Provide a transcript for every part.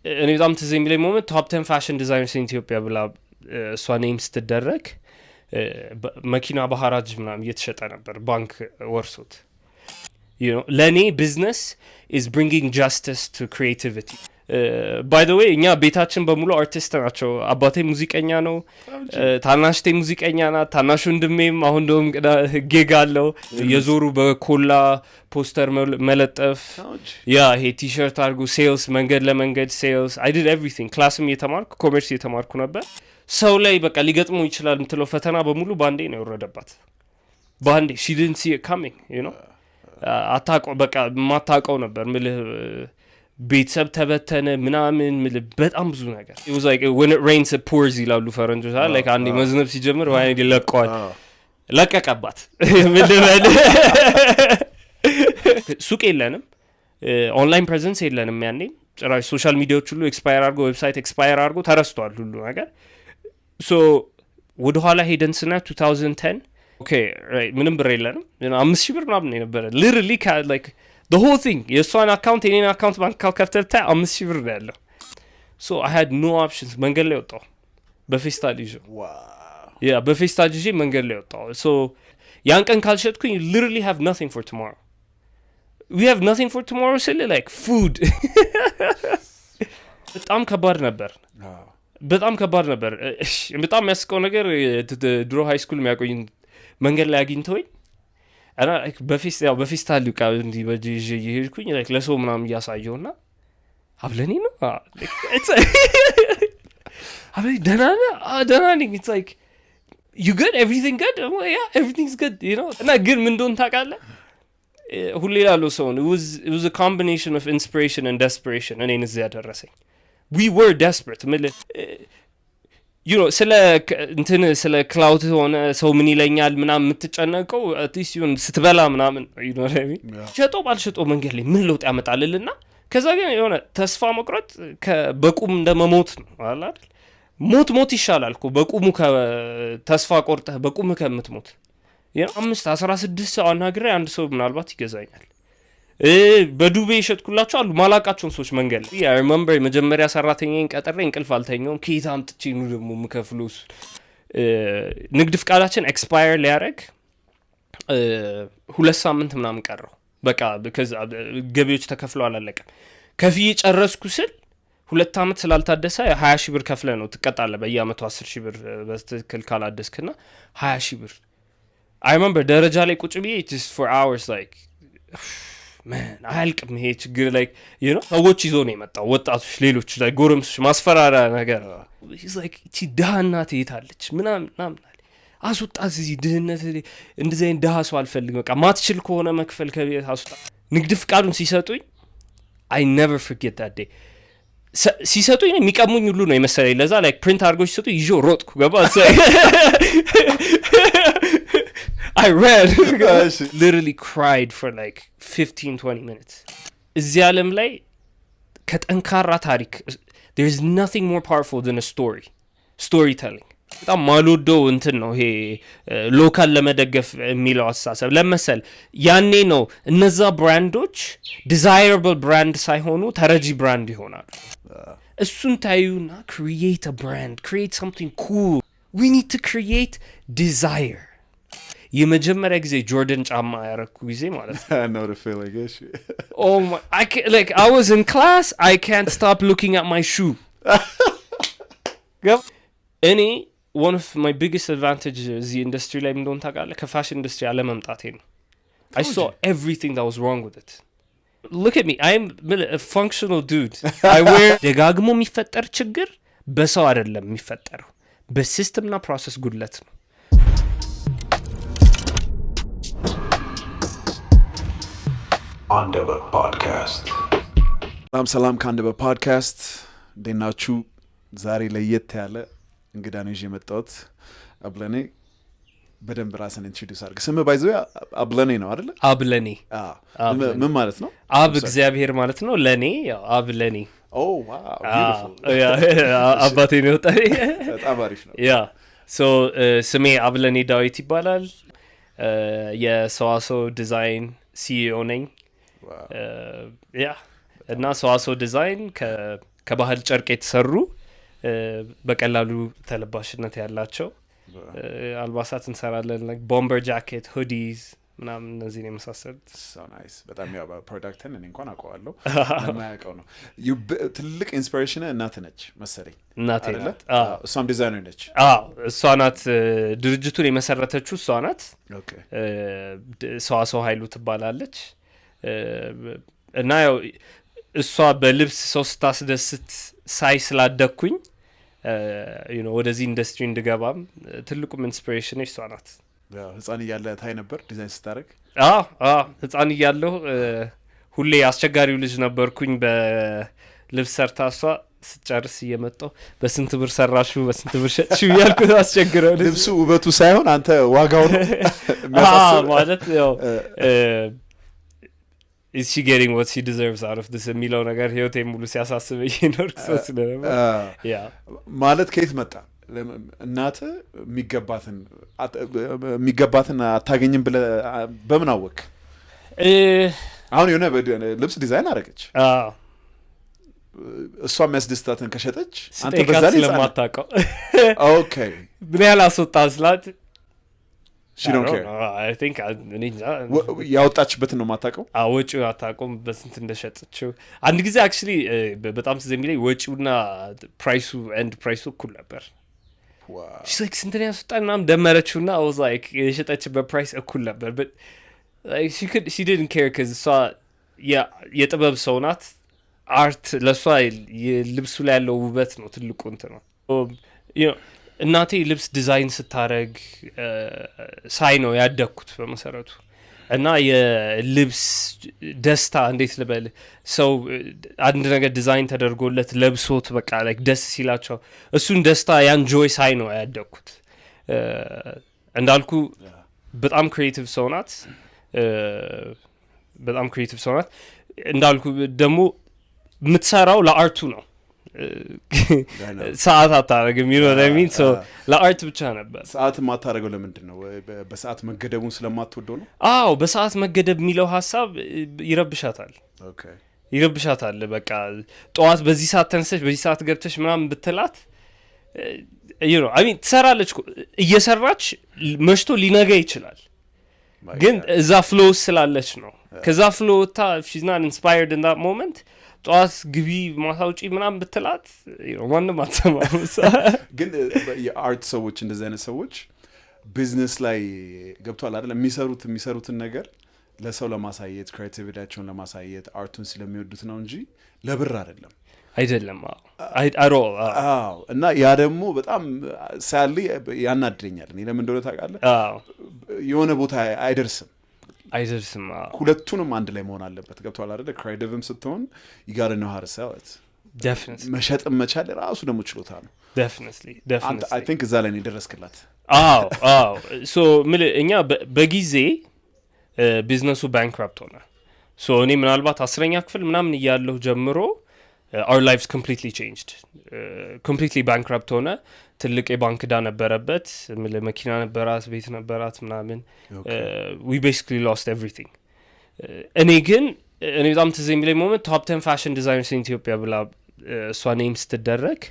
እኔ በጣም ትዝ የሚለኝ ሞመንት ቶፕ 10 ፋሽን ዲዛይነርስ ኢን ኢትዮጵያ ብላ እሷ ኔም ስትደረግ መኪና በሐራጅ ምናምን እየተሸጠ ነበር ባንክ ወርሶት ለእኔ ቢዝነስ is bringing justice to creativity. By the way እኛ ቤታችን በሙሉ አርቲስት ናቸው። አባቴ ሙዚቀኛ ነው፣ ታናሽቴ ሙዚቀኛ ናት፣ ታናሽ ወንድሜም አሁን ደም ጌግ አለው። የዞሩ በኮላ ፖስተር መለጠፍ ይሄ ቲሸርት አድርጎ ሴልስ መንገድ ለመንገድ ሴልስ I did everything ክላስም እየተማርኩ ኮመርስ እየተማርኩ ነበር። ሰው ላይ በቃ ሊገጥመው ይችላል ምትለው ፈተና በሙሉ ባንዴ ነው የወረደባት። ባንዴ she didn't see it coming, you know አታውቀው በቃ ማታውቀው ነበር ምልህ ቤተሰብ ተበተነ ምናምን ምልህ በጣም ብዙ ነገር it was like when it rains it pours ይላሉ ፈረንጆች like አንዴ መዝነብ ሲጀምር ወይ ይለቀዋል ለቀቀባት ምልህ ሱቅ የለንም ኦንላይን ፕሬዘንስ የለንም ያኔ ጭራሽ ሶሻል ሚዲያዎች ሁሉ ኤክስፓየር አድርጎ ዌብሳይት ኤክስፓየር አድርጎ ተረስቷል ሁሉ ነገር so ወደ ኋላ ሄደን ስና 2010 okay right ምንም ብር የለንም 5000 ብር ምናምን ነበር literally like the whole thing የሷን አካውንት የኔን አካውንት ባንክ ካልከፍተታ 5000 ብር ነው ያለው so I had no options መንገድ ላይ ወጣሁ በፌስታል ይዤ wow በፌስታል ይዤ መንገድ ላይ ወጣሁ so ያን ቀን ካልሸጥኩኝ literally have nothing for tomorrow we have nothing for tomorrow still like food በጣም ከባድ ነበር በጣም ከባድ ነበር በጣም ያስቀው ነገር ድሮ ሃይ ስኩል የሚያቆይ መንገድ ላይ አግኝተውኝ እና በፌስታል ሉቃ እንዲ በጂጂ ይሄድኩኝ like ለሰው ምናምን ያሳየውና አብለኔ ነው አብለኔ ደናኒ it's like you good everything good yeah everything's good you know እና ግን ምን እንደሆነ ታውቃለህ ሁሌ ያለው ሰው it was a combination of inspiration and desperation እኔን እዚህ ያደረሰኝ we were desperate you know ስለ ክላውድ ሆነ ሰው ምን ይለኛል ምናምን የምትጨነቀው አትሊስት ይሁን ስትበላ ምናምን you know what I mean ሸጦ ባልሸጦ መንገድ ላይ ምን ለውጥ ያመጣልና ከዛ ግን የሆነ ተስፋ መቁረጥ በቁም እንደመሞት ነው አይደል ሞት ይሻላል እኮ በቁሙ ተስፋ ቆርጠህ በቁም ከምትሞት 5-16 ሰው አናግሬ አንድ ሰው ምናልባት ይገዛኛል በዱቤ ይሸጥኩላቸው አሉ ማላቃቸውን ሰዎች መንገድ I remember መጀመሪያ ሰራተኛዬን ቀጠሬ እንቅልፍ አልተኛውም ከየት አምጥቼ ነው ደግሞ ምከፍሉስ ንግድ ፍቃዳችን ኤክስፓየር ሊያረግ 2 ሳምንት ምናምን ቀረው በቃ because ገቢዎች ተከፍለው አላለቀም ከፍዬ ጨረስኩ ስል 2 አመት ስላልታደሰ 20000 ብር ከፍለ ነው ትቀጣለህ በየአመቱ 10000 ብር በትክክል ካላደስክና 20000 ብር I remember ደረጃ ላይ ቁጭ ብዬ just for hours like man አልቅም ይሄ ችግር like you know ሰዎች ይዞ ነው የመጣው ወጣቶች ሌሎች ላይ ጎረምሶች ማስፈራራ ነገር he's like እቺ ዳህናት ይታለች ምናምን አስወጣት እዚህ ድህነት እንደዚህ አይነት ዳህ ሰው አልፈልግም በቃ ማትችል ከሆነ መክፈል ከቤት አስወጣ ንግድ ፍቃዱን ሲሰጡኝ I never forget that day ሲሰጡኝ የሚቀሙኝ ሁሉ ነው የመሰለኝ ለዛ like print አድርጎ ሲሰጡኝ ይዞ ሮጥኩ ገባ I ran literally cried for like 15-20 minutes እዚህ ዓለም ላይ ከጠንካራ ታሪክ there's nothing more powerful than a storytelling በጣም ማሉዶ እንትን ነው ይሄ ሎካል ለመደገፍ የሚለው አሳሰብ ለመሰል ያኔ ነው እነዛ ብራንዶች desirable brand ሳይሆኑ ተረጂ ብራንድ ይሆናሉ እሱን ታዩና create a brand create something cool we need to create desire የመጀመሪያ ጊዜ ጆርዳን ጫማ ያረኩ ጊዜ ማለት ነው I know the feeling oh my I was in class I can't stop looking at my shoe any one of my biggest advantages the industry ላይ እንደሆነ ታውቃለህ ከፋሽን ኢንዱስትሪ አለመምጣቴ ነው I saw everything that was wrong with it look at me I'm a functional dude I wear ደጋግሞ የሚፈጠር ችግር በሰው አይደለም የሚፈጠረው በሲስተምና ፕሮሰስ ጉድለት ነው አንደበት ፖድካስት ሰላም ከአንደበት ፖድካስት ደናችሁ ዛሬ ለየት ያለ እንግዳ ነው ይዤ መጣሁት አብለኔ በደንብ ራስን ኢንትሮዲዩስ አድርግ ስም ባይዘው አብለኔ ነው አይደል አብለኔ ምን ማለት ነው አብ እግዚአብሔር ማለት ነው ለኔ ያው አብለኔ oh wow beautiful አባቴ ነው ታሪ በጣም አሪፍ ነው ያ so ስሜ አብለኔ ዳዊት ይባላል የሰዋሶ ዲዛይን CEO ነኝ ያ እና ሰዋሶ ዲዛይን ከባህል ጨርቅ የተሰሩ በቀላሉ ተለባሽነት ያላቸው አልባሳት እንሰራለን like bomber jacket hoodies ምናምን እነዚህ ነው የመሳሰሉት so nice በጣም ያው ፕሮዳክትን እኔ እንኳን አውቀዋለሁ ለማያውቀው ነው ትልቅ ኢንስፒሬሽን እናት ነች መሰለኝ እናቴ ናት እሷም ዲዛይነር ነች እሷ ናት ድርጅቱን የመሰረተችው እሷ ናት ኦኬ ሰው ኃይሉ ትባላለች እና ያው እሷ በልብስ ሰው ስታስደስት ሳይ ስላደኩኝ you know ወደዚህ ኢንዱስትሪ እንድገባም ትልቁም ኢንስፒሬሽን እሷ ናት ህፃን እያለ ታይ ነበር ዲዛይን ስታረግ ህፃን እያለሁ ሁሌ አስቸጋሪው ልጅ ነበርኩኝ በልብስ ሰርታ እሷ ስጨርስ እየመጣሁ በስንት ብር ሰራሹ በስንት ብር ሸጥሽው ያልኩ አስቸግረው ልብሱ ውበቱ ሳይሆን አንተ ዋጋው ነው ማለት ያው is she getting what she deserves out of this የሚለው ነገር ህይወቴ ሙሉ ሲያሳስበኝ ነው ሰስ ነበር ያ ማለት ከየት መጣ እናት የሚገባትን አታገኝም ብለ በምን አወቅ አሁን የሆነ ልብስ ዲዛይን አረገች እሷ የሚያስደስታትን ከሸጠች አንተ በዛ ላይ ስለማታውቀው ኦኬ ምን ያላስወጣ ስላት she don't care I think ያወጣችበት ነው ማታውቀው ወጪው አታውቀውም በስንት እንደሸጠችው አንድ ጊዜ actually በጣም ስለሚለኝ ወጪውና ፕራይሱ ኤንድ ፕራይሱ እኩል ነበር wow she's like ስንት ነው ያስወጣና ደመረችውና I was like የሸጠችበት ፕራይስ እኩል ነበር but like she didn't care cuz እሷ የጥበብ ሰው ናት አርት ለሷ የልብሱ ላይ ያለው ውበት ነው ትልቁ እንትን ነው you know እናቴ ልብስ ዲዛይን ስታረግ ሳይ ነው ያደኩት በመሰረቱ እና የልብስ ደስታ እንዴት ልበል ሰው አንድ ነገር ዲዛይን ተደርጎለት ለብሶት በቃ like ደስ ሲላቸው እሱን ደስታ ያን ጆይ ሳይ ነው ያደኩት እንዳልኩ በጣም ክሪኤቲቭ ሰው ናት እንዳልኩ ደግሞ የምትሰራው ለአርቱ ነው ሰዓት አታረግም you know what I mean so ለአርት ብቻ ነበር ሰዓት ማታረገው ለምንድን ነው በሰዓት መገደቡን ስለማትወደው ነው በሰዓት መገደብ የሚለው ሐሳብ ይረብሻታል ኦኬ ይረብሻታል በቃ ጧት በዚህ ሰዓት ተነስተሽ በዚህ ሰዓት ገብተሽ ምናምን ብትላት you know I mean ትሰራለች እየሰራች መሽቶ ሊነጋ ይችላል ግን እዛ ፍሎው ስላለች ነው ከዛ ፍሎው she's not inspired in that moment ጧት ግቢ ማታውጪ ምናምን ብትላት ማንም አትሰማም ግን የአርት ሰዎች እንደዚህ አይነት ሰዎች ቢዝነስ ላይ ገብቷል አይደል የሚሰሩትን ነገር ለሰው ለማሳየት ክሬቲቪቲያቸውን ለማሳየት አርቱን ስለሚወዱት ነው እንጂ ለብር አይደለም እና ያ ደግሞ በጣም ሳሊ ያናድረኛል እኔ ለምን እንደሆነ ታውቃለህ የሆነ ቦታ አይደርስም ሁለቱንም አንድ ላይ መሆን አለበት ገብቷል አይደል ክሬቲቭም ስትሆን you got to know how to sell it definitely መሸጥም መቻል ራሱ ደግሞ ችሎታ ነው definitely I think እዛ ላይ ነው ደረስክላት so እኛ በጊዜ ቢዝነሱ ባንክራፕት ሆነ so እኔ ምናልባት 10ኛ ክፍል ምናምን እያለሁ ጀምሮ our lives completely changed completely bankrupt ሆነ ትልቅ የባንክ ዕዳ ነበረበት መኪና ነበራት ቤት ነበራት ምናምን we basically lost everything እኔ በጣም ትዝ የሚለኝ ሞመንት top 10 fashion designers in Ethiopia ብላ እሷ ኔም ስትደረግ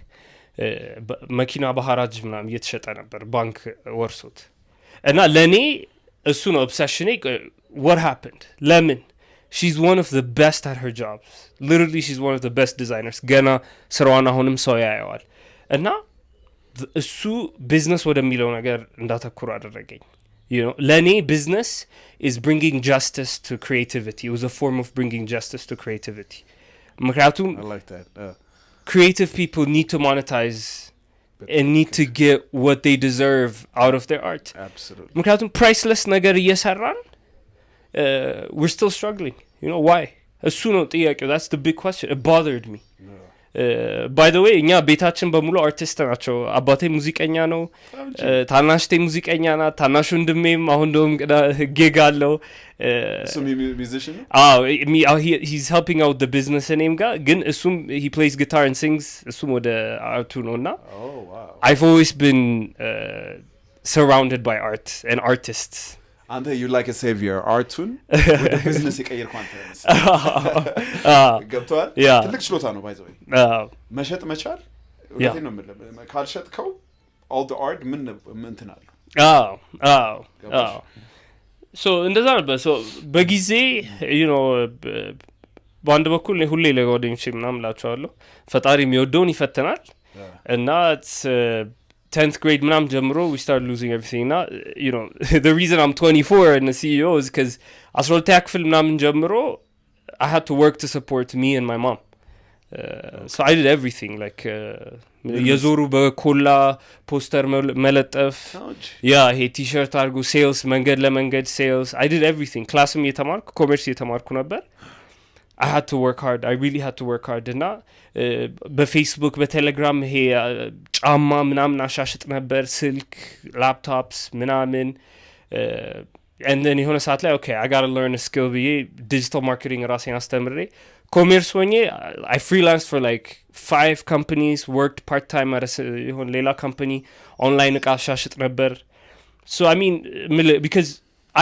መኪና በሐራጅ ምናምን እየተሸጠ ነበር ባንክ ወርሶት እና ለኔ እሱ ነው obsession what happened ለምን she's one of the best at her jobs literally she's one of the best designers ገና ስራዋን አሁንም ሰው ያያዋል እና እሱ ቢዝነስ ወደሚለው ነገር እንዳተኩር አደረገኝ you know ለኔ business is bringing justice to creativity it was a form of bringing justice to creativity ምክንያቱም I like that creative people need to monetize and need to get what they deserve out of their art absolutely ምክንያቱም priceless ነገር እየሰራን we're still struggling you know why እሱ ነው ጥያቄው that's the big question it bothered me by the way እኛ ቤታችን በሙሉ አርቲስት ናቸው አባቴ ሙዚቀኛ ነው ታናሽቴ ሙዚቀኛ ናት ታናሹ ወንድሜም አሁን ደም ጌግ አለው so musician he's helping out the business name ጋር ግን እሱም he plays guitar and sings እሱም ወደ አርቱ ነውና oh wow I've always been surrounded by art and artists አንተ you like a savior አርቱን ወደ ቢዝነስ የቀየርኩ አንተ ነህ ገብቷል ትልቅ ችሎታ ነው ባይ ዘ ወይ መሸጥ መቻል ወዴት ነው ካልሸጥከው all the art ምን እንትን አለ so እንደዛ ነበር so በጊዜ you know በአንድ በኩል ሁሌ ለጓደኞቼ ምናምን እላቸዋለሁ ፈጣሪ የሚወደውን ይፈተናል እና 10th grade ምናምን ጀምሮ we started losing everything እና you know the reason I'm 24 and the CEO is because 12th ክፍል ምናምን ጀምሮ I had to work to support me and my mom so I did everything like የዞሩ በኮላ ፖስተር መለጠፍ ይሄ ቲሸርት አድርጉ ሴልስ መንገድ ለመንገድ ሴልስ I did everything ክላስም የተማርኩ ኮመርስ የተማርኩ ነበር I had to work hard I really had to work hard እና በፌስቡክ በቴሌግራም ይሄ ጫማ ምናምን አሻሽጥ ነበር ስልክ ላፕቶፕስ ምናምን and then የሆነ ሰዓት ላይ okay I got to learn a skill ብዬ digital marketing ራሴን አስተምሬ ኮሜርስ ሆኜ I freelanced for like 5 companies worked part time at የሆነ ሌላ company online እቃ አሻሽጥ ነበር so I mean because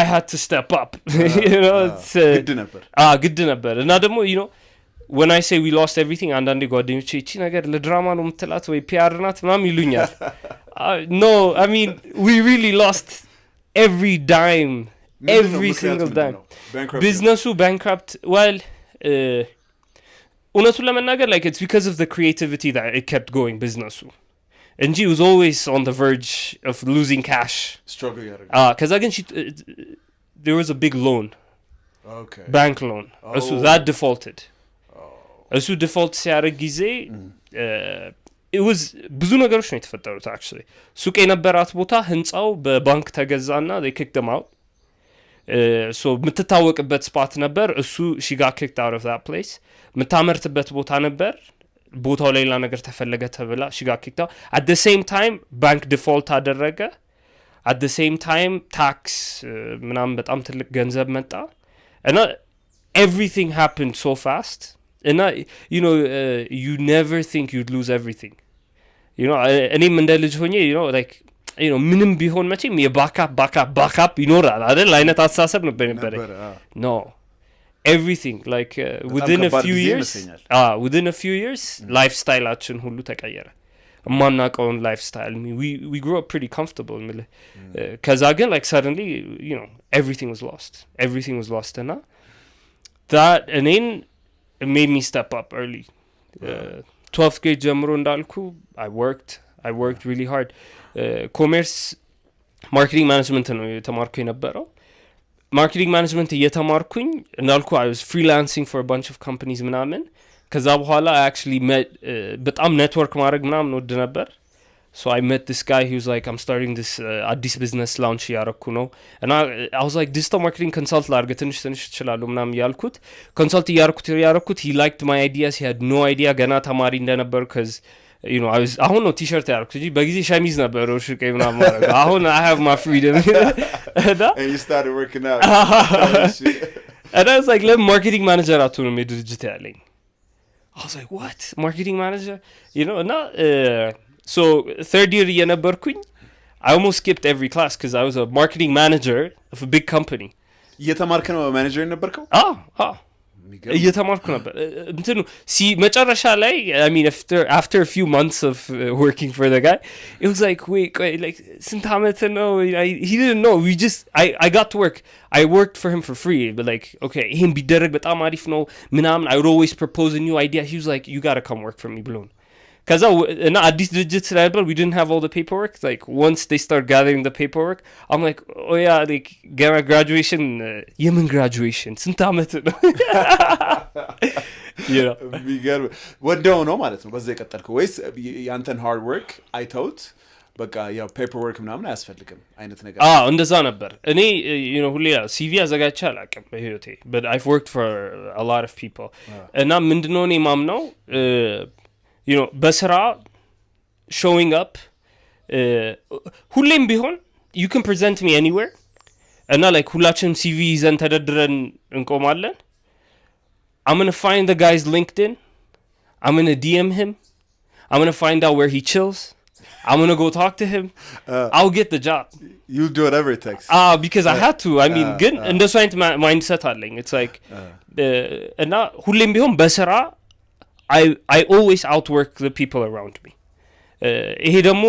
I had to step up you know it's ግድ ነበር እና ደግሞ you know when I say we lost everything አንዳንዴ ጓደኞቼ እቺ ነገር ለድራማ ነው የምትላት ወይ ፒአር ናት ምናምን ይሉኛል no I mean we really lost every dime every single dime businessu bankrupt well እውነቱን ለመናገር like it's because of the creativity that it kept going businessu and she was always on the verge of losing cash struggle cuz again there was a big loan okay bank loan so that defaulted እሱ ዲፎልት ሲያደርግ ጊዜ it was ብዙ ነገሮች ነው የተፈጠሩት actually ሱቅ የነበራት ቦታ ህንጻው በባንክ ተገዛና they kicked them out so የምትታወቅበት ስፓት ነበር እሱ she got kicked out of that place የምታመርትበት ቦታ ነበር ቦታው ሌላ ነገር ተፈለገ ተብላ she got kicked out at the same time bank default አደረገ at the same time tax ምናምን በጣም ትልቅ ገንዘብ መጣ and everything happened so fast and you know you never think you'd lose everything you know እኔም እንደ ልጅ ሆኜ you know like you know ምንም ቢሆን መቼም የባካፕ ይኖራል አይደል አይነት አስተሳሰብ ነበር no everything like within a few years lifestyleአችን ሁሉ ተቀየረ ማናቀውን lifestyle we grew up pretty comfortable ከዛ ግን like suddenly you know everything was lost and that and then it made me step up early 12th grade ጀምሮ እንዳልኩ I worked really hard commerce marketing management ነው የተማርኩ የነበረው marketing management እየተማርኩኝ እንዳልኩ I was freelancing for a bunch of companies ምናምን ከዛ በኋላ I actually met በጣም ኔትወርክ ማድረግ ምናምን ወድ ነበር so I met this guy he was like I'm starting this አዲስ business launch ያረኩ ነው and I was like digital marketing consult ላርገ ትንሽ እችላለሁ ምናምን ያልኩት consult ያረኩት he liked my ideas he had no idea ገና ተማሪ እንደነበር cuz you know I was አሁን ነው ቲሸርት ያረኩት እንጂ በጊዜ ሸሚዝ ነበር ሽቀ ምናምን ማረግ አሁን I have my freedom and you started working out and I was like let marketing manager አትሆንም የድርጅት ያለኝ I was like what marketing manager you know እና so third year የነበርኩኝ I almost skipped every class cuz I was a marketing manager of a big company እየተማርክ ነው ማኔጀር የነበርከው እየተማርኩ ነበር እንትኑ መጨረሻ ላይ I mean after a few months of working for the guy it was like wait like ስንት አመት ነው he didn't know we just I got to work I worked for him for free but like okay him ቢደረግ በጣም አሪፍ ነው ምናምን I would always propose a new idea he was like you got to come work for me ብሎን ከዛ እና አዲስ ድርጅት ስለነበር we didn't have all the paperwork like once they start gathering the paperwork I'm like oh yeah like graduation የምን graduation ስንት አመት ነው you know ወደው ነው ማለት ነው በዛ የቀጠልከው ወይስ ያንተን hard work አይተውት በቃ ያው paperwork ምናምን አያስፈልግም አይነት ነገር እንደዛ ነበር እኔ you know ሁሌ CV አዘጋጅቼ አላውቅም በህይወቴ but I've worked for a lot of people እና ምንድነው እኔ ማምነው you know በስራ showing up ሁሌም ቢሆን you can present me anywhere እና like ሁላችንም CV ይዘን ተደርድረን እንቆማለን I'm going to find the guy's LinkedIn I'm going to DM him I'm going to find out where he chills I'm going to go talk to him. I'll get the job. You'll do whatever it takes. Because I had to. I mean, ግን እንደሱ አይነት mindset አለኝ. It's like እና ሁሌም ቢሆን በስራ I always outwork the people around me. ይሄ ደግሞ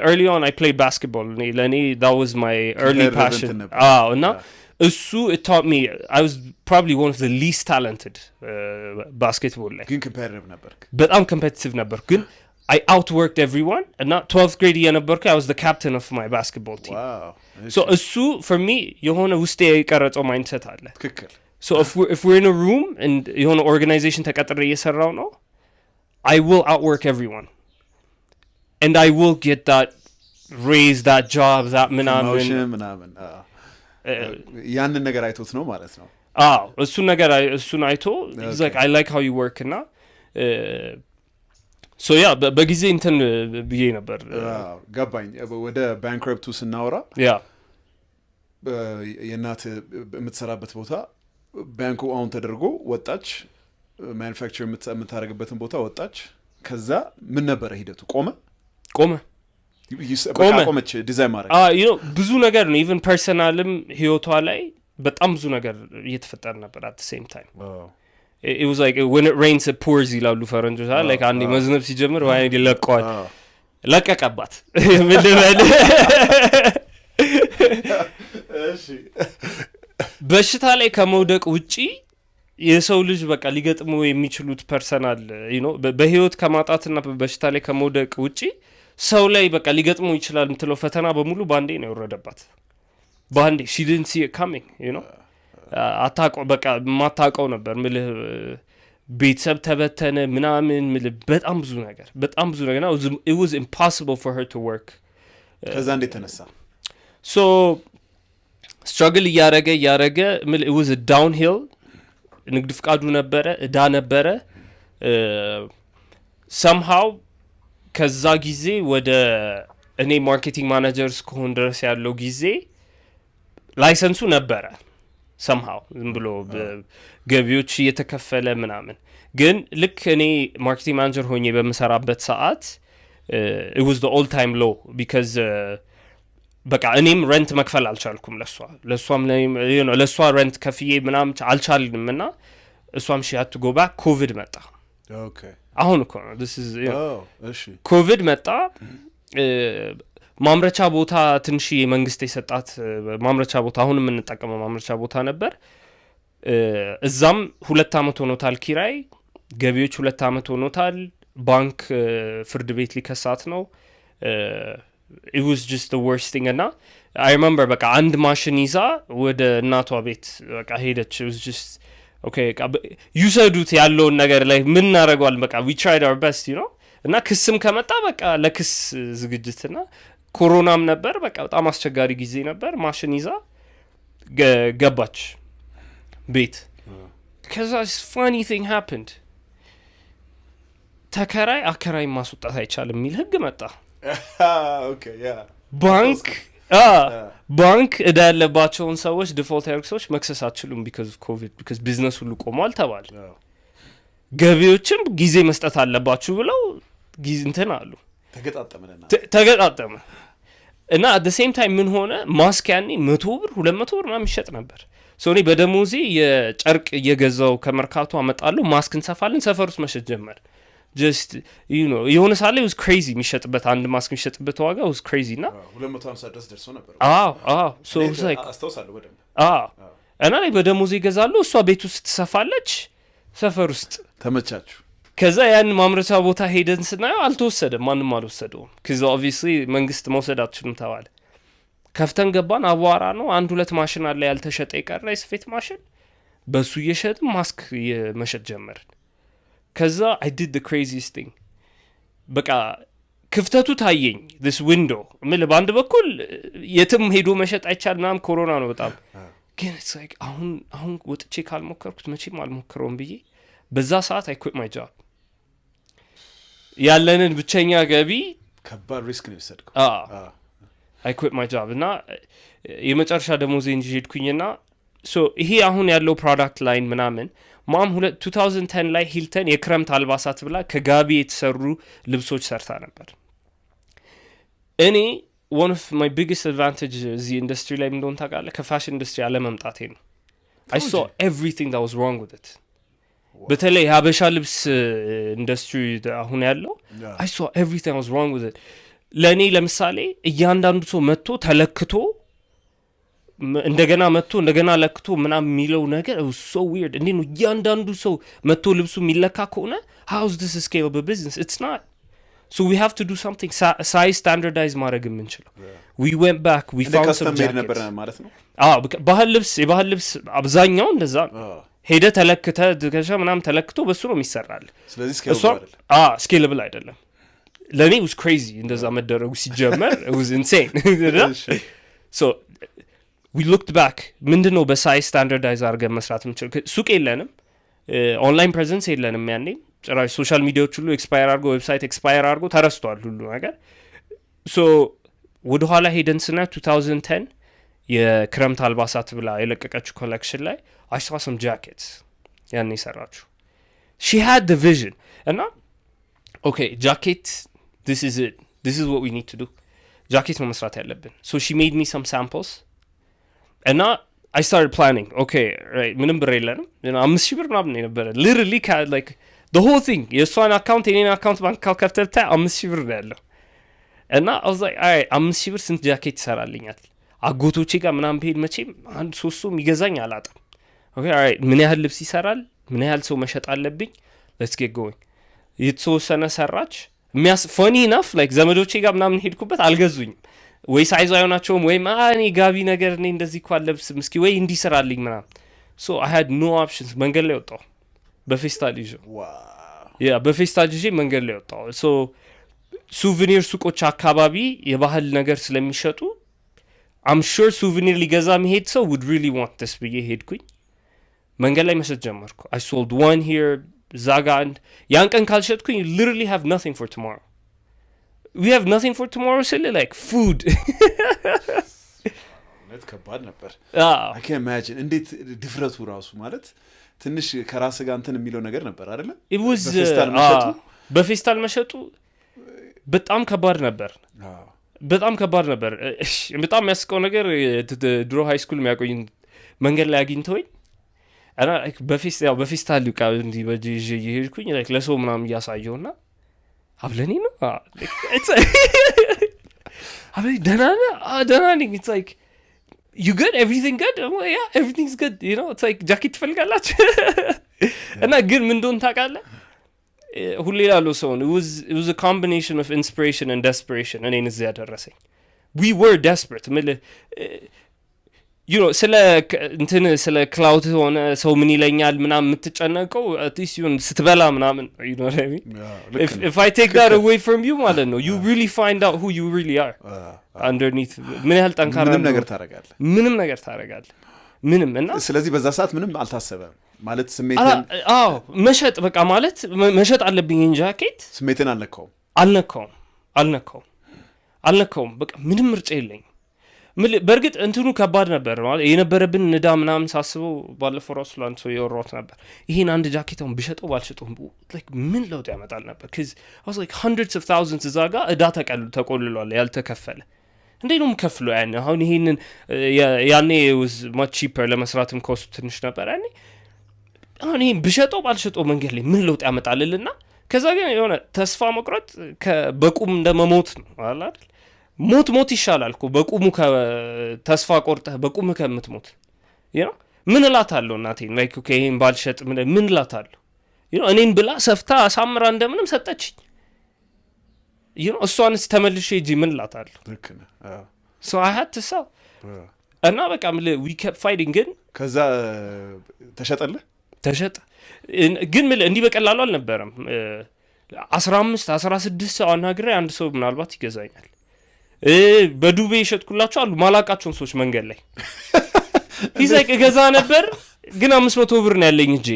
early on I played basketball. ለኔ that was my early passion. እና እሱ it taught me. I was probably one of the least talented basketball ላይ. ግን competitive ነበርክ? በጣም competitive ነበርኩ ግን I outworked everyone. And not 12th grade የነበርኩ I was the captain of my basketball team. Wow. So እሱ for me የሆነ ውስጤ የቀረጸው mindset አለ። ትክክል። So if we're in a room and የሆነ organization ተቀጥሬ እየሰራው ነው I will outwork everyone. And I will get that raise, that job, that ምናምን ያንን ነገር አይቶት ነው ማለት ነው። እሱን ነገር እሱን አይቶ he's like I like how you work እና so yeah በጊዜ እንትን ብዬ ነበር። ገባኝ። ወደ ባንክረፕቱ ስናወራ የእናት የምትሰራበት ቦታ ባንኩ አሁን ተደርጎ ወጣች፣ ማኑፋክቸር የምታደርግበትን ቦታ ወጣች። ከዛ ምን ነበረ ሂደቱ? ቆመች ዲዛይን ማድረግ። you know ብዙ ነገር ነው ኢቭን ፐርሰናልም ህይወቷ ላይ በጣም ብዙ ነገር እየተፈጠረ ነበር at the same time. It was like when it rains it pours ይላሉ ፈረንጆች። like አንዴ መዝነብ ሲጀምር ወይ ይለቀዋል። ለቀቀባት ምን ልበል። እሺ በሽታ ላይ ከመውደቅ ውጪ የሰው ልጅ በቃ ሊገጥሙ የሚችሉት ፐርሰናል you know በህይወት ከማጣትና በሽታ ላይ ከመውደቅ ውጪ ሰው ላይ በቃ ሊገጥሙ ይችላል እንትለው ፈተና በሙሉ ባንዴ ነው የወረደባት። ባንዴ she didn't see it coming you know አታውቀው በቃ ማታውቀው ነበር ምልህ ቤተሰብ ተበተነ ምናምን ምልህ በጣም ብዙ ነገር ነው it was impossible for her to work. ከዛ እንዴት ተነሳ? so struggle ያረገ ምልህ it was a downhill. ንግድ ፍቃዱ ነበረ፣ እዳ ነበረ። somehow ከዛ ጊዜ ወደ እኔ ማርኬቲንግ ማኔጀር እስከሆን ድረስ ያለው ጊዜ ላይሰንሱ ነበረ somehow ዝም ብሎ ገቢዎች እየተከፈለ ምናምን። ግን ልክ እኔ ማርኬቲንግ ማኔጀር ሆኜ በመሰራበት ሰዓት it was the all time low because በቃ እኔም ረንት መክፈል አልቻልኩም ለሷም you know ለሷ ረንት ከፍዬ ምናምን አልቻልንም እና እሷም she had to go back. ኮቪድ መጣ። okay አሁን እኮ ነው this is እሺ ኮቪድ መጣ። ማምረቻ ቦታ ትንሽ የመንግስት የሰጣት ማምረቻ ቦታ አሁን የምንጠቀመው ማምረቻ ቦታ ነበር። እዛም 2 አመት ሆኖታል ኪራይ፣ ገቢዎች 2 አመት ሆኖታል። ባንክ ፍርድ ቤት ሊከሳት ነው። it was just the worst thing እና I remember በቃ አንድ ማሽን ይዛ ወደ እናቷ ቤት በቃ ሄደች። it was just okay ይሰዱት ያለውን ነገር ላይ ምን እናረጋዋል በቃ we tried our best you know እና ክስም ከመጣ በቃ ለክስ ዝግጅትና ኮሮናም ነበር በቃ በጣም አስቸጋሪ ጊዜ ነበር። ማሽን ይዛ ገባች ቤት። ከዛ funny thing happened. ተከራይ አከራይ ማስወጣት አይቻልም የሚል ህግ መጣ። okay yeah ባንክ እዳ ያለባቸውን ሰዎች ዲፎልት ያርክሶች መክሰስ አትችሉም because of covid because business ሁሉ ቆሟል ተባለ። ገቢዎችም ጊዜ መስጠት አለባችሁ ብለው ጊዜ እንትን አሉ። ተገጣጠመ እና at the same time ምን ሆነ ማስክ ያኔ 100 ብር 200 ብር ምናምን ይሸጥ ነበር። ሶኒ በደሞዜ የጨርቅ እየገዛው ከመርካቶ አመጣለሁ ማስክ እንሰፋለን ሰፈር ውስጥ መሸጥ ጀመር። just you know የሆነ ሳለ it was crazy የሚሸጥበት አንድ ማስክ የሚሸጥበት ዋጋ was crazy እና 250 ድረስ ደርሶ ነበር። so it was like አስተውሳለሁ በደንብ እና ላይ በደሞዜ ይገዛሉ እሷ ቤት ውስጥ ትሰፋለች ሰፈር ውስጥ ተመቻችሁ። ከዛ ያን ማምረቻ ቦታ ሄደን ስናየው አልተወሰደም ማንንም አልወሰደውም because obviously መንግስት መውሰድ አትችልም ተባለ። ከፍተን ገባን አቧራ ነው 1-2 ማሽን አለ ያልተሸጠ ይቀር ስፌት ማሽን በሱ እየሸጥን ማስክ መሸጥ ጀመርን። ከዛ I did the craziest thing በቃ ክፍተቱ ታየኝ this window ምን በአንድ በኩል የትም ሄዶ መሸጥ አይቻልም ኮሮና ነው በጣም ግን it's like አሁን ወጥቼ ካልሞከርኩት መቼም አልሞከረውም ብዬ በዛ ሰዓት I quit my job። ያለንን ብቸኛ ገቢ ከባድ ሪስክ ነው የወሰድኩት። I quit my job እና የመጨረሻ ደሞዜ እንጂ ሄድኩኝና so ይሄ አሁን ያለው ፕሮዳክት ላይን ምናምን ማም 2010 ላይ ሂልተን የክረምት አልባሳት ብላ ከጋቢ የተሰሩ ልብሶች ሰርታ ነበር። እኔ one of my biggest advantage እዚህ ኢንዱስትሪ ላይ እንደሆነ ታውቃለህ ከፋሽን ኢንዱስትሪ አለመምጣቴ ነው I saw everything that was wrong with it በተለይ ሀበሻ ልብስ ኢንዱስትሪ አሁን ያለው I saw everything that was wrong with it ለኔ ለምሳሌ እያንዳንዱ ሰው መጥቶ ተለክቶ እንደገና መጥቶ እንደገና ለክቶ ምናም የሚለው ነገር it was so weird እንዴ ነው እያንዳንዱ ሰው መጥቶ ልብሱ የሚለካ ከሆነ how is this a scalable business it's not so we have to do something size standardize ማድረግ የምንችለው we went back we found some jackets ነበር ማለት ነው ባህል ልብስ አብዛኛው እንደዛ ሄደ ተለክተ ድከሻ ምናም ተለክቶ በሱ ነው የሚሰራል ስለዚህ scalable አይደለም ለኔ was crazy እንደዛ መደረጉ ሲጀመር it was insane so we looked back ምንድነው በሳይዝ ስታንዳርዳይዝ አድርገን መስራት የምንችለው ሱቅ የለንም ኦንላይን ፕሬዘንስ የለንም ያኔ ጭራሽ ሶሻል ሚዲያዎች ሁሉ ኤክስፓየር አድርጎ ዌብሳይት ኤክስፓየር አድርጎ ተረስቷል ሁሉ ነገር ሶ ወደ ኋላ ሄደን ስና 2010 የክረምት አልባሳት ብላ የለቀቀችው ኮሌክሽን ላይ I saw some jackets ያኔ ሰራችሁ she had the vision እና okay jacket this is what we need to do jacket ነው መስራት ያለብን so she made me some samples and I started planning okay right ምንም ብር የለንም 5000 ብር ምናምን ነበር literally like the whole thing የሷን አካውንት የኔን አካውንት ባንክ ከፍተታ 5000 ብር ነው ያለው እና I was like alright 5000 ብር ስንት ጃኬት ይሰራልኛል አጎቶቼ ጋር ምናምን ብሄድ መቼም አንድ ሶስቱም ይገዛኝ አላጣም okay alright ምን ያህል ልብስ ይሰራል ምን ያህል ሰው መሸጥ አለብኝ let's get going የተወሰነ ሰራች funny enough like ዘመዶቼ ጋር ምናምን ሄድኩበት አልገዙኝም ወይ ሳይዝ አይሆናቸውም ወይ እኔ ጋቢ ነገር እኔ እንደዚህ እንኳን ለብስ ምስኪ ወይ እንዲሰራልኝ ምናምን so I had no options መንገድ ላይ ወጣሁ በፌስታል ይዤ በፌስታል ይዤ መንገድ ላይ ወጣሁ so ሱቬኒር ሱቆች አካባቢ የባህል ነገር ስለሚሸጡ I'm sure souvenir ሊገዛ መሄድ ሰው would really want this ብዬ ሄድኩኝ መንገድ ላይ መሸጥ ጀመርኩ I sold one here Zagand ያን ቀን ካልሸጥኩኝ literally have nothing for tomorrow we have nothing for tomorrow so like food net ከባድ ነበር I can imagine እንዴት ድፍረቱ ራሱ ማለት ትንሽ ከራስ ጋር እንትን የሚለው ነገር ነበር አይደለ it was በፌስታል መሸጡ በጣም ከባድ ነበር በጣም ከባድ ነበር በጣም ያስቀው ነገር ድሮ ሃይ ስኩል የሚያቆኝ መንገድ ላይ አግኝተውኝ እና በፌስታል ቃ እንዲ በጂጂ ይሄድኩኝ like ለሰው ምናምን ያሳየውና አብለኔ ነው አብለኔ ደናና it's like you good everything good yeah everything's good you know it's like jacket ፈልጋላችሁ እና ግን ምን እንደሆነ ታውቃለህ ሁሌ ላለው ሰው it was a combination of inspiration and desperation እኔን እዚህ ያደረሰኝ we were desperate you know ስለ ክላውድ ሆነ ሰው ምን ይለኛል ምናምን የምትጨነቀው አትሊስት ይሁን ስትበላ ምናምን you know what I mean if I take that away from you ማለት ነው you really find out who you really are underneath ምን ያህል ጠንካራ ምንም ነገር ታረጋለህ ምንም እና ስለዚህ በዛ ሰዓት ምንም አልታሰበም ማለት ስሜትን መሸጥ በቃ ማለት መሸጥ አለብኝ ጃኬት ስሜትን አልነካውም በቃ ምንም ምርጫ የለኝም በርግጥ እንትኑ ከባድ ነበር ማለት የነበረብን ንዳ ምናምን ሳስበው ባለፈው ራሱ ላንተ ሰው የወሮት ነበር ይሄን አንድ ጃኬታውን ብሸጠው ባልሸጠው like ምን ለውጥ ያመጣል ነበር cuz I was like hundreds of thousands እዛ ጋር እዳ ተቆልሏል ያልተከፈለ እንዴ ነው የምከፍለው ያን አሁን ይሄንን ያኔ was much cheaper ለመስራትም ኮስቱ ትንሽ ነበር ያኔ አሁን ይሄን ብሸጠው ባልሸጠው መንገድ ላይ ምን ለውጥ ያመጣልና ከዛ ግን የሆነ ተስፋ መቁረጥ በቁም እንደመሞት ነው አይደል ሞት ይሻላል እኮ በቁሙ ተስፋ ቆርጠህ በቁም ከምትሞት you know ምን እላታለሁ እናቴን like okay ይሄን ባልሸጥ ምን እላታለሁ you know እኔን ብላ ሰፍታ አሳምራ እንደምንም ሰጠችኝ you know እሷንስ ተመልሼ እጂ ምን እላታለሁ ልክ ነህ so I had to sell እና በቃ we kept fighting ግን ከዛ ተሸጠ ግን እንዲህ በቀላሉ አልነበረም 16 ሰው አናግሬ አንድ ሰው ምናልባት ይገዛኛል በዱቤ ይሸጥኩላቸው አሉ ማላቃቸውን ሰዎች መንገድ ላይ he's like እገዛ ነበር ግን 500 ብር ነው ያለኝ እጄ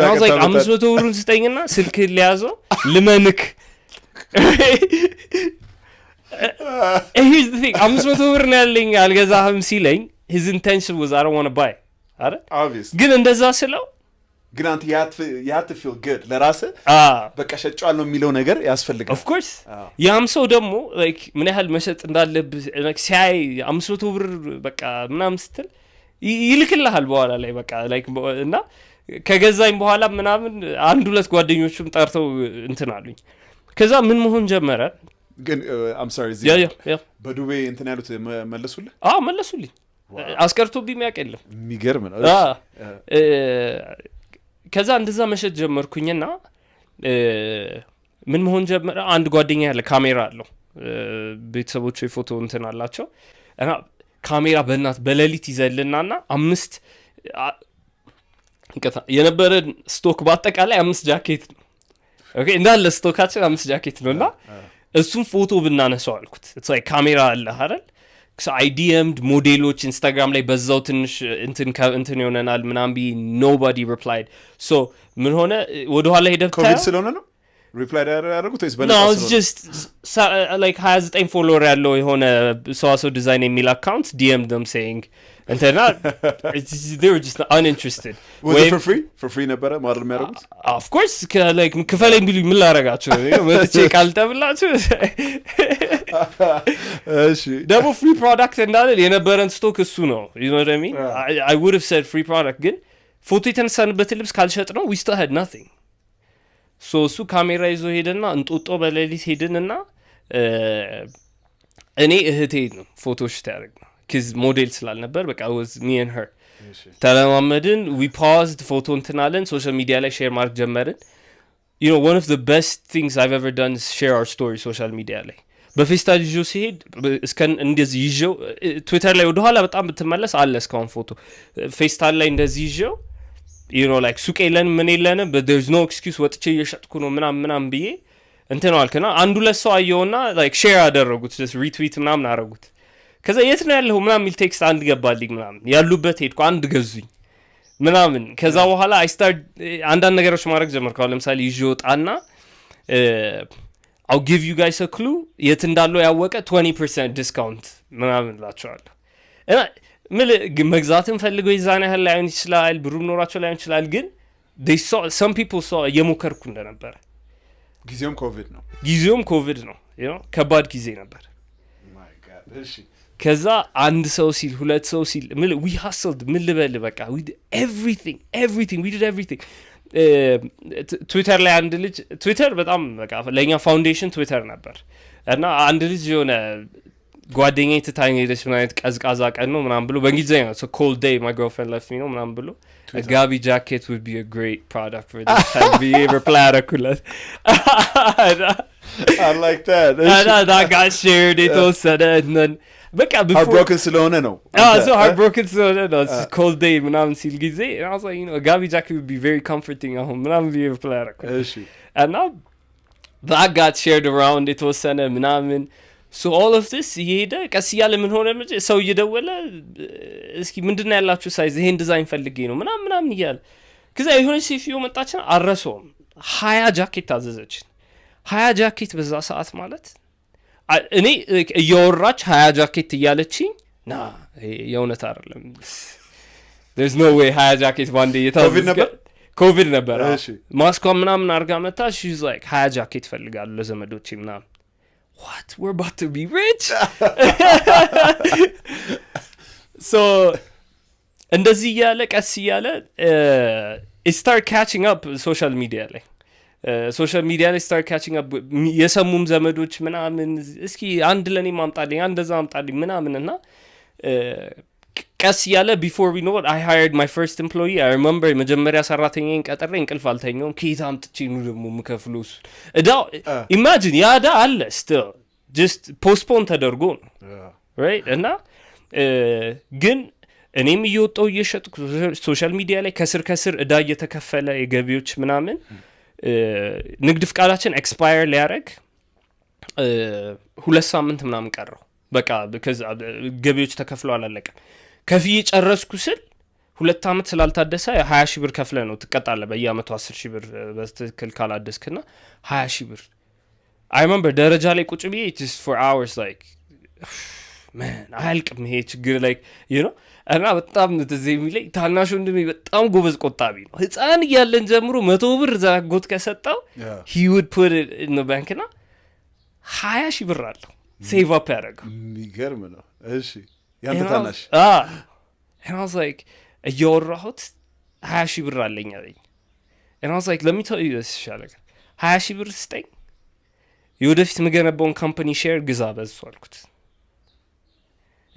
I was like 500 ብሩን ስጠኝና ስልክ ሊያዘው ልመንክ here's the thing 500 ብር ነው ያለኝ አልገዛህም ሲለኝ his intention was I don't want to buy አይደል obvious ግን እንደዛ ስለው ግን አንተ you have to feel good ለራስህ በቃ ሸጫለሁ የሚለው ነገር ያስፈልጋል of course ያም ሰው ደግሞ like ምን ያህል መሸጥ እንዳለብህ like ሲያይ 500 ብር በቃ ምናምን ስትል ይልክልሃል በኋላ ላይ በቃ like እና ከገዛኝ በኋላ ምናምን አንድ ሁለት ጓደኞቹም ጠርተው እንትን አሉኝ ከዛ ምን መሆን ጀመረ ግን I'm sorry በዱቤ እንትን ያሉት መለሱልህ መለሱልኝ አስቀርቶብኝ ያቀለም የሚገርም ነው ከዛ እንደዛ መሸጥ ጀመርኩኝና ምን መሆን ጀመረ አንድ ጓደኛ ያለ ካሜራ አለው ቤተሰቦቹ የፎቶ እንትን አላቸው እና ካሜራ በሌሊት ይዘልናና 5 የነበረን ስቶክ በአጠቃላይ 5 ጃኬት ነው ኦኬ እንዳለ ስቶካችን 5 ጃኬት ነውና እሱን ፎቶ ብናነሳው አልኩት it's like ካሜራ አለ አይደል so I DM'd ሞዴሎች ኢንስታግራም ላይ በዛው ትንሽ እንትን ይሆነናል ምናምን nobody replied so ምን ሆነ ወደ ኋላ ሄደህ ኮቪድ ስለሆነ ነው reply ያደረጉት ወይስ በነፃ ነው? No, it's just like 29 follower ያለው የሆነ ሰዋሰው ዲዛይን የሚል አካውንት DM them saying እንትና they were just uninterested. Was it for free ነበረ ማድረግ የሚያደርጉት? Of course like ክፈለኝ ቢሉ ምን ላደርጋቸው መጥቼ ካልተብላችሁ እሺ ደግሞ free product እንዳለ የነበረን ስቶክ እሱ ነው you know what I mean I would have said free product ግን ፎቶ የተነሳንበት ልብስ ካልሸጥ ነው we still had nothing so እሱ ካሜራ ይዞ ሄደና እንጦጦ በሌሊት ሄድንና እኔ እህቴ ነው ፎቶሽ ታደርግ ነው cuz ሞዴል ስላልነበር በቃ was me and her ተለማመድን we paused ፎቶ እንትናለን ሶሻል ሚዲያ ላይ ሼር ማድረግ ጀመርን you know one of the best things I've ever done is share our story ሶሻል ሚዲያ ላይ በፌስታል ይዞ ሲሄድ እስከን እንደዚህ ይዤው ትዊተር ላይ ወደ ኋላ በጣም ብትመለስ አለ እስካሁን ፎቶ ፌስታል ላይ እንደዚህ ይዤው you know like ሱቅ የለን ምን የለን but there's no excuse ወጥቼ እየሸጥኩ ነው ምናምን ብዬ እንትን ነው አልከና አንዱ ለሰው አየውና like share አደረጉት just retweet ምናምን አደረጉት ከዛ የት ነው ያለው ምናምን ሚል ቴክስት አንድ ገባልኝ ምናምን ያሉበት ሄድኩ አንድ ገዙኝ ምናምን ከዛ በኋላ I start አንዳንድ ነገሮች ማድረግ ጀመርኩ ለምሳሌ ይጆጣና I'll give you guys a clue የት እንዳለው ያወቀ 20% discount ምናምን ላቸዋለሁ እና መግዛትን ፈልገው ይዛና ያህል ላይሆን ይችላል ብሩም ኖራቸው ላይሆን ይችላል ግን they saw some people saw የሞከርኩ እንደነበር ጊዜውም ኮቪድ ነው you know ከባድ ጊዜ ነበር my god እሺ ከዛ አንድ ሰው ሲል ሁለት ሰው ሲል we hustled ምን ልበል በቃ we did everything we did everything ትዊተር ላይ አንድ ልጅ ትዊተር በጣም በቃ ለኛ ፋውንዴሽን ትዊተር ነበር እና አንድ ልጅ የሆነ ጓደኛዬ ትታኝ ሄደች ማለት ቀዝቃዛ ቀን ነው ምናምን ብሎ በእንግሊዝኛ ነው so cold day my girlfriend left me ነው ምናምን ብሎ a gabi jacket would be a great product for this time be reply አደረኩለት I like that that got shared it was said and then በቃ before heartbroken ስለሆነ ነው so heartbroken ስለሆነ ነው it's cold day ምናምን ሲል ጊዜ and I was like you know a gabi jacket would be very comforting አሁን ምናምን be reply አደረኩለት እሺ and now that got shared around it was said ምናምን so all of this ይሄደ ቀስ ያለ ምን ሆነ ሰው እየደወለ እስኪ ምንድነው ያላችሁ ሳይዝ ይሄን ዲዛይን ፈልጌ ነው ምናምን ይያል ከዛ የሆነ ሲፊዮ መጣችን አረሰውም 20 ጃኬት ታዘዘች 20 ጃኬት በዛ ሰዓት ማለት እኔ እየወራች 20 ጃኬት እያለችኝ ና የእውነት አይደለም there's no way 20 ጃኬት ባንዴ የታዘዘ ኮቪድ ነበር እሺ ማስኳ ምናምን አርጋ መጣ she's like 20 ጃኬት ፈልጋለሁ ለዘመዶቼ ምናምን what we're about to be rich so እንደዚህ ያለ ቀስ ያለ it start catching up social media ላይ social media ላይ start catching up የሰሙም ዘመዶች ምናምን እስኪ አንድ ለኔ ማምጣልኝ አንደዛ ማምጣልኝ ምናምንና ቀስ ያለ before we know it I hired my first employee I remember መጀመሪያ ሰራተኛዬን ቀጥሬ እንቅልፍ አልተኛውም ከየት አምጥቼ ነው ደግሞ የምከፍሉስ እዳው imagine ያዳ አለ still just postpone ተደርጎ ነው right እና ግን እኔም እየወጣው እየሸጥኩ ሶሻል ሚዲያ ላይ ከስር እዳ እየተከፈለ የገቢዎች ምናምን ንግድ ፍቃዳችን ኤክስፓየር ሊያረግ 2 ሳምንት ምናምን ቀረው በቃ because ገቢዎች ተከፍለው አላለቀም ከፍዬ ጨረስኩ ስል 2 አመት ስላልታደሰ 20 ሺህ ብር ከፍለ ነው ትቀጣለ በየአመቱ 10 ሺህ ብር በትክክል ካላደስክና 20 ሺህ ብር I remember ደረጃ ላይ ቁጭ ብዬ just for hours like ማን አያልቅም ይሄ ችግር like you know እና በጣም እንደዚህ የሚለኝ ታናሽ ወንድሜ በጣም ጎበዝ ቆጣቢ ነው ህፃን እያለን ጀምሮ 100 ብር ዛጎት ከሰጠው he would put it in the bank እና 20 ሺህ ብር አለው ሴቭ አፕ ያደረገው የሚገርም ነው እሺ ያንተ ታናሽ and I was like እያወራሁት 20 ሺህ ብር አለኝ አለኝ and I was like let me tell you this ሻለቀ 20 ሺህ ብር ስጠኝ የወደፊት መገነባውን ካምፓኒ ሼር ግዛ በሱ አልኩት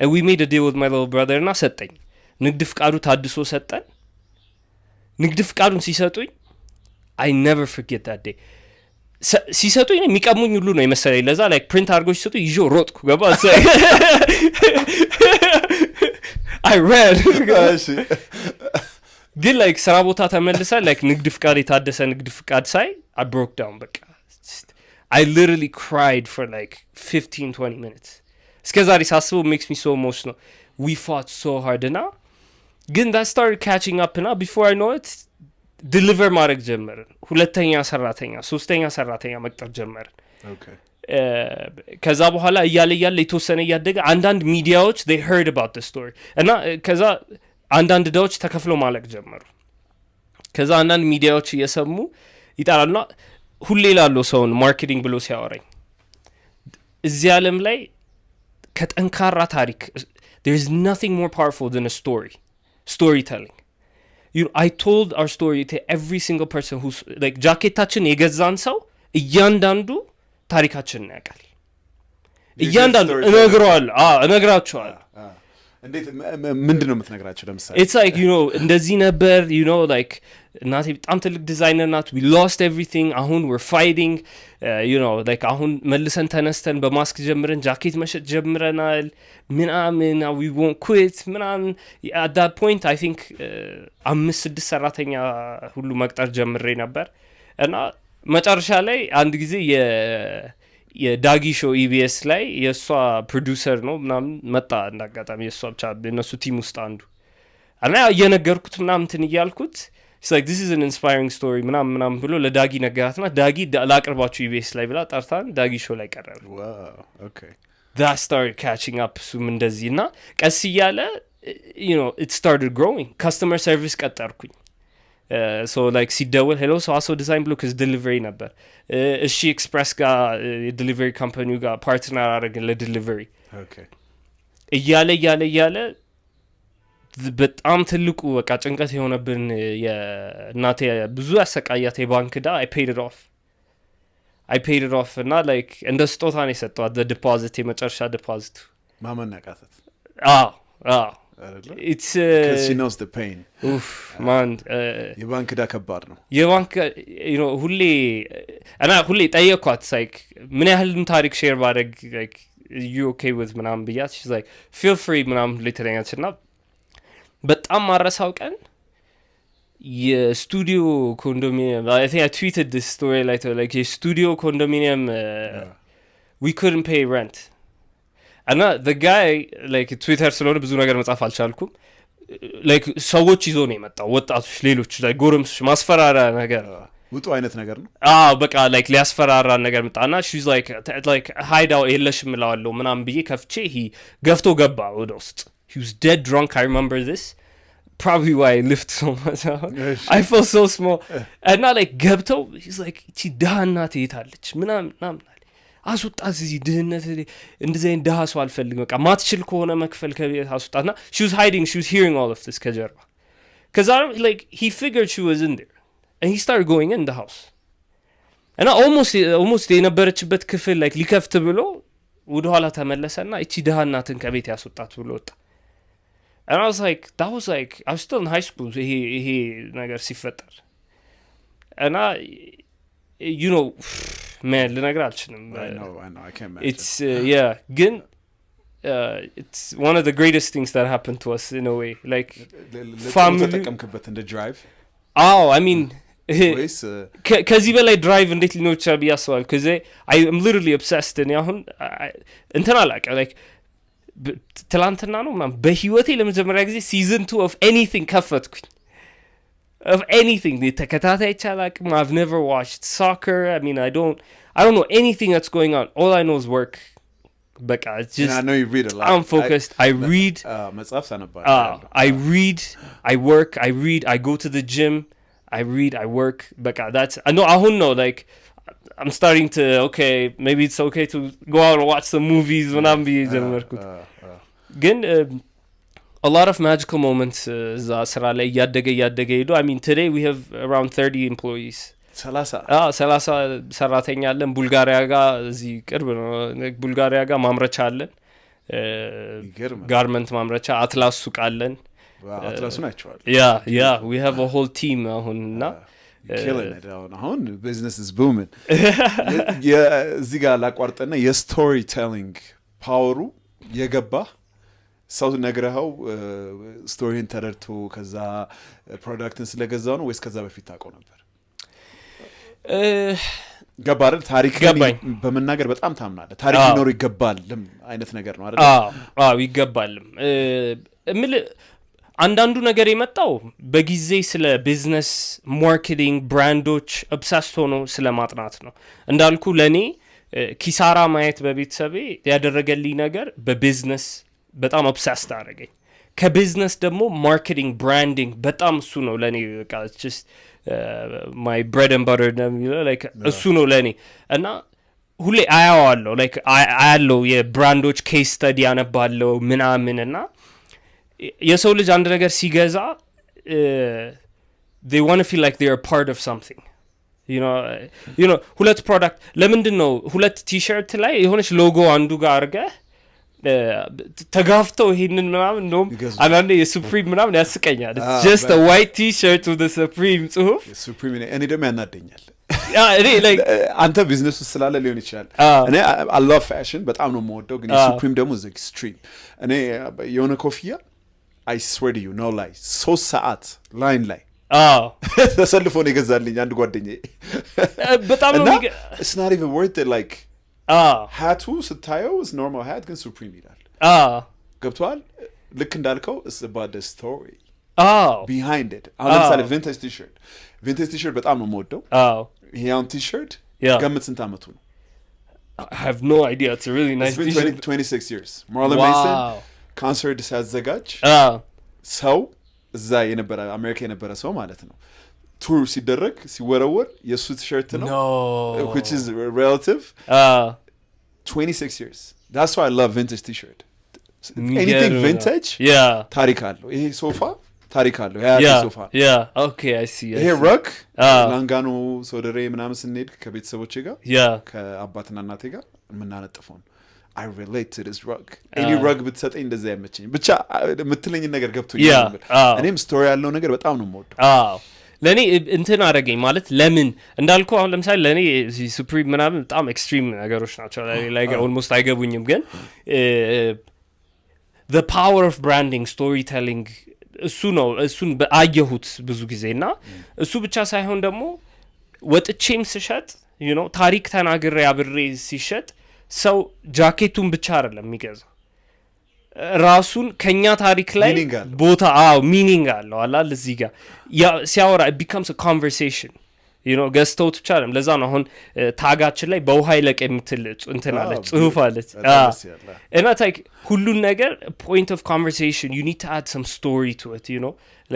and we made a deal with my little brother እና ሰጠኝ ንግድ ፍቃዱ ታድሶ ሰጠን ንግድ ፍቃዱን ሲሰጡኝ I never forget that day ሲሰጡኝ የሚቀሙኝ ሁሉ ነው የመሰለኝ ለዛ like print አድርጎ ሲሰጡኝ ይዞ ሮጥኩ ገባ I ran ግን like ስራ ቦታ ተመልሰ like ንግድ ፍቃድ የታደሰ ንግድ ፍቃድ ሳይ I broke down በቃ I literally cried for like 15-20 minutes እስከዛሬ ሳስበው makes me so emotional we fought so hard እና ግን that started catching up እና before I know it deliver ማድረግ ጀመርን ሁለተኛ ሰራተኛ ሶስተኛ ሰራተኛ መቅጠር ጀመርን okay ከዛ በኋላ እያለ የተወሰነ ያደገ አንዳንድ ሚዲያዎች they heard about the story እና ከዛ አንዳንድ ዳዎች ተከፍሎ ማለቅ ጀመሩ ከዛ አንዳንድ ሚዲያዎች እየሰሙ ይጣላሉና ሁሌ ላለው ሰውን ማርኬቲንግ ብሎ ሲያወራኝ እዚህ ዓለም ላይ ከጠንካራ ታሪክ there is nothing more powerful than a storytelling you know, I told our story to every single person who's like ጃኬታችን የገዛን ሰው እያንዳንዱ ታሪካችንን ያውቃል እያንዳንዱ እነግራቸዋለሁ እንዴት ምንድነው የምትነግራቸው ለምሳሌ it's like you know እንደዚህ ነበር you know like እናቴ በጣም ትልቅ ዲዛይነር ናት we lost everything አሁን we're fighting you know like አሁን መልሰን ተነስተን በማስክ ጀምረን ጃኬት መሸጥ ጀምረናል ምናምን we won't quit ምናምን at that point I think 5-6 ሰራተኛ ሁሉ መቅጠር ጀምሬ ነበር እና መጨረሻ ላይ አንድ ጊዜ የዳጊ ሾው ኢቢኤስ ላይ የሷ ፕሮዲዩሰር ነው ምናምን መጣ እንዳጋጣሚ የሷ ብቻ በእነሱ ቲም ውስጥ አንዱ እና እየነገርኩት ምናምን እንትን እያልኩት it's like this is an inspiring story ምናምን ብሎ ለዳጊ ነገራትና ዳጊ ላቅርባችሁ ኢቢኤስ ላይ ብላ ጠርታን ዳጊ ሾው ላይ ቀረበ wow okay that started catching up ሱም እንደዚህና ቀስ እያለ you know it started growing customer service ቀጠርኩኝ so like ሲደውል hello so also design block is delivery ነበር እሺ ኤክስፕረስ ጋር delivery company ጋር ፓርትነር አደረግን ለdelivery okay እያለ በጣም ትልቁ በቃ ጭንቀት የሆነብን የናቴ ብዙ ያሰቃያት የባንክ ዳ I paid it off እና like እንደ ስጦታ ነው የሰጠዋት the deposit የመጨረሻ deposit ማመን ያቃተት it's because she knows the pain man የባንክ ዳ ከባድ ነው የባንክ you know ሁሌ ጠየኳት like ምን ያህል ታሪክ ሼር ባደርግ like you okay with ምናምን ብያት she's like feel free ምናምን ለተረኛችና በጣም ማረሳው ቀን የስቱዲዮ ኮንዶሚኒየም I think I tweeted this story later like የስቱዲዮ ኮንዶሚኒየም we couldn't pay rent and the guy like Twitter ስለሆነ ብዙ ነገር መጻፍ አልቻልኩም like ሰዎች ይዞ ነው የመጣው ወጣቶች ሌሎች like ጎረምሶች ማስፈራራ ነገር ውጡ አይነት ነገር ነው በቃ like ሊያስፈራራ ነገር መጣና she's like hide out የለሽም እላለሁ ምናምን ብዬ ከፍቼ ገፍቶ ገባ ወደ ውስጥ he was dead drunk I remember this probably why I lift so much I felt so small and not like ገብተው he's like እቺ ዳህና ትይታለች ምናምን አስወጣት እዚህ ድህነት እንደዚህ ዳህ ሰው አልፈልግም በቃ ማትችል ከሆነ መክፈል ከቤት አስወጣትና she was hiding she was hearing all of this ከጀርባ cuz like he figured she was in there and he started going in the house and almost የነበረችበት ክፍል like ሊከፍት ብሎ ወደ ኋላ ተመለሰና እቺ ዳህናትን ከቤት ያስወጣት ብሎ ወጣ and I was like that was like I was still in high school ይሄ ነገር ሲፈጠር and you know man ልነግር አልችልም I know I can't imagine it's yeah ግን it's one of the greatest things that happened to us in a way like family ተጠቀምክበት እንደ drive I mean ከዚህ በላይ ድራይቭ እንዴት ሊኖር ይችላል ቢያስባል cuz I am literally obsessed and አሁን እንትን አላቀ like ትላንትና ነው በህይወቴ ለመጀመሪያ ጊዜ season 2 of anything ከፈትኩኝ of anything ተከታታይ ቻላቅም I've never watched soccer I mean I don't know anything that's going on all I know is work በቃ just I know you read a lot. I'm focused. I read. መጽሐፍ ሳነባ I read. I work. I read. I go to the gym. I read. I work. በቃ that's no አሁን ነው like I'm starting to okay maybe it's okay to go out and watch some movies ምናምን ብዬ ጀመርኩት ግን a lot of magical moments እዛ ስራ ላይ እያደገ ሄዶ I mean today we have around 30 employees 30 ሰራተኛ አለን ቡልጋሪያ ጋር እዚህ ቅርብ ነው ቡልጋሪያ ጋር ማምረቻ አለን ጋርመንት ማምረቻ አትላስ ሱቅ አለን አትላሱን አይቼዋለሁ yeah we have a whole team አሁንና killing it አሁን business is booming እዚህ ጋር ላቋርጠና የስቶሪ ቴሊንግ ፓወሩ የገባ ሰው ነግረኸው ስቶሪን ተረድቶ ከዛ ፕሮዳክትን ስለገዛው ነው ወይስ ከዛ በፊት ታውቀው ነበር ገባር ታሪክ በመናገር በጣም ታምናለህ ታሪክ ሊኖር ይገባል አይነት ነገር ነው አይደል አዎ ይገባልም አንዳንዱ ነገር የመጣው በጊዜ ስለ ቢዝነስ ማርኬቲንግ ብራንዶች ኦብሰስድ ሆኖ ስለ ማጥናት ነው እንዳልኩ ለኔ ኪሳራ ማየት በቤተሰቤ ያደረገልኝ ነገር በቢዝነስ በጣም ኦብሰስድ አደረገኝ ከቢዝነስ ደግሞ ማርኬቲንግ ብራንዲንግ በጣም እሱ ነው ለኔ በቃ just my bread and butter like እሱ ነው ለኔ እና ሁሌ አያዋለሁ like አያለው የብራንዶች ኬስ ስታዲ ያነባለው ምናምን እና የሰው ልጅ አንድ ነገር ሲገዛ they want to feel like they are part of something you know ሁለት ፕሮዳክት ለምንድን ነው ሁለት ቲ-ሸርት ላይ የሆነች ሎጎ አንዱ ጋር አርገህ ተጋፍተው ይሄንን ምናምን ነው አንዳንዴ የሱፕሪም ምናምን ያስቀኛል it's just a white t-shirt with the supreme ጽሁፍ supreme እኔ ደግሞ ያናደኛል እኔ like አንተ ቢዝነስ ውስጥ ስላለ ሊሆን ይችላል እኔ I love fashion በጣም ነው የምወደው ግን supreme ደግሞ is extreme እኔ የሆነ ኮፍያ I swear to you no lie 3 ሰዓት ላይን ላይ ተሰልፎ ነው የገዛልኝ አንድ ጓደኛዬ በጣም ነው it's not even worth it like ሃቱ ስታየው is normal hat ግን supreme ይላል ገብቷል ልክ እንዳልከው it's about the story behind it አሁን ለምሳሌ vintage t-shirt በጣም ነው የምወደው ይሄ አሁን t-shirt ገምት ስንት አመቱ ነው I have no idea it's a really nice t-shirt 26 years Marlon Mason concert ሲያዘጋጅ ሰው እዛ የነበረ አሜሪካ የነበረ ሰው ማለት ነው ቱር ሲደረግ ሲወረወር የሱ ቲሸርት ነው which is relative 26 years that's why I love vintage t-shirt anything vintage ታሪክ አለው ይሄ ሶፋ ታሪክ አለው ያ ሶፋ okay I see ይሄ rug ላንጋኖ ሶደሬ ምናምን ስንሄድ ከቤተሰቦቼ ጋር ከአባትና እናቴ ጋር የምናነጥፈው I relate to this rug any rug ብትሰጠኝ እንደዛ ያመቸኝ ብቻ የምትለኝ ነገር ገብቶኛል እኔም ስቶሪ ያለው ነገር በጣም ነው የምወደው ለኔ እንትን አደረገኝ ማለት ለምን እንዳልኩ አሁን ለምሳሌ ለኔ ሱፕሪም ምናምን በጣም ኤክስትሪም ነገሮች ናቸው like almost አይገቡኝም ግን the power of branding storytelling እሱን በአየሁት ብዙ ጊዜና እሱ ብቻ ሳይሆን ደግሞ ወጥቼም ስሸጥ ታሪክ ተናግሬ አብሬ ሲሸጥ ሰው ጃኬቱን ብቻ አይደለም የሚገዛው ራሱን ከኛ ታሪክ ላይ ቦታ ሚኒንግ አለው አላል እዚህ ጋር ሲያወራ it becomes a conversation ገዝተውት ብቻ አይደለም ለዛ ነው አሁን ታጋችን ላይ በውሃ ይለቅ የምትል እንትን አለች ጽሁፍ አለች እና like ሁሉን ነገር point of conversation you need to add some story to it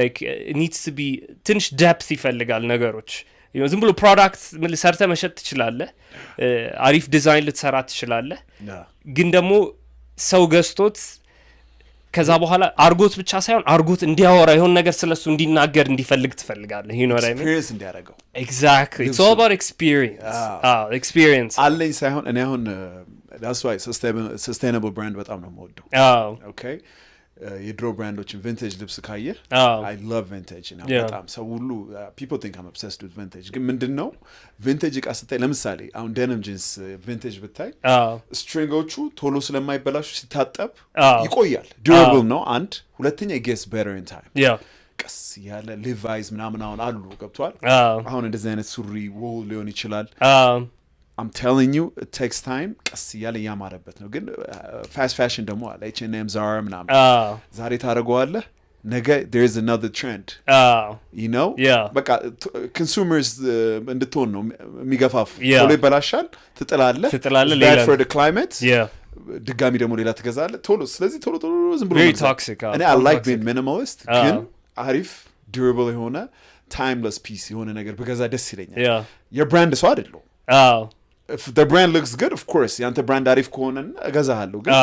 like it needs to be ትንሽ depth ይፈልጋል ነገሮች ዝም ብሎ ፕሮዳክት ሰርተ መሸጥ ትችላለህ አሪፍ ዲዛይን ልትሰራ ትችላለህ ግን ደግሞ ሰው ገዝቶት ከዛ በኋላ አርጎት ብቻ ሳይሆን አርጎት እንዲያወራ ይሆን ነገር ስለሱ እንዲናገር እንዲፈልግ ትፈልጋለህ experience እንዲያደርገው exactly it's all about experience አለኝ ሳይሆን እኔ አሁን that's why sustainable brand በጣም ነው የምወደው okay የድሮ ብራንዶችን ቪንቴጅ ልብስ ካየ I love vintage በጣም ሰው ሁሉ people think I'm obsessed with vintage ግን ምንድነው ቪንቴጅ እቃ ስታይ ለምሳሌ አሁን denim jeans ቪንቴጅ ብታይ ስትሪንጎቹ ቶሎ ስለማይበላሹ ሲታጠብ ይቆያል durable ነው አንድ ሁለተኛ it gets better in time ቀስ ያለ Levi's ምናምን አሁን አሉ ገብቷል አሁን እንደዚህ አይነት ሱሪ wool ሊሆን ይችላል I'm telling you it takes time ቀስ ያለ ያማረበት ነው ግን fast fashion ደግሞ አለ H&M Zara ምናምን ዛሬ ታረጋዋለህ ነገ there is another trend በቃ consumers እንድትሆን ነው የሚገፋፉ ቶሎ ይበላሻል ትጥላለህ bad for the climate ድጋሚ ደግሞ ሌላ ትገዛለህ ቶሎ ስለዚህ ቶሎ ዝም ብሎ very toxic እኔ I like being minimalist ግን አሪፍ durable የሆነ timeless piece የሆነ ነገር በገዛ ደስ ይለኛል የብራንድ ሰው አይደለም if the brand looks good of course ያንተ ብራንድ አሪፍ ከሆነ እገዛሃለሁ ግን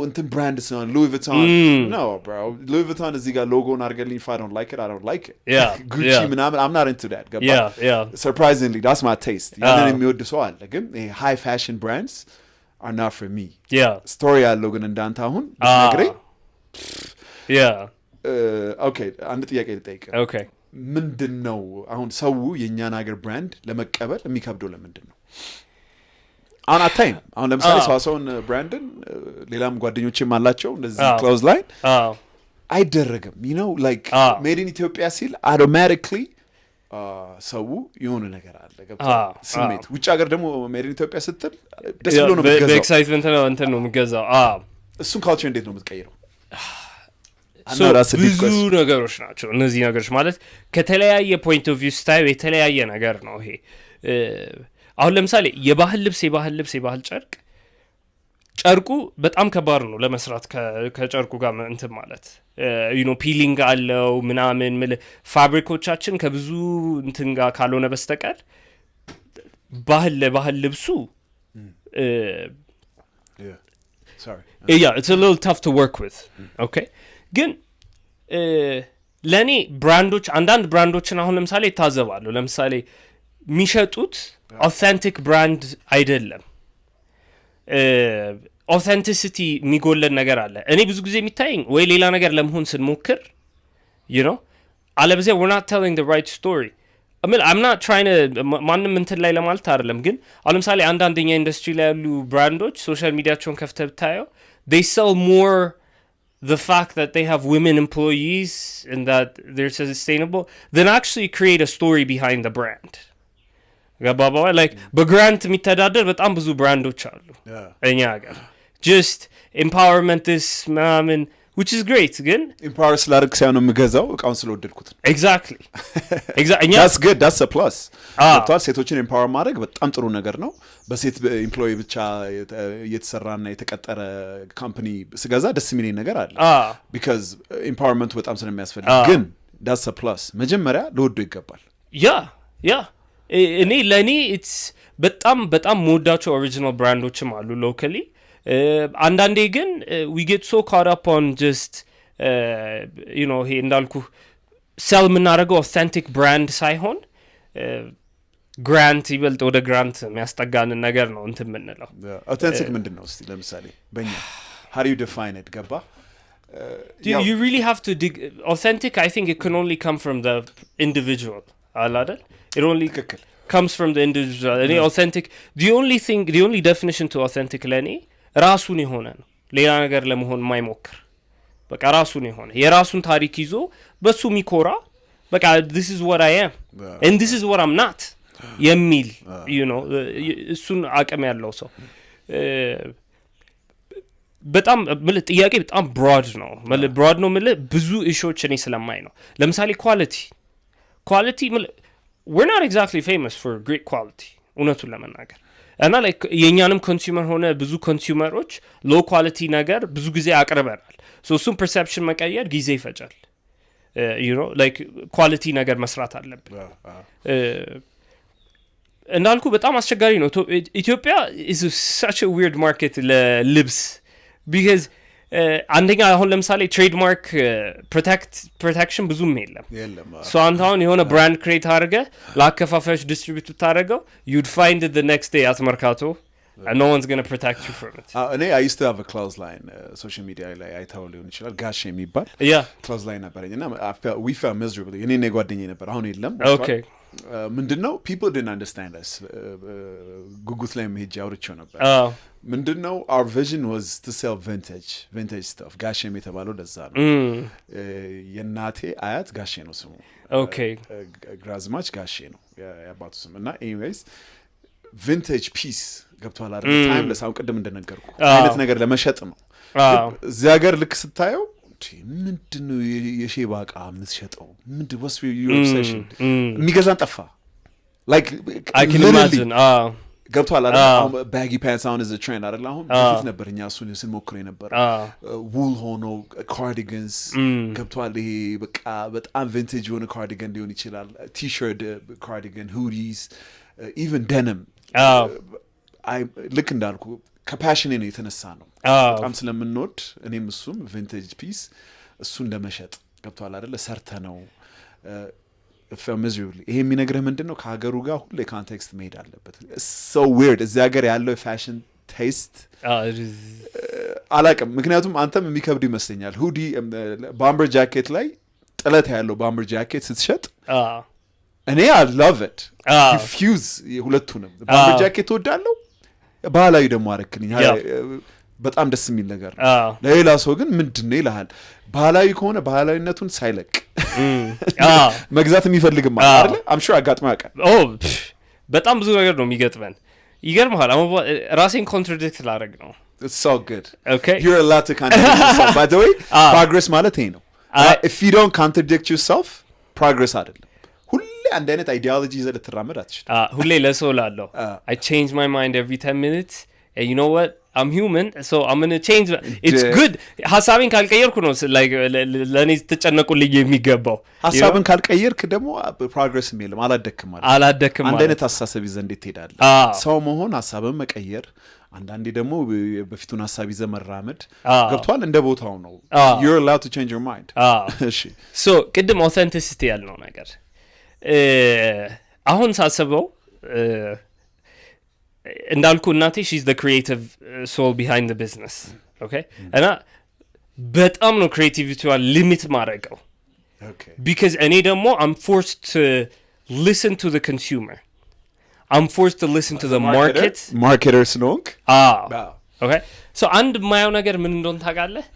እንትን ብራንድ ነው Louis Vuitton no bro Louis Vuitton እዚህ ጋር ሎጎውን አድርገልኝ if I don't like it I don't like it Gucci ምናምን I'm not into that surprisingly that's my taste ያንን የሚወድ ሰው አለ ግን high fashion brands are not for me story ያለው ግን እንዳንተ አሁን ብትነግረኝ okay አንድ ጥያቄ ልጠይቅ okay ምንድነው አሁን ሰው የኛን ሀገር ብራንድ ለመቀበል የሚከብደው ለምንድነው አሁን አታይም አሁን ለምሳሌ ሰዋሰውን ብራንድን ሌላም ጓደኞችም አላቸው እንደዚህ ክሎዝ ላይን አይደረግም you know like made in Ethiopia ሲል automatically ሰው የሆነ ነገር አለ ገብቷል ስሜት ውጭ ሀገር ደግሞ made in Ethiopia ስትል ደስ ብሎ ነው የሚገዛው በኤክሳይትመንት ነው እንትን ነው የሚገዛው እሱን ካልቸር እንዴት ነው የምትቀይረው ብዙ ነገሮች ናቸው እነዚህ ነገሮች ማለት ከተለያየ ፖይንት ኦፍ ቪው ስታይል የተለያየ ነገር ነው ይሄ አሁን ለምሳሌ የባህል ልብስ ጨርቁ በጣም ከባድ ነው ለመስራት ከጨርቁ ጋር እንትን ማለት you know ፒሊንግ አለው ምናምን ፋብሪኮቻችን ከብዙ እንትን ጋር ካልሆነ በስተቀር ባህል ልብሱ it's a little tough to work with okay ግን ለኔ ብራንዶች አንዳንድ ብራንዶችን አሁን ለምሳሌ ታዘባለሁ ለምሳሌ የሚሸጡት authentic brand አይደለም authenticity የሚጎለን ነገር አለ እኔ ብዙ ጊዜ የሚታየኝ ወይ ሌላ ነገር ለመሆን ስንሞክር you know አለበለዚያ we're not telling the right story I mean I'm not trying to ማንም እንትን ላይ ለማለት አይደለም ግን አሁን ለምሳሌ አንዳንደኛ ኢንዱስትሪ ላይ ያሉ ብራንዶች ሶሻል ሚዲያቸውን ከፍተህ ብታየው they sell more the fact that they have women employees and that they're sustainable than actually create a story behind the brand ገባባ like በግራንት የሚተዳደር በጣም ብዙ ብራንዶች አሉ እኛ ሀገር just empowerment is man which is great ግን empower ስላደርግ ሳይሆን የምገዛው እቃውን ስለወደድኩት exactly that's good that's a plus ቶታል ሴቶችን empower ማድረግ በጣም ጥሩ ነገር ነው በሴት ኤምፕሎይ ብቻ የተሰራና የተቀጠረ ካምፓኒ ስገዛ ደስ የሚለኝ ነገር አለ because empowerment በጣም ስለሚያስፈልግ ግን that's a plus መጀመሪያ ለወዶ ይገባል yeah እኔ ለኔ it's በጣም ሞዳቸው ኦሪጂናል ብራንዶችም አሉ ሎካሊ አንዳንዴ ግን we get so caught up on just you know he እንዳልኩ ሴል የምናደርገው authentic brand ሳይሆን ግራንት ይበልጥ ወደ ግራንት የሚያስጠጋንን ነገር ነው እንትን የምንለው authentic ምንድነው እስቲ ለምሳሌ በእኛ how do you define it ገባ you really have to dig authentic I think it can only come from the individual አይደል it only comes from the individual any authentic the only definition to authentic ለኔ ራሱን የሆነ ነው ሌላ ነገር ለመሆን የማይሞክር በቃ ራሱን የሆነ የራሱን ታሪክ ይዞ በሱ ሚኮራ በቃ this is what I am and this is what I'm not የሚል you know እሱን አቅም ያለው ሰው በጣም ጥያቄ በጣም broad ነው ብዙ ኢሹዎች እኔ ስለማይ ነው ለምሳሌ quality we're not exactly famous for great quality እውነቱን ለመናገር እና like የኛንም ኮንሱመር ሆነ ብዙ ኮንሱመሮች low quality ነገር ብዙ ጊዜ አቅርበናል so እሱን perception መቀየር ጊዜ ይፈጃል you know like quality ነገር መስራት አለብን እንዳልኩ በጣም አስቸጋሪ ነው ኢትዮጵያ is such a weird market ለልብስ because አንደኛ አሁን ለምሳሌ ትሬድማርክ ፕሮቴክሽን ብዙም የለም so አንተውን የሆነ ብራንድ ክሬት አድርገህ ለአከፋፋዮች ዲስትሪቢዩት ብታደርገው you'd find it the next day at Mercato and no one's going to protect you from it እኔ I used to have a clothes line social media ላይ አይተው ሊሆን ይችላል ጋሽ የሚባል clothes line ነበረኝና we felt miserably እኔ ጓደኛዬ ነበር አሁን የለም okay ምንድነው people didn't understand us ጉጉት ላይ መሄጃ አውርቼው ነበር ምንድነው our vision was to sell vintage stuff ጋሼም የተባለው ለዛ ነው የናቴ አያት ጋሼ ነው ስሙ okay ግራዝማች ጋሼ ነው ያባቱ ስም እና anyways vintage piece ገብቷል አይደል ታይምለስ አሁን ቅድም እንደነገርኩ አይነት ነገር ለመሸጥ ነው እዚያ ሀገር ልክ ስታየው ምንድነው የሼባ ዕቃ የምትሸጠው ምንድነው what's your obsession የሚገዛን ጠፋ like I can imagine ገብቷል አይደል አሁን ባጊ ፓንትስ አሁን is a trend አይደል አሁን በፊት ነበር እኛ እሱን ስንሞክረው ነበር wool ሆኖ cardigans ገብቷል ይሄ በቃ በጣም vintage የሆነ cardigan ሊሆን ይችላል t-shirt cardigan hoodies even denim ልክ እንዳልኩ ከፓሽን ነው የተነሳ ነው በጣም ስለምንወድ እኔም እሱም vintage piece እሱን ለመሸጥ ገብቷል አይደል ሰርተ ነው miserably ይሄ የሚነግርህ ምንድነው ከሀገሩ ጋር ሁሌ ኮንቴክስት መሄድ አለበት so weird እዚህ ሀገር ያለው ፋሽን ቴስት አላቅም ምክንያቱም አንተም የሚከብድ ይመስለኛል ሁዲ ባምበር ጃኬት ላይ ጥለት ያለው ባምበር ጃኬት ስትሸጥ እኔ I love it fuse ሁለቱንም ባምበር ጃኬት ወዳለው ባህላዊ ደግሞ አረክልኝ በጣም ደስ የሚል ነገር ለሌላ ሰው ግን ምንድነው ይላል ባህላዊ ከሆነ ባህላዊነቱን ሳይለቅ መግዛት የሚፈልግም አይደል I'm sure አጋጥማ ያውቃል በጣም ብዙ ነገር ነው የሚገጥመን ይገርምሃል ራሴን ኮንትራዲክት ላደርግ ነው it's so good okay you're allowed to contradict yourself by the way progress ማለት ይሄ ነው if you don't contradict yourself progress አይደለም ሁሌ አንድ አይነት ideology ይዘህ ልትራመድ አትችልም ሁሌ ለሰው ላለው I change my mind every 10 minutes and you know what I'm human so I'm going to change it's good ሐሳቤን ካልቀየርኩ ነው like ለኔ ተጨነቁልኝ የሚገባው ሐሳብን ካልቀየርክ ደግሞ progress የለም አላደክም ማለት አንድ አይነት ሐሳብ ይዘህ እንዴት ትሄዳለህ ሰው መሆን ሐሳብን መቀየር አንዳንዴ ደግሞ በፊቱን ሐሳብ ይዘህ መራመድ ገብቷል እንደ ቦታው ነው you're allowed to change your mind እሺ so ቅድም authenticity ያልነው ነገር አሁን ሳስበው እንዳልኩ እናቴ she's the creative soul behind the business okay እና በጣም ነው creativityዋን limit ማረጋው okay because እኔ ደግሞ I'm forced to listen to the consumer I'm forced to listen to the marketers ነውክ okay so አንድ ማየው ነገር ምን እንደሆነ ታውቃለህ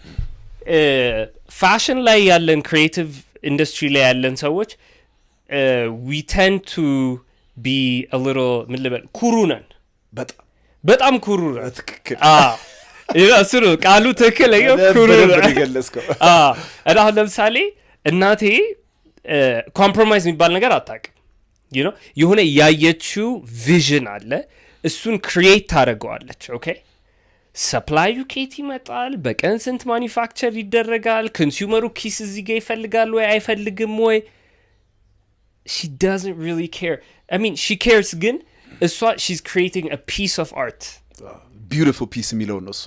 ፋሽን ላይ ያለን creative industry ላይ ያለን ሰዎች we tend to be a little ምን ልበል ኩሩ ነን በጣም ኩሩ ነው ትክክል እሱ ነው ቃሉ ትክክል ኩሩ ነው ይገለጽከው እና አሁን ለምሳሌ እናቴ ኮምፕሮማይዝ የሚባል ነገር አታውቅም you know የሆነ ያየችው ቪዥን አለ እሱን ክሪኤት ታደርገዋለች ኦኬ ሰፕላዩ ኬት ይመጣል በቀን ስንት ማኒፋክቸር ይደረጋል ኮንሱመሩ ኪስ እዚህ ጋር ይፈልጋል ወይ አይፈልግም ወይ she doesn't really care I mean she cares ግን እሷ she's creating a piece of art beautiful piece የሚለው ነው እሷ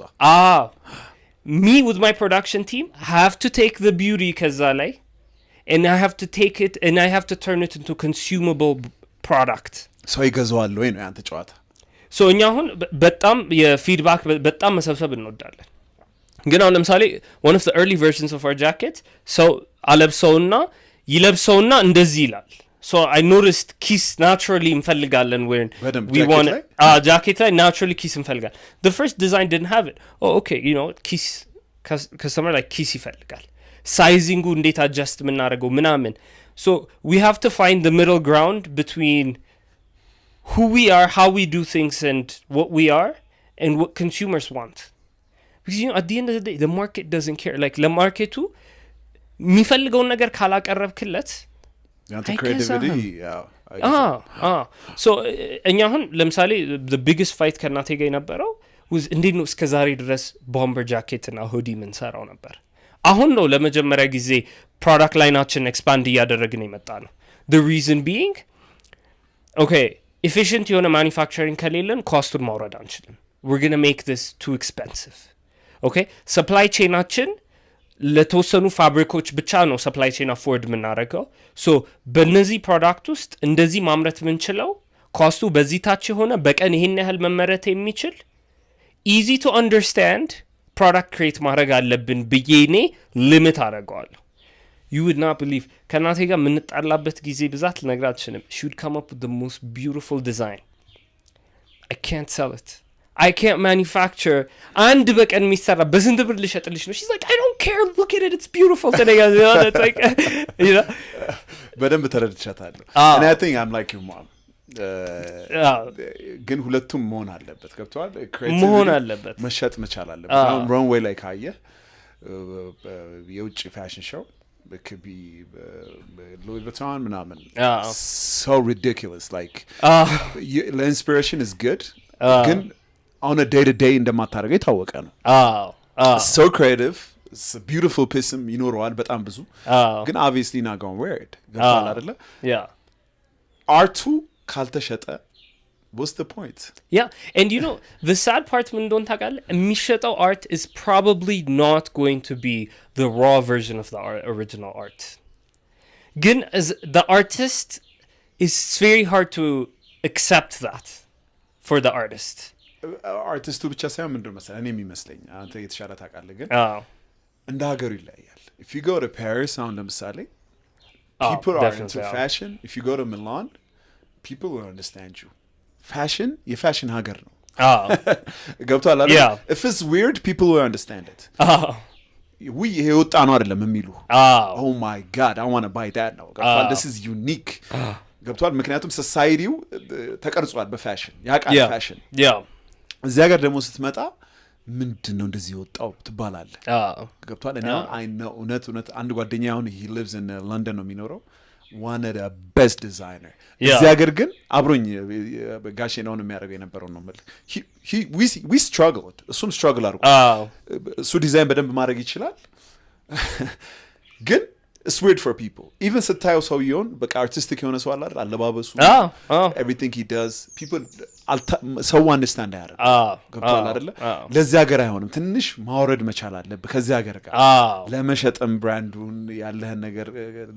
me with my production team have to take the beauty ከዛ ላይ and I have to take it and I have to turn it into consumable product ሰው ይገዛዋል ወይ ነው ያንተ ጨዋታ so እኛ አሁን በጣም የፊድባክ በጣም መሰብሰብ እንወዳለን ግን አሁን ለምሳሌ one of the early versions of our jacket so አለብሰውና ይለብሰውና እንደዚህ ይላል so I noticed kiss naturally እንፈልጋለን when we want jacket ላይ naturally kiss እንፈልጋለን the first design didn't have it oh okay you know kiss customer like kiss ይፈልጋል sizing እንዴት adjust ምናደርገው ምናምን so we have to find the middle ground between who we are how we do things and what we are and what consumers want because you know at the end of the day the market doesn't care like ለማርኬቱ የሚፈልገውን ነገር ካላቀረብክለት ያንተ creativity so እኛ አሁን ለምሳሌ the biggest fight ከናቴ ጋር የነበረው was እንዴት ነው እስከ ዛሬ ድረስ bomber jacket እና hoodie ምን ሰራው ነበር አሁን ነው ለመጀመሪያ ጊዜ product line-አችን expand እያደረግን የመጣ ነው the reason being okay efficient የሆነ manufacturing ከሌለን ኮስቱን ማውረድ አንችልም we're going to make this too expensive okay supply chain-አችን ለተወሰኑ ፋብሪኮች ብቻ ነው ሰፕላይ ቼን አፎርድ የምናደርገው ሶ በእነዚህ ፕሮዳክት ውስጥ እንደዚህ ማምረት የምንችለው ኮስቱ በዚህ ታች የሆነ በቀን ይሄን ያህል መመረት የሚችል ኢዚ ቱ አንደርስታንድ ፕሮዳክት ክሬት ማድረግ አለብን ብዬ እኔ ሊሚት አደርገዋለሁ you would not believe ከናቴ ጋር የምንጣላበት ጊዜ ብዛት ልነግርህ አልችልም she would come up with the most beautiful design I can't sell it I can't manufacture and በቀን የሚሰራ በስንት ብር ልሸጥልሽ ነው she's like I don't care look at it it's beautiful today you know it's like you know በደንብ ተረድቻታለሁ and I think I'm like your mom ግን ሁለቱም መሆን አለበት ገብቷል መሆን አለበት መሸጥ መቻል አለበት አሁን runway ላይ ካየ የውጭ ፋሽን ሾው it could be Louis Vuitton ምናምን so ridiculous like the inspiration is good ግን on a day to day እንደማታደርገው የታወቀ ነው so creative it's a beautiful piece ይኖረዋል በጣም ብዙ ግን obviously not going to wear it ገብቷል አይደለ አርቱ ካልተሸጠ what's the point yeah and you know the sad part ምን እንደሆነ ታውቃለህ የሚሸጠው art is probably not going to be the raw version of the original art ግን as the artist it's very hard to accept that for the artist አርቲስቱ ብቻ ሳይሆን ምንድነው መሰለህ እኔ የሚመስለኝ አንተ የተሻለ ታውቃለህ ግን እንደ ሀገሩ ይለያያል if you go to Paris አሁን ለምሳሌ people are into fashion if you go to Milan people will understand you fashion የፋሽን ሀገር ነው ገብቷል አይደል if it's weird people will understand it we ይሄ ወጣ ነው አይደለም የሚሉ oh my god I want to buy that now ገብቷል this is unique ገብቷል ምክንያቱም ሶሳይቲው ተቀርጿል በፋሽን ያቃል ፋሽን እዚህ ሀገር ደግሞ ስትመጣ ምንድነው እንደዚህ ወጣው ትባላለህ ገብቷል እኔ I know እውነት አንድ ጓደኛዬ አሁን he lives in London ነው የሚኖረው one of the best designer እዚህ ሀገር ግን አብሮኝ ጋሼ ነው የሚያደርገው የነበረው ነው ማለት we struggled እሱም struggle አድርጎ እሱ ዲዛይን በደንብ ማድረግ ይችላል ግን it's weird for people even ስታየው ሰውየውን በቃ artistic የሆነ ሰው አለ አለባበሱ everything he does people ሰው understand ያደርግ ገብቷል አይደለ ለዚህ ሀገር አይሆንም ትንሽ ማውረድ መቻል አለብህ ከዚህ ሀገር ጋር ለመሸጥም ብራንዱን ያለህን ነገር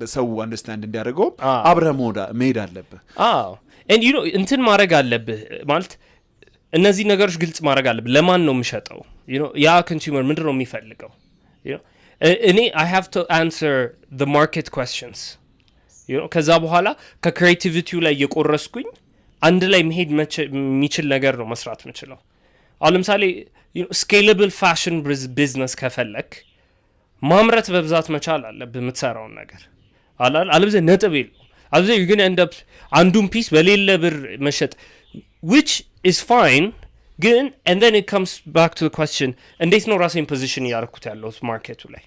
ለሰው understand እንዲያደርገው አብረህ መሄድ አለብህ and you know እንትን ማድረግ አለብህ ማለት እነዚህ ነገሮች ግልጽ ማድረግ አለብህ ለማን ነው የምሸጠው you know ያ consumer ምንድነው የሚፈልገው you know I have to answer the market questions you know ከዛ በኋላ ከክሬቲቪቲው ላይ የቆረስኩኝ አንድ ላይ መሄድ የሚችል ነገር ነው መስራት የምችለው አሁን ለምሳሌ scalable fashion business ከፈለክ ማምረት በብዛት መቻል አለብህ የምትሰራውን ነገር አለበለዚያ ነጥብ የለውም አለበለዚያ you're going to end up አንዱን ፒስ በሌለ ብር መሸጥ which is fine ግን and then it comes back to the question እንዴት ነው ራሴን ፖዚሽን ያርኩት ያለው ማርኬቱ ላይ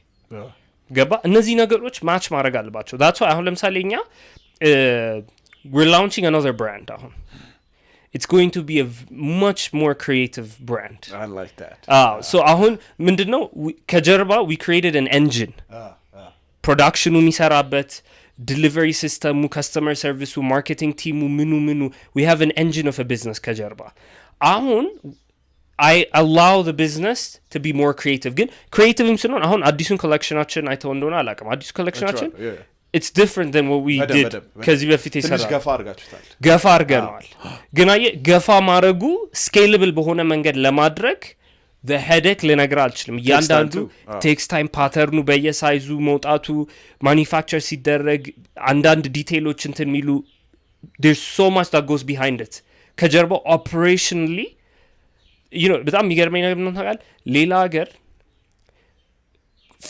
ገባ እነዚህ ነገሮች ማች ማድረግ አለባቸው that's why አሁን ለምሳሌ እኛ we're launching another brand አሁን it's going to be a much more creative brand I like that so አሁን ምንድነው ከጀርባ we created an engine ፕሮዳክሽኑ የሚሰራበት delivery system customer service marketing team ምኑ we have an engine of a business ከጀርባ አሁን I allow the business to be more creative ግን creative ስንሆን አሁን አዲሱን ኮሌክሽናችን አይተው እንደሆነ አላውቅም አዲሱ ኮሌክሽናችን it's different than what we did ከዚህ በፊት ይሰራል ገፋ አርጋችሁታል ገፋ አርገናል ግን ገፋ ማድረጉ scalable በሆነ መንገድ ለማድረግ the headache ልነግርህ አልችልም እያንዳንዱ takes time pattern በየሳይዙ መውጣቱ manufacture ሲደረግ አንዳንድ ዲቴይሎች እንትን ሚሉ there's so much that goes behind it ከጀርባው operationally you know በጣም የሚገርመኝ ነገር ነው ታውቃለህ ሌላ ሀገር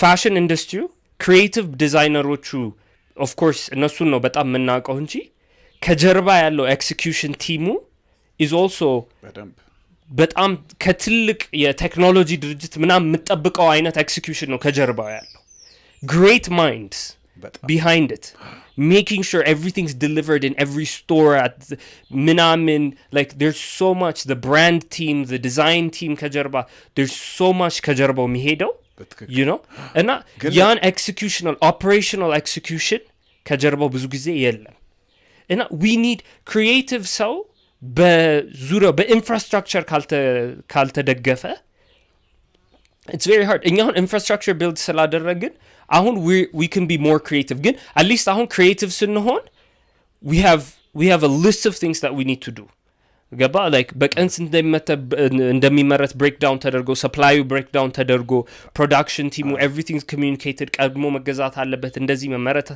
ፋሽን ኢንዱስትሪው ክሪኤቲቭ ዲዛይነሮቹ ኦፍ ኮርስ እነሱን ነው በጣም የምናውቀው እንጂ ከጀርባ ያለው ኤክሲኪዩሽን ቲሙ is also በጣም ከትልቅ የቴክኖሎጂ ድርጅት ምናምን የምጠብቀው አይነት ኤክሲኪዩሽን ነው ከጀርባው ያለው great minds behind it making sure everything's delivered in every store at minamin like there's so much the brand team the design team kajarba there's so much kajarba mihedo you know and yan executional operational execution kajarba ብዙ ጊዜ የለም and we need creative so በዙሪያው በኢንፍራስትራክቸር ካልተደገፈ it's very hard እኛ አሁን ኢንፍራስትራክቸር ቢልድ ስላደረግን አሁን we can be more creative ግን at least አሁን creative ስንሆን we have a list of things that we need to do ገባ like በቀንስ እንደሚመረት breakdown ተደርጎ supply breakdown ተደርጎ production team everything is communicated ቀድሞ መገዛት አለበት እንደዚህ መመረት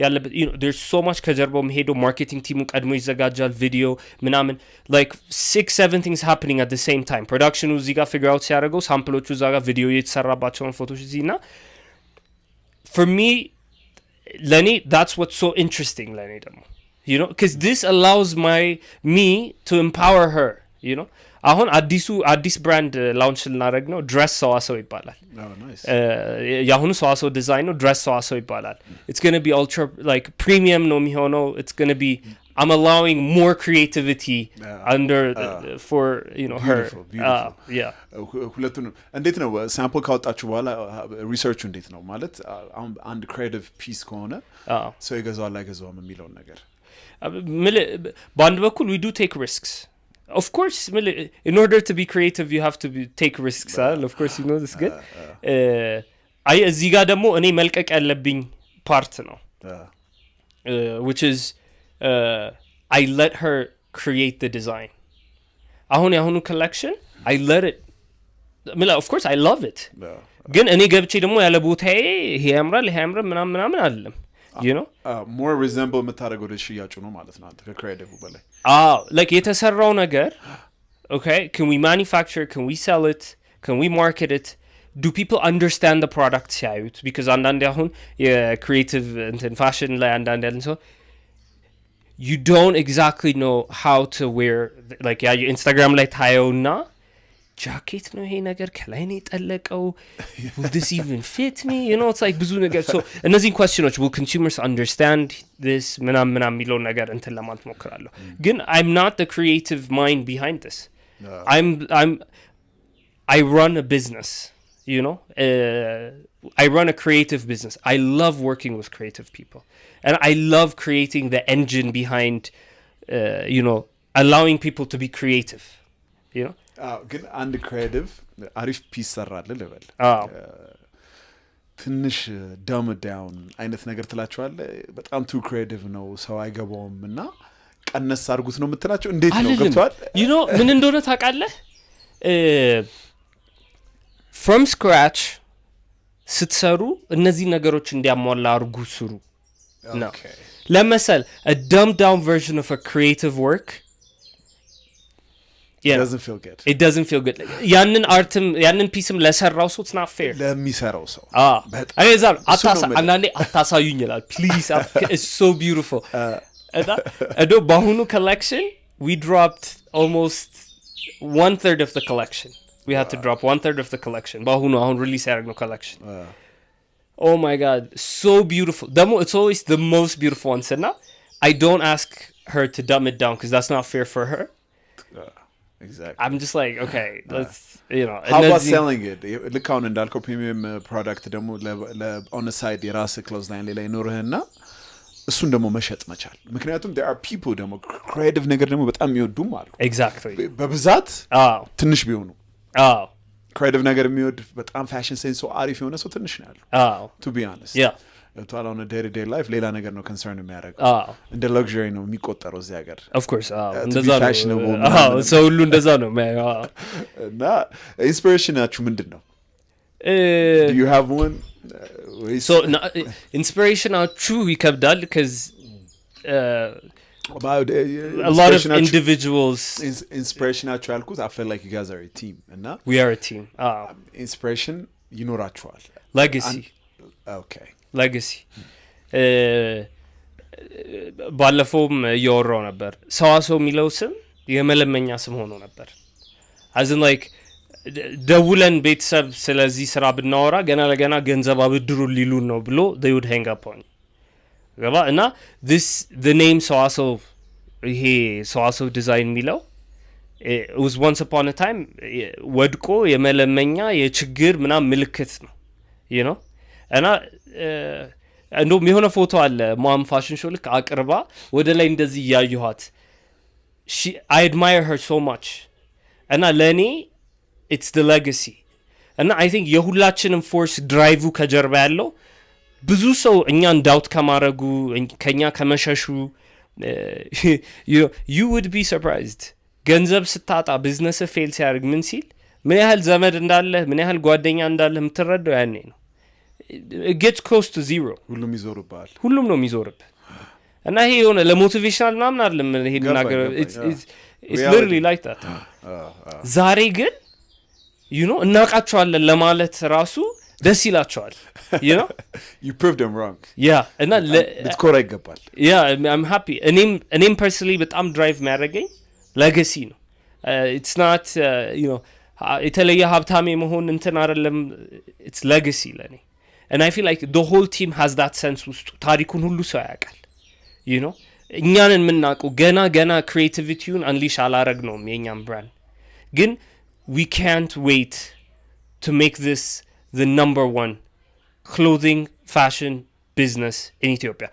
ያለበት you know there's so much ከጀርባው መሄዶ marketing team ቀድሞ ይዘጋጃል video ምናምን like 6-7 things happening at the same time production እዚህ ጋር figure out ሲያደርገው ሳምፕሎቹ እዛ ጋር video የተሰራባቸውን ፎቶዎች እዚህና for me ለኔ that's what's so interesting ለኔ ደግሞ you know because this allows me to empower her you know አሁን አዲስ ብራንድ ላውንች ልናደርግ ነው። ድረስ ሰዋሰው ይባላል። የአሁኑ ሰዋሰው ዲዛይን ነው። ድረስ ሰዋሰው ይባላል። it's going to be ultra like premium ነው የሚሆነው. it's going to be I'm allowing more creativity under for beautiful, her yeah ሁለቱን እንዴት ነው ሳምፕል ካወጣችሁ በኋላ ሪሰርቹ እንዴት ነው ማለት አንድ ክሬቲቭ ፒስ ከሆነ ሰው ይገዛዋል አይገዛውም የሚለውን ነገር በአንድ በኩል we do take risks of course in order to be creative you have to take risks of course you know this good እዚህ ጋር ደግሞ እኔ መልቀቅ ያለብኝ ፓርት ነው which is I let her create the design. አሁን ያሁኑ collection I let it of course I love it. ግን እኔ ገብቼ ደግሞ ያለ ቦታዬ ይሄ ያምራል ምናምን አይደለም. You know? More resemble የምታደርገው ሽያጩ ነው ማለት ነው አንተ ከክሬቲቭ በላይ. Like የተሰራው ነገር okay, can we manufacture, can we sell it, can we market it? Do people understand the product ሲያዩት? Because አንዳንዴ አሁን የክሬቲቭ እንትን ፋሽን ላይ አንዳንዴ ያለን ሰው you don't exactly know how to wear like Instagram ላይ ታየውና ጃኬት ነው ይሄ ነገር ከላይ ነው የጠለቀው will this even fit me it's like ብዙ ነገር so እነዚህን questions will consumers understand this ምናምን የሚለው ነገር እንትን ለማለት ሞክራለሁ ግን I'm not the creative mind behind this I run a business I run a creative business. I love working with creative people. And I love creating the engine behind, allowing people to be creative. ግን አንድ ክሬቲቭ አሪፍ ፒስ ሰራለ ልበል ትንሽ ዳም ዳውን አይነት ነገር ትላቸዋለ በጣም ቱ ክሬቲቭ ነው ሰው አይገባውም እና ቀነስ አድርጉት ነው የምትላቸው እንዴት ነው ገብቷል ምን እንደሆነ ታውቃለህ from scratch ስትሰሩ እነዚህ ነገሮች እንዲያሟላ አርጉ ስሩ ነው ለምሳሌ a dumbed down version of a creative work it doesn't feel good ያንን ፒስም ለሰራው ሰው it's not fair ለሚሰራው ሰው አይዛል አንዳንዴ አታሳዩኝ ይላል please it's so beautiful and በአሁኑ collection we dropped almost 1/3 of the collection we had to drop 1/3 of the collection bahunu ahun release yaragno collection oh my god so beautiful it's always the most beautiful ones and I don't ask her to dumb it down because that's not fair for her exactly I'm just like okay let's how about selling it look on indalko premium product demo on the side የራስ close line ላይ ኖርህና እሱን ደግሞ መሸጥ መቻል ምክንያቱም there are people ደግሞ creative ነገር ደግሞ በጣም የሚወዱም አሉ exactly በብዛት ትንሽ ቢሆኑ ክሬቲቭ ነገር የሚወድ በጣም ፋሽን ሴንስ ሶ አሪፍ የሆነ ሰው ትንሽ ነው ያለው to be honest ቶታል on a day to day life ሌላ ነገር ነው concern የሚያደርገው እንደ luxury ነው የሚቆጠረው እዚህ ሀገር of course እንደዛ ነው ሰው ሁሉ እንደዛ ነው እና ኢንስፒሬሽናችሁ ምንድነው do you have one so ኢንስፒሬሽናችሁ ይከብዳል because about a lot of individuals inspirational alkus I feel like you guys are a team and we are a team inspiration ይኖራችኋል legacy okay legacy ባለፈውም እያወራው ነበር ሰዋሰው የሚለው ስም የመለመኛ ስም ሆኖ ነበር as in like ደውለን ቤተሰብ ስለዚህ ስራ ብናወራ ገና ለገና ገንዘብ አብድሩ ሊሉን ነው ብሎ they would hang up on ገባ እና the name ሰዋሰው ይሄ ሰዋሰው ዲዛይን የሚለው it was once upon a time ወድቆ የመለመኛ የችግር ምናምን ምልክት ነው እና እንደውም የሆነ ፎቶ አለ ማም ፋሽን ሾው ልክ አቅርባ ወደ ላይ እንደዚህ ያዩሃት I admire her so much እና ለኔ it's the legacy እና I think የሁላችንም ፎርስ ድራይቭ ከጀርባ ያለው ብዙ ሰው እኛን ዳውት ከማረጉ ከኛ ከመሸሹ you would be surprised ገንዘብ ስታጣ ቢዝነስ ፌል ሲያደርግ ምን ሲል ምን ያህል ዘመድ እንዳለ ምን ያህል ጓደኛ እንዳለ የምትረዳው ያኔ ነው it gets close to zero ሁሉም ነው የሚዞርብህ እና ይሄ የሆነ ለሞቲቬሽናል ምናምን አይደለም ይሄ ነገር it's literally like that ዛሬ ግን እናቃቸዋለን ለማለት ራሱ ደስ ይላቸዋል you proved them wrong እና ልትኮራ ይገባል I'm happy እኔም personally በጣም ድራይቭ የሚያደርገኝ legacy ነው it's not you know የተለየ ሀብታም መሆን እንትን አይደለም it's legacy ለኔ and I feel like the whole team has that sense ውስጥ ታሪኩን ሁሉ ሰው ያውቃል you know እኛን የምናውቀው ገና creativityውን unleash አላረግነውም የኛም brand ግን we can't wait to make this the number one clothing fashion business in Ethiopia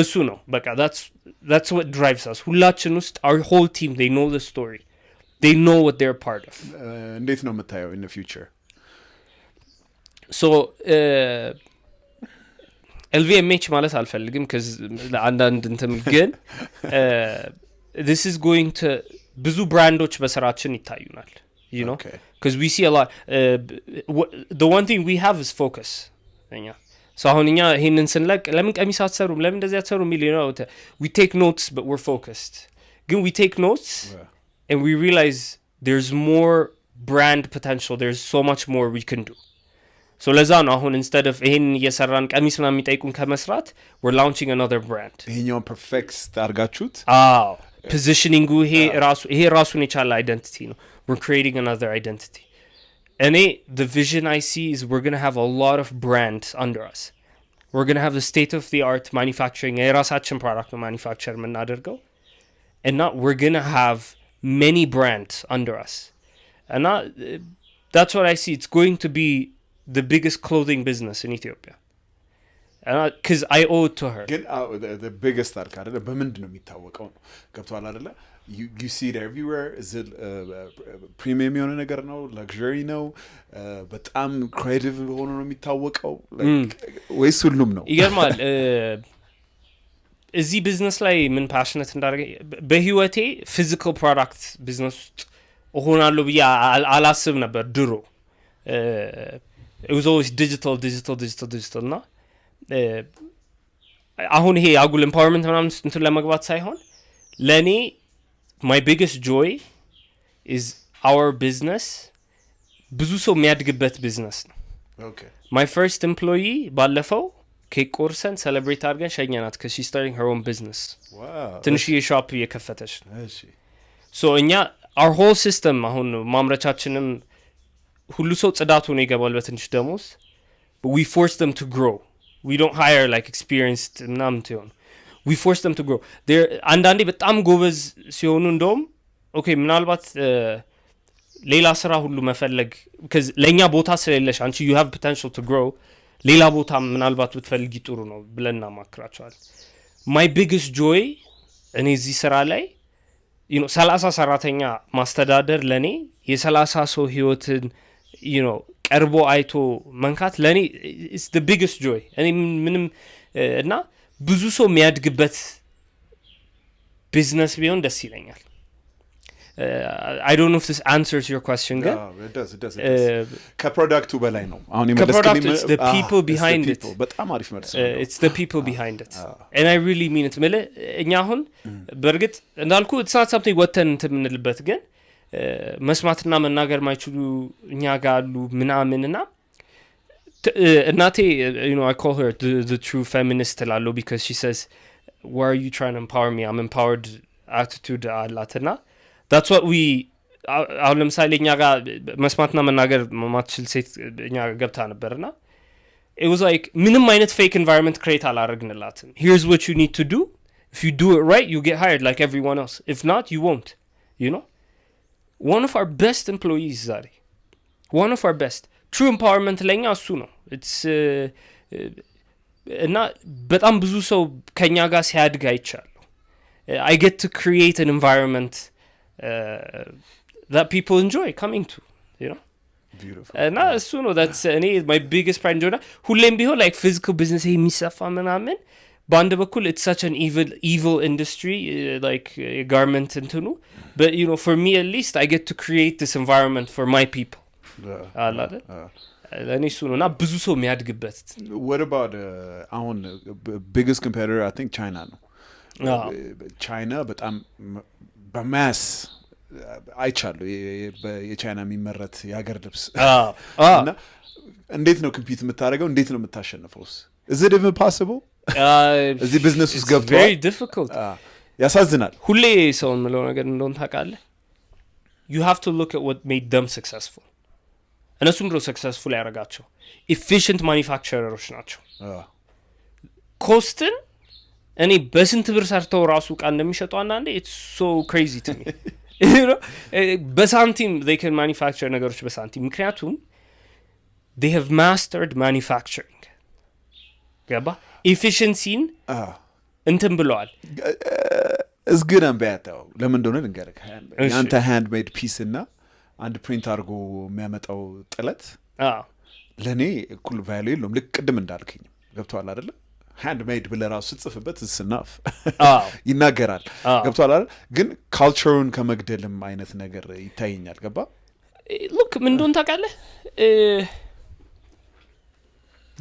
እሱ ነው በቃ that's what drives us ሁላችን ውስጥ our whole team they know the story they know what they're part of እንዴት ነው የምታየው in the future so LVMH ማለት አልፈልግም cuz አንዳንድ እንትን ግን this is going to ብዙ ብራንዶች በስራችን ይታዩናል you know because we see a lot the one thing we have is focus እኛ so አሁን እኛ ይሄንን ስንለቅ ለምን ቀሚስ አትሰሩም ለምን እንደዚህ አትሰሩም you know we take notes but we're focused ግን we take notes and we realize there's more brand potential there's so much more we can do so ለዛ ነው አሁን instead of ይሄን እየሰራን ቀሚስ ምናምን የሚጠይቁን ከመስራት we're launching another brand ይሄኛው perfect አድርጋችሁት positioning ይሄ ራሱን የቻለ identity ነው we're creating another identity and the vision I see is we're going to have a lot of brands under us we're going to have the state of the art manufacturing የራሳችን product manufacture የምናደርገው and now we're going to have many brands under us and that's what I see it's going to be the biggest clothing business in Ethiopia because I owe it to her ግን the biggest arc አይደለ በምንድን ነው የሚታወቀው ነው ገብቷል አይደለ you see it everywhere is it premium የሆነ ነገር ነው luxury ነው በጣም creative ሆኖ ነው የሚታወቀው ወይስ ሁሉም ነው ይገርማል እዚህ ቢዝነስ ላይ ምን passionate እንዳደረገ በህይወቴ physical product ቢዝነስ ውስጥ ሆናለሁ ብዬ አላስብ ነበር ድሮ it was always digital እና አሁን ይሄ አጉል empowerment ምናምን እንትን ለመግባት ሳይሆን ለኔ my biggest joy is our business ብዙ ሰው የሚያድግበት ቢዝነስ ነው okay my first employee ባለፈው ኬክ ቆርሰን ሴሌብሬት አድርገን ሸኛናት cuz she starting her own business wow ትንሽዬ ሾፕ እየከፈተች ነው እሺ so እኛ our whole system አሁን ማምረቻችንም ሁሉ ሰው ጽዳቱ ነው ይገባል በትንሽ ደሞዝ but we force them to grow we don't hire like experienced ምናምን ትሆን we force them to grow there አንዳንዴ በጣም ጎበዝ ሲሆኑ እንደውም okay ምናልባት ሌላ ስራ ሁሉ መፈለግ because ለኛ ቦታ ስለሌለሽ አንቺ you have potential to grow ሌላ ቦታ ምናልባት ብትፈልጊ ጥሩ ነው ብለና ማክራቸዋል my biggest joy እኔ እዚህ ስራ ላይ you know 30 ሰራተኛ ማስተዳደር ለኔ የ30 ሰው ህይወትን you know ቀርቦ አይቶ መንካት ለኔ is the biggest joy እኔ ምንም እና ብዙ ሰው የሚያድግበት ቢዝነስ ቢሆን ደስ ይለኛል I don't know if this answers your question ግን it does ከፕሮዳክቱ በላይ ነው አሁን የመለስከኝ it's the people behind it በጣም አሪፍ መልስ it's the people behind it and I really mean it ማለት እኛ አሁን በርግጥ እንዳልኩ it's not something ወተን እንትምንልበት ግን መስማትና መናገር ማይችሉ እኛ ጋር አሉ ምናምንና እናቴ you know I call her the true feminist ላለው because she says why are you trying to empower me I'm empowered attitude አላትና that's what we አሁን ለምሳሌ እኛ ጋር መስማትና መናገር ማትችል ሴት እኛ ገብታ ነበርና it was like ምንም አይነት fake environment create አላረግንላትም here's what you need to do if you do it right you get hired like everyone else if not you won't you know one of our best employees ዛሬ one of our best true empowerment ለኛ እሱ ነው it's እና በጣም ብዙ ሰው ከኛ ጋር ሲያድግ አይቻለሁ I get to create an environment that people enjoy coming to you know beautiful እና እሱ ነው that's my biggest pride joy ሁሌም ቢሆን like physical business የሚሰፋ ምናምን በአንድ በኩል it's such an evil industry like garment እንትኑ but you know for me at least I get to create this environment for my people አላለ ለኔ እሱ ነውና ብዙ ሰው የሚያድግበት what about አሁን biggest competitor I think China ነው China በጣም በማስ አይቻለሁ የቻይና የሚመረት የሀገር ልብስ እና እንዴት ነው ኮምፒት የምታደርገው እንዴት ነው የምታሸንፈውስ is it even possible እዚህ ቢዝነስ ውስጥ ገብቷል very difficult ያሳዝናል ሁሌ ሰው ምለው ነገር እንደሆነ ታውቃለህ you have to look at what made them successful. እነሱም ብሎ successful ያደረጋቸው efficient manufacturers ናቸው። ኮስትን እኔ በስንት ብር ሰርተው ራሱ ዕቃ እንደሚሸጡ አንዳንዴ it's so crazy to me. you know በሳንቲም they can manufacture ነገሮች በሳንቲም ምክንያቱም they have mastered manufacturing. ገባ efficiency-ን እንትን ብለዋል። is good and bad though. ለምን እንደሆነ ልንገርህ። ያንተ handmade piece እና አንድ ፕሪንት አድርጎ የሚያመጣው ጥለት ለእኔ እኩል ቫልዩ የለውም። ልክ ቅድም እንዳልከኝ ገብቶሃል አይደለ? handmade ብለህ ራሱ ስትጽፍበት ስናፍ ይናገራል። ገብቶሃል አይደል? ግን ካልቸሩን ከመግደልም አይነት ነገር ይታየኛል። ገባ? look ምን እንደሆነ ታውቃለህ?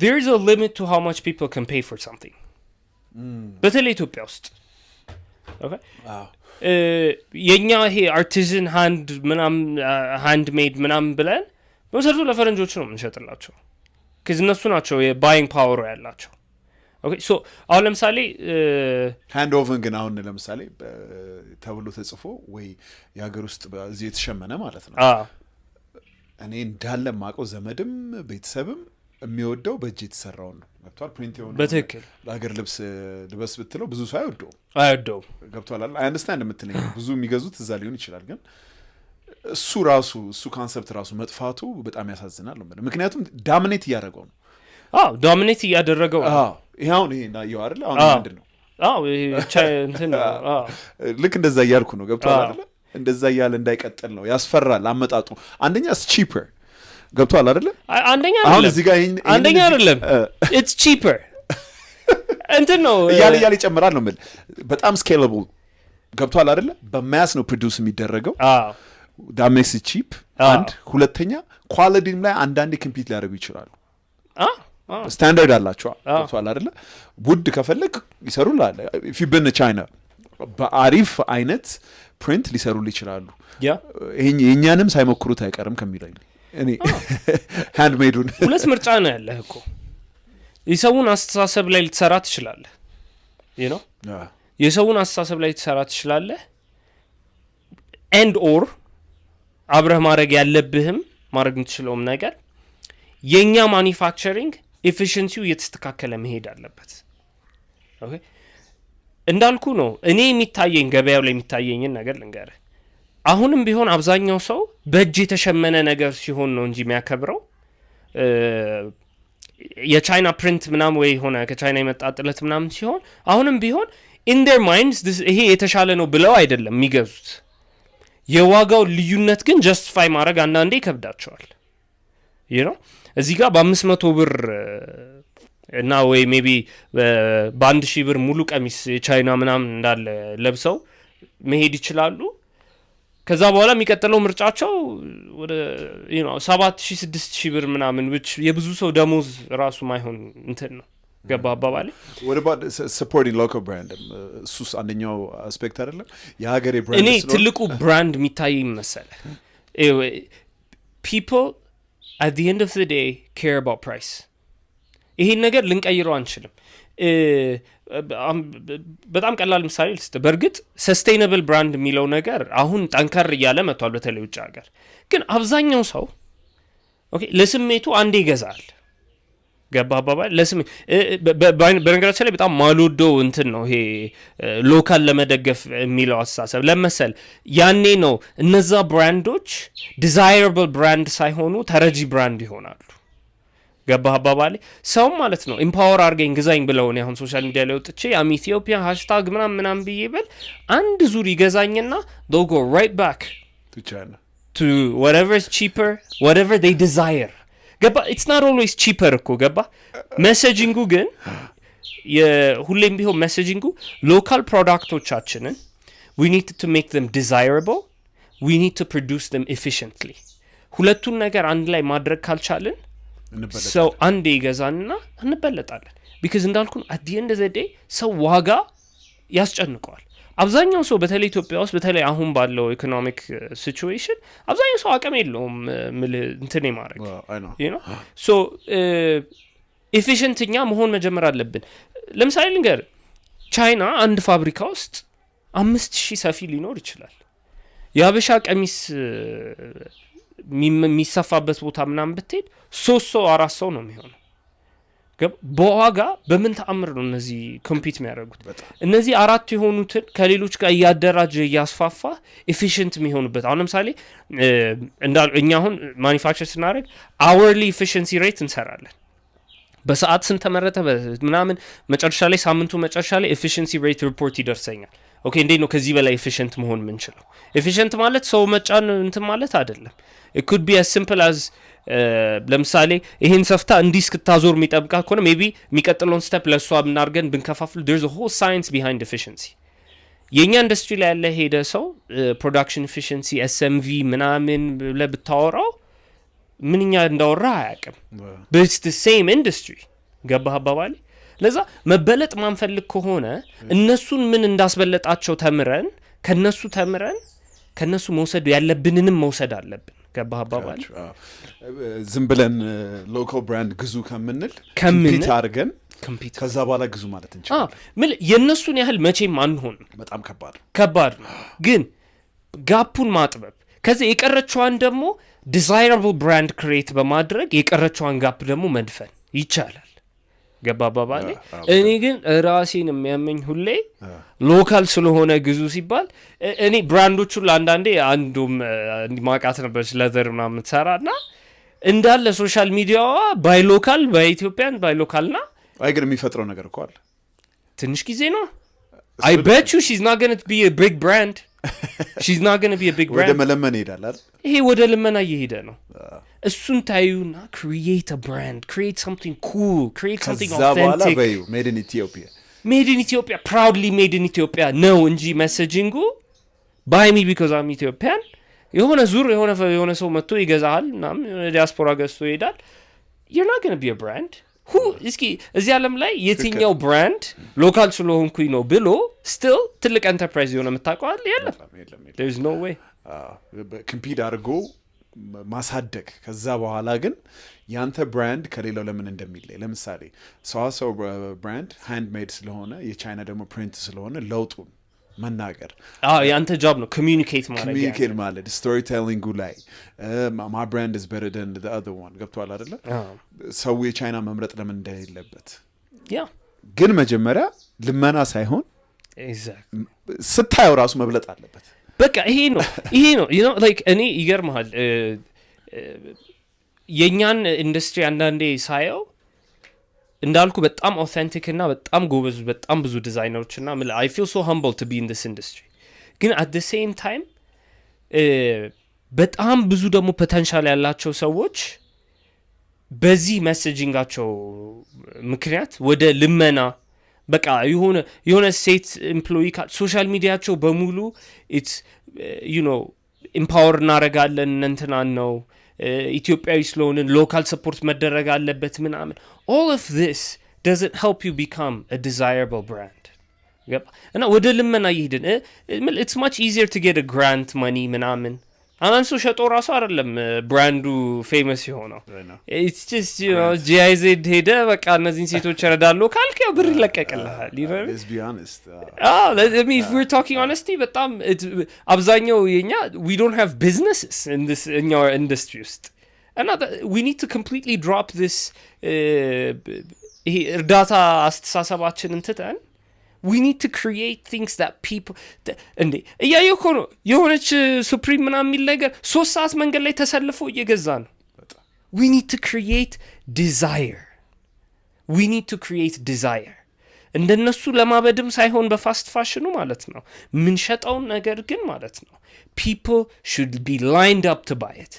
there is a limit to how much people can pay for something. በተለይ ኢትዮጵያ ውስጥ okay የኛ ይሄ አርቲዛን ሃንድ ሜድ ምናምን ብለን በመሰረቱ ለፈረንጆች ነው የምንሸጥላቸው because እነሱ ናቸው የባይንግ ፓወር ያላቸው። ኦኬ ሶ አሁን ለምሳሌ ሃንድ ኦቨን ግን አሁን ለምሳሌ ተብሎ ተጽፎ ወይ የሀገር ውስጥ እዚህ የተሸመነ ማለት ነው። እኔ እንዳለ ማቀው ዘመድም ቤተሰብም የሚወደው በእጅ የተሰራው ነው። ገብቷል? ፕሪንት የሆነ በትክክል ለሀገር ልብስ ልበስ ብትለው ብዙ ሰው አይወደው። ገብቷል? አይ አንደርስታንድ የምትለኝ ብዙ የሚገዙት እዛ ሊሆን ይችላል። ግን እሱ ኮንሰፕት ራሱ መጥፋቱ በጣም ያሳዝናል ነው። ምክንያቱም ዳሚኔት እያደረገው ነው። ዶሚኔት እያደረገው ነው። ይሄው ናየው አይደል? አሁን ምንድን ነው? እንትን ነው። ልክ እንደዛ እያልኩ ነው። ገብቷል አይደል? እንደዛ እያለ እንዳይቀጥል ነው። ያስፈራል አመጣጡ። አንደኛ it's cheaper ገብቷል አይደል? አንደኛ አሁን እዚህ ጋር አንደኛ አይደለም it's cheaper እንትን ነው እያለ ይጨምራል ነው ማለት በጣም scalable ገብቷል አይደል? በማስ ነው ፕሮዲዩስ የሚደረገው። that makes it cheap and ሁለተኛ ኳሊቲም ላይ አንዳንዴ ኮምፒት ሊያደርጉ ይችላሉ። ስታንዳርድ አላቸው። ገብቷል አይደል? ውድ ከፈለግ ይሰሩልሃል። if you been to China በአሪፍ አይነት ፕሪንት ሊሰሩልህ ይችላሉ። የኛንም ሳይሞክሩት አይቀርም ከሚለኝ እኔ ሃንድሜዱን ሁለት ምርጫ ነው ያለህ እኮ። የሰውን አስተሳሰብ ላይ ልትሰራ ትችላለህ። you know የሰውን አስተሳሰብ ላይ ልትሰራ ትችላለህ and or አብረህ ማድረግ ያለብህም ማድረግ የምትችለውም ነገር የኛ ማኒፋክቸሪንግ ኤፊሺንሲው የተስተካከለ መሄድ አለበት። ኦኬ እንዳልኩ ነው እኔ የሚታየኝ ገበያው ላይ የሚታየኝን ነገር ልንገርህ። አሁንም ቢሆን አብዛኛው ሰው በእጅ የተሸመነ ነገር ሲሆን ነው እንጂ የሚያከብረው የቻይና ፕሪንት ምናምን ወይ ሆነ ከቻይና የመጣ ጥለት ምናምን ሲሆን አሁንም ቢሆን in their minds ይሄ የተሻለ ነው ብለው አይደለም የሚገዙት። የዋጋው ልዩነት ግን ጀስቲፋይ ማድረግ አንዳንዴ ይከብዳቸዋል። you know እዚህ ጋር በ500 ብር እና ወይ ሜቢ በ1000 ብር ሙሉ ቀሚስ የቻይና ምናምን እንዳለ ለብሰው መሄድ ይችላሉ። ከዛ በኋላ የሚቀጥለው ምርጫቸው ወደ 7000 6000 ብር ምናምን which የብዙ ሰው ደሞዝ ራሱ ማይሆን እንትን ነው። ገባ አባባሌ? what about supporting local brand? ሱስ አንደኛው አስፔክት አይደለም የሀገሬ ብራንድ እኔ ትልቁ ብራንድ የሚታይ መሰለ people at the end of the day care about price. ይሄን ነገር ልንቀይረው አንችልም። በጣም ቀላል ምሳሌ ልስጥ። በእርግጥ ሰስቴይነብል ብራንድ የሚለው ነገር አሁን ጠንከር እያለ መጥቷል በተለይ ውጭ ሀገር። ግን አብዛኛው ሰው ኦኬ ለስሜቱ አንዴ ይገዛል። ገባ አባባል? ለስሜ በነገራችን ላይ በጣም ማልወደው እንትን ነው ይሄ ሎካል ለመደገፍ የሚለው አስተሳሰብ። ለመሰል ያኔ ነው እነዛ ብራንዶች ዲዛይረብል ብራንድ ሳይሆኑ ተረጂ ብራንድ ይሆናሉ። ገባ አባባሌ? ሰው ማለት ነው ኢምፓወር አድርገኝ ግዛኝ ብለው ነው አሁን ሶሻል ሚዲያ ላይ ወጥቼ አም ኢትዮጵያ ሃሽታግ ምናምን ብዬ በል አንድ ዙር ይገዛኝና they'll go right back to China to whatever is cheaper, whatever they desire. ገባ? it's not always cheaper እኮ ገባ? ሜሴጂንጉ ግን ሁሌም ቢሆን ሜሴጂንጉ ሎካል ፕሮዳክቶቻችንን we need to make them desirable, we need to produce them efficiently. ሁለቱን ነገር አንድ ላይ ማድረግ ካልቻልን ሰው አንዴ ይገዛንና እንበለጣለን። because እንዳልኩ at the end of the day ሰው ዋጋ ያስጨንቀዋል። አብዛኛው ሰው በተለይ ኢትዮጵያ ውስጥ በተለይ አሁን ባለው ኢኮኖሚክ ሲቹዌሽን አብዛኛው ሰው አቅም የለውም እንትን ማድረግ you know so ኤፊሽንትኛ መሆን መጀመር አለብን። ለምሳሌ ልንገር ቻይና አንድ ፋብሪካ ውስጥ 5000 ሰፊ ሊኖር ይችላል። የሀበሻ ቀሚስ የሚሰፋበት ቦታ ምናምን ብትሄድ 3 ሰው 4 ሰው ነው የሚሆነው። በዋጋ በምን ተአምር ነው እነዚህ ኮምፒት የሚያደርጉት? እነዚህ 4 የሆኑትን ከሌሎች ጋር እያደራጀ እያስፋፋ ኤፊሽንት የሚሆኑበት። አሁን ለምሳሌ እኛ አሁን ማኒፋክቸር ስናደርግ አወርሊ ኤፊሽንሲ ሬት እንሰራለን። በሰዓት ስንት ተመረተ ምናምን፣ መጨረሻ ላይ ሳምንቱ መጨረሻ ላይ ኤፊሽንሲ ሬት ሪፖርት ይደርሰኛል። ኦኬ እንዴት ነው ከዚህ በላይ ኤፊሽንት መሆን የምንችለው? ኤፊሽንት ማለት ሰው መጫን እንትን ማለት አይደለም። it could be as simple as ለምሳሌ ይሄን ሰፍታ እንዲህ እስክታዞር የሚጠብቃ ከሆነ ሜቢ የሚቀጥለውን ስቴፕ ለእሷ ብናርገን ብንከፋፍል there's a whole science behind efficiency። የእኛ ኢንዱስትሪ ላይ ያለ ሄደ ሰው ፕሮዳክሽን ኤፊሽንሲ SMV ምናምን ብለህ ብታወራው ምንኛ እንዳወራ አያውቅም። but it's the same industry። ገባህ አባባሌ? ለዛ መበለጥ ማንፈልግ ከሆነ እነሱን ምን እንዳስበለጣቸው ተምረን ከነሱ መውሰድ ያለብንንም መውሰድ አለብን። ገባህ አባባሌ? ዝም ብለን ሎካል ብራንድ ግዙ ከምንል ኮምፒት አድርገን ከዛ በኋላ ግዙ ማለት እንችላለን። የእነሱን ያህል መቼም አንሆን። በጣም ከባድ ነው። ግን ጋፑን ማጥበብ ከዚህ የቀረችዋን ደግሞ ዲዛይረብል ብራንድ ክሬት በማድረግ የቀረችዋን ጋፕ ደግሞ መድፈን ይቻላል። ገባ አባባሌ? እኔ ግን ራሴን የሚያመኝ ሁሌ ሎካል ስለሆነ ግዙ ሲባል እኔ ብራንዶቹን ለአንዳንዴ አንዱም ማቃት ነበረች ለዘር ምናምን ትሰራና እንዳለ ሶሻል ሚዲያዋ ባይ ሎካል በኢትዮጵያን ባይ ሎካልና አይ ግን የሚፈጥረው ነገር እኮ አለ። ትንሽ ጊዜ ነው። I bet you she's not going to be a big brand. She's not going to be a big brand. ወደ መለመን ይሄዳል አይደል? ይሄ ወደ ልመና እየሄደ ነው። እሱን ታዩና create a brand, create something cool, create something authentic. Made in Ethiopia. Made in Ethiopia, proudly made in Ethiopia. No እንጂ messaging buy me because I'm Ethiopian. የሆነ ዙር የሆነ ሰው መጥቶ ይገዛል ምናምን ዲያስፖራ ገዝቶ ይሄዳል። You're not going to be a brand. እስኪ እዚህ ዓለም ላይ የትኛው ብራንድ ሎካል ስለሆንኩኝ ነው ብሎ ስቲል ትልቅ ኤንተርፕራይዝ የሆነ የምታውቀዋል? የለም። there is no way ኮምፒት አድርጎ ማሳደግ። ከዛ በኋላ ግን ያንተ ብራንድ ከሌላው ለምን እንደሚለይ ለምሳሌ ሰው ብራንድ ሃንድ ሜድ ስለሆነ የቻይና ደግሞ ፕሪንት ስለሆነ ለውጡን መናገር ያንተ ጆብ ነው። ኮሚኒኬት ማለት ስቶሪ ቴሊንጉ ላይ my brand is better than the other one ገብቷል አይደለ? ሰው የቻይና መምረጥ ለምን እንደሌለበት ግን መጀመሪያ ልመና ሳይሆን ስታየው ራሱ መብለጥ አለበት። በቃ ይሄ ነው you know like እኔ ይገርምሃል የኛን ኢንዱስትሪ አንዳንዴ ሳየው እንዳልኩ በጣም አውተንቲክ እና በጣም ጎበዝ በጣም ብዙ ዲዛይነሮች እና I feel so humble to be in this industry። ግን at the same time በጣም ብዙ ደግሞ ፖቴንሻል ያላቸው ሰዎች በዚህ ሜሴጂንጋቸው ምክንያት ወደ ልመና በቃ የሆነ ሴት ኤምፕሎይ ሶሻል ሚዲያቸው በሙሉ it's you know empower እናረጋለን እንትናን ነው ኢትዮጵያዊ ስለሆነ ሎካል ሰፖርት መደረግ አለበት ምናምን። all of this doesn't help you become a desirable brand። እና ወደ ልመና ይሄድን it's much easier to get a grant money ምናምን አንሱ ሸጦ ራሱ አይደለም ብራንዱ ፌመስ የሆነው። it's just you know GIZ ሄደ በቃ እነዚህን ሴቶች ረዳሉ ካልክ ያው ብር ይለቀቅልሃል። let's be honest I mean if we're talking honesty በጣም አብዛኛው የኛ we don't have businesses in our industry ውስጥ and we need to completely drop this እርዳታ አስተሳሰባችንን ትተን we need to create things that people እንዴ እያየሁ እኮ ነው የሆነች ሱፕሪም ምናምን የሚል ነገር 3 ሰዓት መንገድ ላይ ተሰልፎ እየገዛ ነው። we need to create desire እንደነሱ ለማበድም ሳይሆን በፋስት ፋሽኑ ማለት ነው ምን ሸጣውን ነገር ግን ማለት ነው people should be lined up to buy it.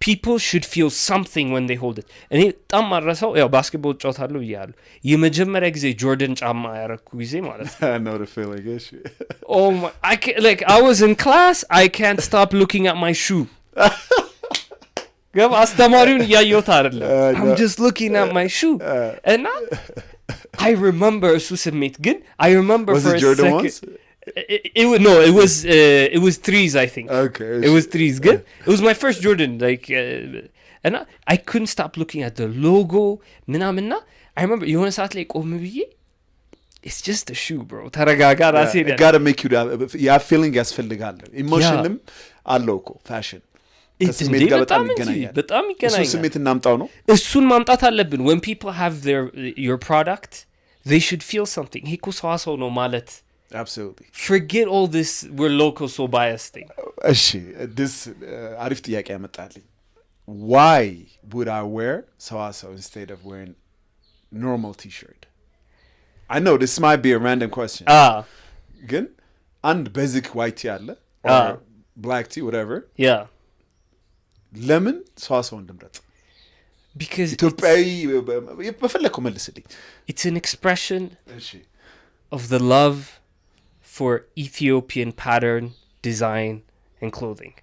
People should feel something when they hold it. እኔ በጣም ማረሳው ያው ባስኬትቦል ጫወታለሁ ብያለሁ የመጀመሪያ ጊዜ ጆርዳን ጫማ ያረኩ ጊዜ ማለት ነው I know the feeling oh my I was in class I can't stop looking at my shoe ገባ አስተማሪውን እያየሁት አይደለም I'm just looking at my shoe and I remember እሱ ስሜት ግን I remember was for it a Jordan second ones? It was threes I think. Okay. It was threes. Good. It was my first Jordan like and I couldn't stop looking at the logo ምናምንና I remember የሆነ ሰዓት ላይ ቆም ብዬ it's just a shoe bro ተረጋጋ ራሴ it gotta make you ያ feeling ያስፈልጋል ኢሞሽንም አለው እኮ ፋሽን ከስሜት ጋር በጣም ይገናኛል እሱ ስሜት እናምጣው ነው እሱን ማምጣት አለብን when people have your product they should feel something ይሄ እኮ ሰዋሰው ነው ማለት absolutely forget all this we're local so biased thing እሺ this አሪፍ ጥያቄ ያመጣልኝ why would I wear ሰዋሰው instead of wearing normal t-shirt I know this might be a random question ግን አንድ basic white tee አለ or black tee whatever yeah ለምን ሰዋሰው እንድምረጥ because ኢትዮጵያዊ በፈለከው መልስልኝ it's an expression እሺ of the love for Ethiopian pattern design and clothing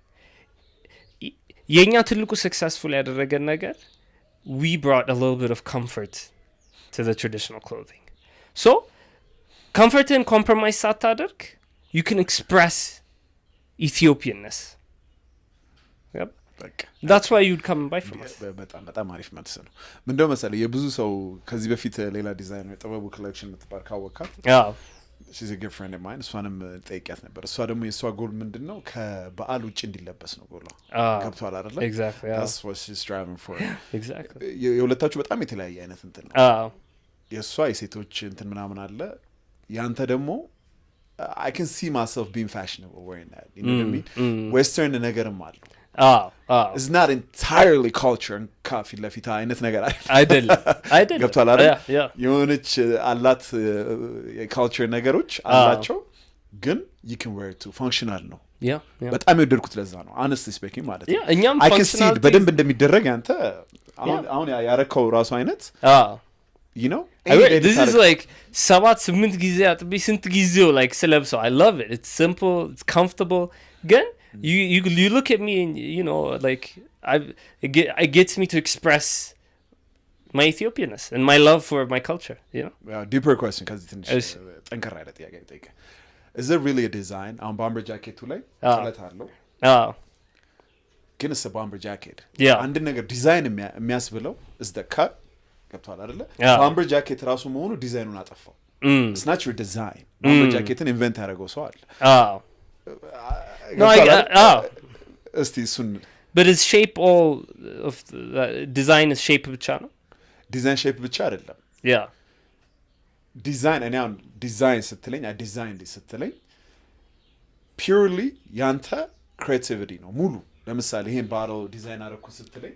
የኛ ትልቁ successful ያደረገን ነገር we brought a little bit of comfort to the traditional clothing so comfort and compromise ሳታደርግ you can express Ethiopianness yep that's why you'd come and buy from us በጣም አሪፍ መልስ ነው ምንድነው መሰለኝ የብዙ ሰው ከዚህ በፊት ሌላ ዲዛይን ነው ጥበቡ ኮሌክሽን የምትባል ካወቃት she's a good friend of mine እሷንም ጠይቂያት ነበር እሷ ደግሞ የሷ ጎል ምንድነው ከበዓል ውጪ እንዲለበስ ነው ጎሏ ገብቷል አይደል exactly that's what she's striving for exactly የሁለታችሁ በጣም የተለያየ አይነት እንትን ነው የሷ የሴቶች እንትን ምናምን አለ ያንተ ደግሞ I can see myself being fashionable wearing that you know what I mean western ነገርም አለ it's not entirely culture and coffee ለፊታ አይነት ነገር አይደለም ገብቷል አይደል የሆነች አላት የካልቸር ነገሮች አላቸው ግን you can wear it too functional ነው በጣም የወደድኩት ለዛ ነው honestly speaking ማለት ነው እኛም I can see በደንብ እንደሚደረግ አንተ አሁን ያረከው ራሱ አይነት you know this is like 7-8 ጊዜ አጥቢ ስንት ጊዜው like ስለብሰው I love it it's simple it's comfortable ግን you look at me and you know like it gets me to express my Ethiopianness and my love for my culture you know deeper question cuz ትንሽ ጠንከራ ያለ ጥያቄ ጠይቀ is there really a design on bomber jacket ላይ ጥለት አለው ግን it's a bomber jacket አንድ ነገር ዲዛይን የሚያስብለው is the cut ገብቷል አይደለ bomber jacket ራሱ መሆኑ ዲዛይኑን አጠፋው it's not your design bomber jacketን ኢንቨንት ያደረገው ሰው አለ no እስቲ እሱን but is shape all of design is shape ብቻ ነው ዲዛይን ሼፕ ብቻ አይደለም ዲዛይን እኔ አሁን ዲዛይን ስትለኝ ዲዛይን ስትለኝ purely ያንተ creativity ነው ሙሉ ለምሳሌ ይሄን ባሮ ዲዛይን አደረኩ ስትለኝ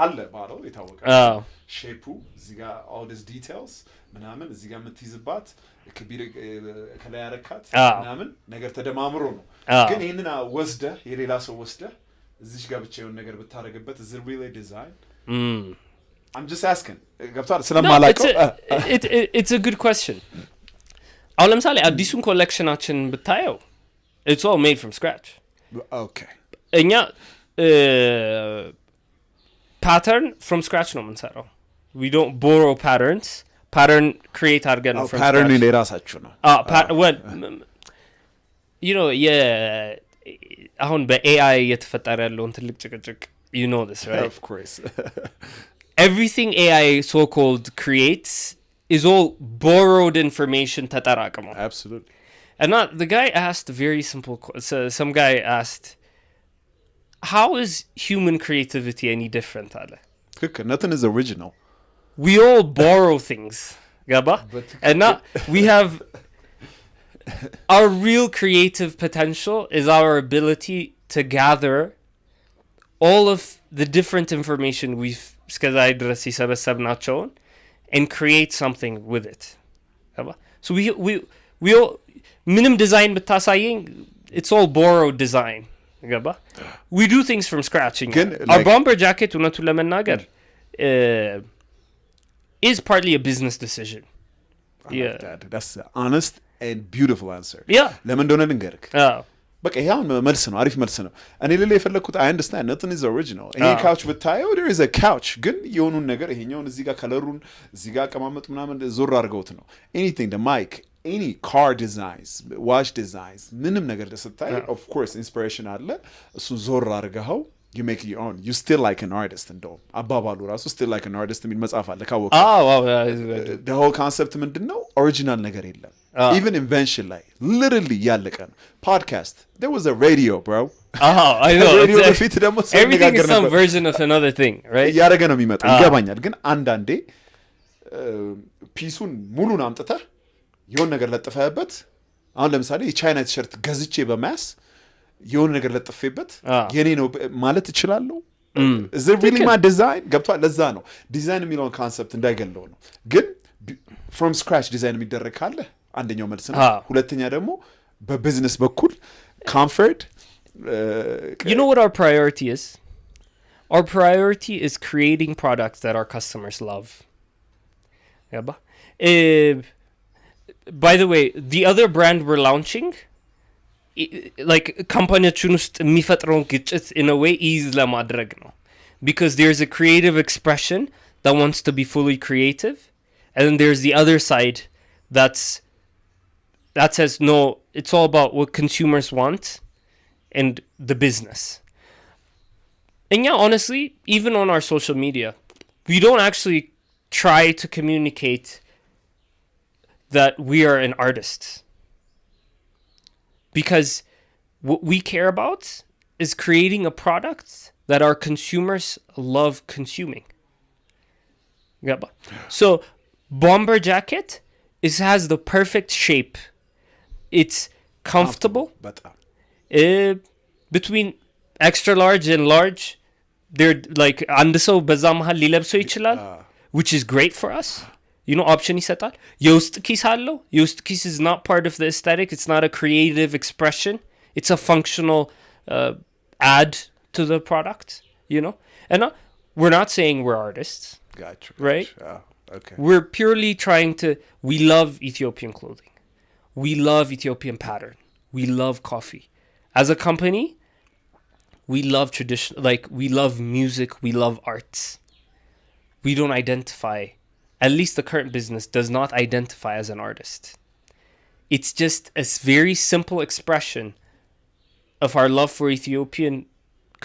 አለ ባሮ የታወቀ ሼፑ እዚህ ጋር all these details ምናምን እዚህ ጋር የምትይዝባት ከቢር ከላይ ያረካት ምናምን ነገር ተደማምሮ ነው ግን ይሄንን ወስደህ የሌላ ሰው ወስደህ እዚህ ጋር ብቻ የሆነ ነገር ብታረግበት is it really design I'm just asking ገብቷል ስለማላውቀው it's a good question አሁን ለምሳሌ አዲሱን ኮሌክሽናችን ብታየው it's all made from scratch okay እኛ pattern from scratch ነው የምንሰራው we don't borrow patterns pattern create አድርገን ነው from pattern ለራሳችሁ ነው well you know አሁን በኤአይ የተፈጠረ ያለውን ትልቅ ጭቅጭቅ you know this right of course everything AI so called creates is all borrowed information ተጠራቅሞ absolutely and the guy asked a very simple some guy asked how is human creativity any different ale nothing is original we all borrow things gaba and we have our real creative potential is our ability to gather all of the different information we've እስከዛይ ድረስ ይሰበሰብናቸውን and create something with it gaba so we all ምንም ዲዛይን ብታሳየኝ it's all borrowed design gaba we do things from scratch our bomber jacket እውነቱን ለመናገር is partly a business decision that's the honest and beautiful answer ለምን እንደሆነ ልንገርክ በቃ ይሄው መልስ ነው አሪፍ መልስ ነው እኔ ለለ የፈለኩት I understand nothing is original ይሄ couch ብታየው there is a couch ግን የሆኑን ነገር ይሄኛውን እዚህ ጋር ከለሩን እዚህ ጋር አቀማመጥ ምናምን ዞር አድርገውት ነው anything the mic any car designs watch designs ምንም ነገር ደስታይ of course inspiration አለ እሱ ዞር አድርገው you make it your own. You still like an artist እንደውም አባባሉ ራሱ still like an artist የሚል መጽሐፍ አለ ካወቀ the whole concept ምንድን ነው ኦሪጂናል ነገር የለም even invention ላይ literally ያለቀ ነው podcast there was a radio bro I know radio በፊት ደግሞ everything is some version of another thing right እያደረገ ነው የሚመጣው ይገባኛል ግን አንዳንዴ ፒሱን ሙሉን አምጥተህ የሆነ ነገር ለጥፈህበት አሁን ለምሳሌ የቻይና ቲሸርት ገዝቼ በማያስ የሆነ ነገር ለጥፌበት የኔ ነው ማለት እችላለሁ is it really my design ገብቷል ለዛ ነው ዲዛይን የሚለውን ኮንሰፕት እንዳይገለው ነው ግን from scratch ዲዛይን የሚደረግ ካለ አንደኛው መልስ ነው ሁለተኛ ደግሞ በቢዝነስ በኩል comfort you know what our priority is our priority is creating products that our customers love by the way the other brand we're launching like ካምፓኒያችን ውስጥ የሚፈጥረውን ግጭት in a way ease ለማድረግ ነው because there's a creative expression that wants to be fully creative and then there's the other side that says no it's all about what consumers want and the business and yeah honestly even on our social media we don't actually try to communicate that we are an artist because what we care about is creating a product that our consumers love consuming. Yeah. So, bomber jacket has the perfect shape. It's comfortable. Between extra large and large, they're like and so በዛ መሃል ሊለብሰው ይችላል which is great for us. You know, option ይሰጣል የውስጥ ኪስ አለው የውስጥ ኪስ is not part of the aesthetic it's not a creative expression it's a functional add to the product you know and we're not saying we're artists gotcha. right okay we're purely trying to we love Ethiopian clothing we love Ethiopian pattern we love coffee as a company we love tradition like we love music we love arts we don't identify at least the current business does not identify as an artist. It's just a very simple expression of our love for Ethiopian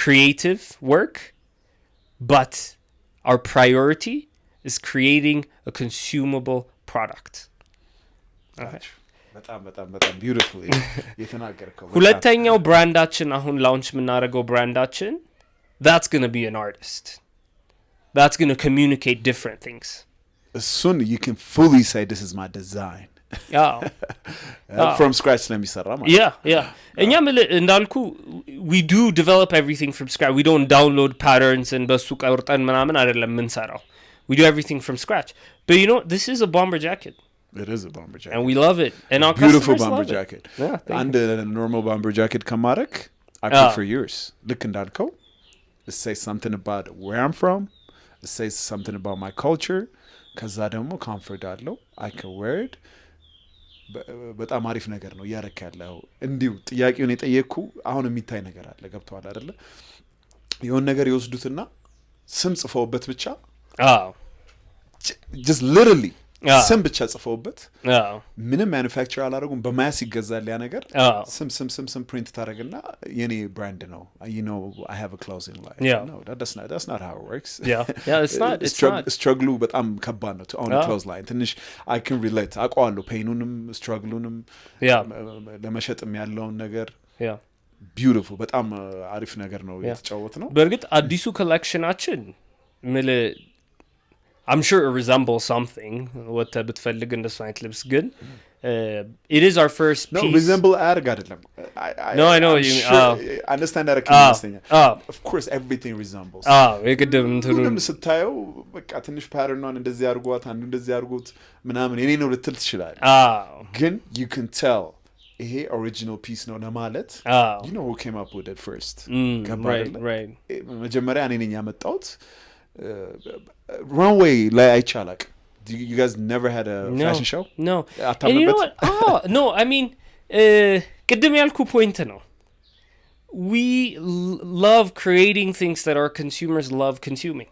creative work, but our priority is creating a consumable product. በጣም beautifully የተናገርከው ሁለተኛው ብራንዳችን አሁን ላውንች የምናደርገው ብራንዳችን that's going to be an artist. That's going to communicate different things. soon you can fully say this is my design from scratch ስለሚሰራ ማለት yeah እኛም እንዳልኩ we do develop everything from scratch we don't download patterns and በሱ ቀርጠን ምናምን አይደለም የምንሰራው we do everything from scratch but you know this is a bomber jacket it is a bomber jacket and we love it and our beautiful customers bomber love jacket yeah and a normal bomber jacket ከማረክ I put for years ልክ እንዳልከው it says something about where I'm from it says something about my culture ከዛ ደግሞ ኮምፎርት አለው I can wear it በጣም አሪፍ ነገር ነው ያረክ ያለው እንዲሁ ጥያቄውን የጠየቅኩ አሁን የሚታይ ነገር አለ ገብቷል አይደለ የሆነ ነገር ይወስዱትና ስም ጽፈውበት ብቻ just literally ስም ብቻ ጽፈውበት ምንም ማኑፋክቸር አላደረጉም በማያስ ይገዛል ያ ነገር ስም ፕሪንት ታደርግና የኔ ብራንድ ነው you know I have a clothing line no that's not how it works it's not struggle በጣም ከባድ ነው to own a clothing line ትንሽ I can relate አቋዋለሁ ፔኑንም struggleንም ለመሸጥም ያለውን ነገር beautiful በጣም አሪፍ ነገር ነው የተጫወት ነው በርግጥ አዲሱ ኮሌክሽናችን ምል I'm sure it resembles something what ብትፈልግ እንደሱ አይነት ልብስ ግን it is our first piece. No, resemble አርግ አይደለም No, I know what you mean. Understand that of course everything resembles. የቅድም እንትኑ ስታየው በቃ ትንሽ ፓተርኗን እንደዚህ አድርጓት አንዱ እንደዚህ አድርጎት ምናምን የኔ ነው ልትል ትችላለህ ግን you can tell ይሄ original piece ነው ለማለት you know who came up with it first. Right. መጀመሪያ እኔ ነኝ ያመጣሁት runway ላይ አይቻላቅ you guys never had a fashion show no and you know what no I mean ቅድም ያልኩ point ነው we love creating things that our consumers love consuming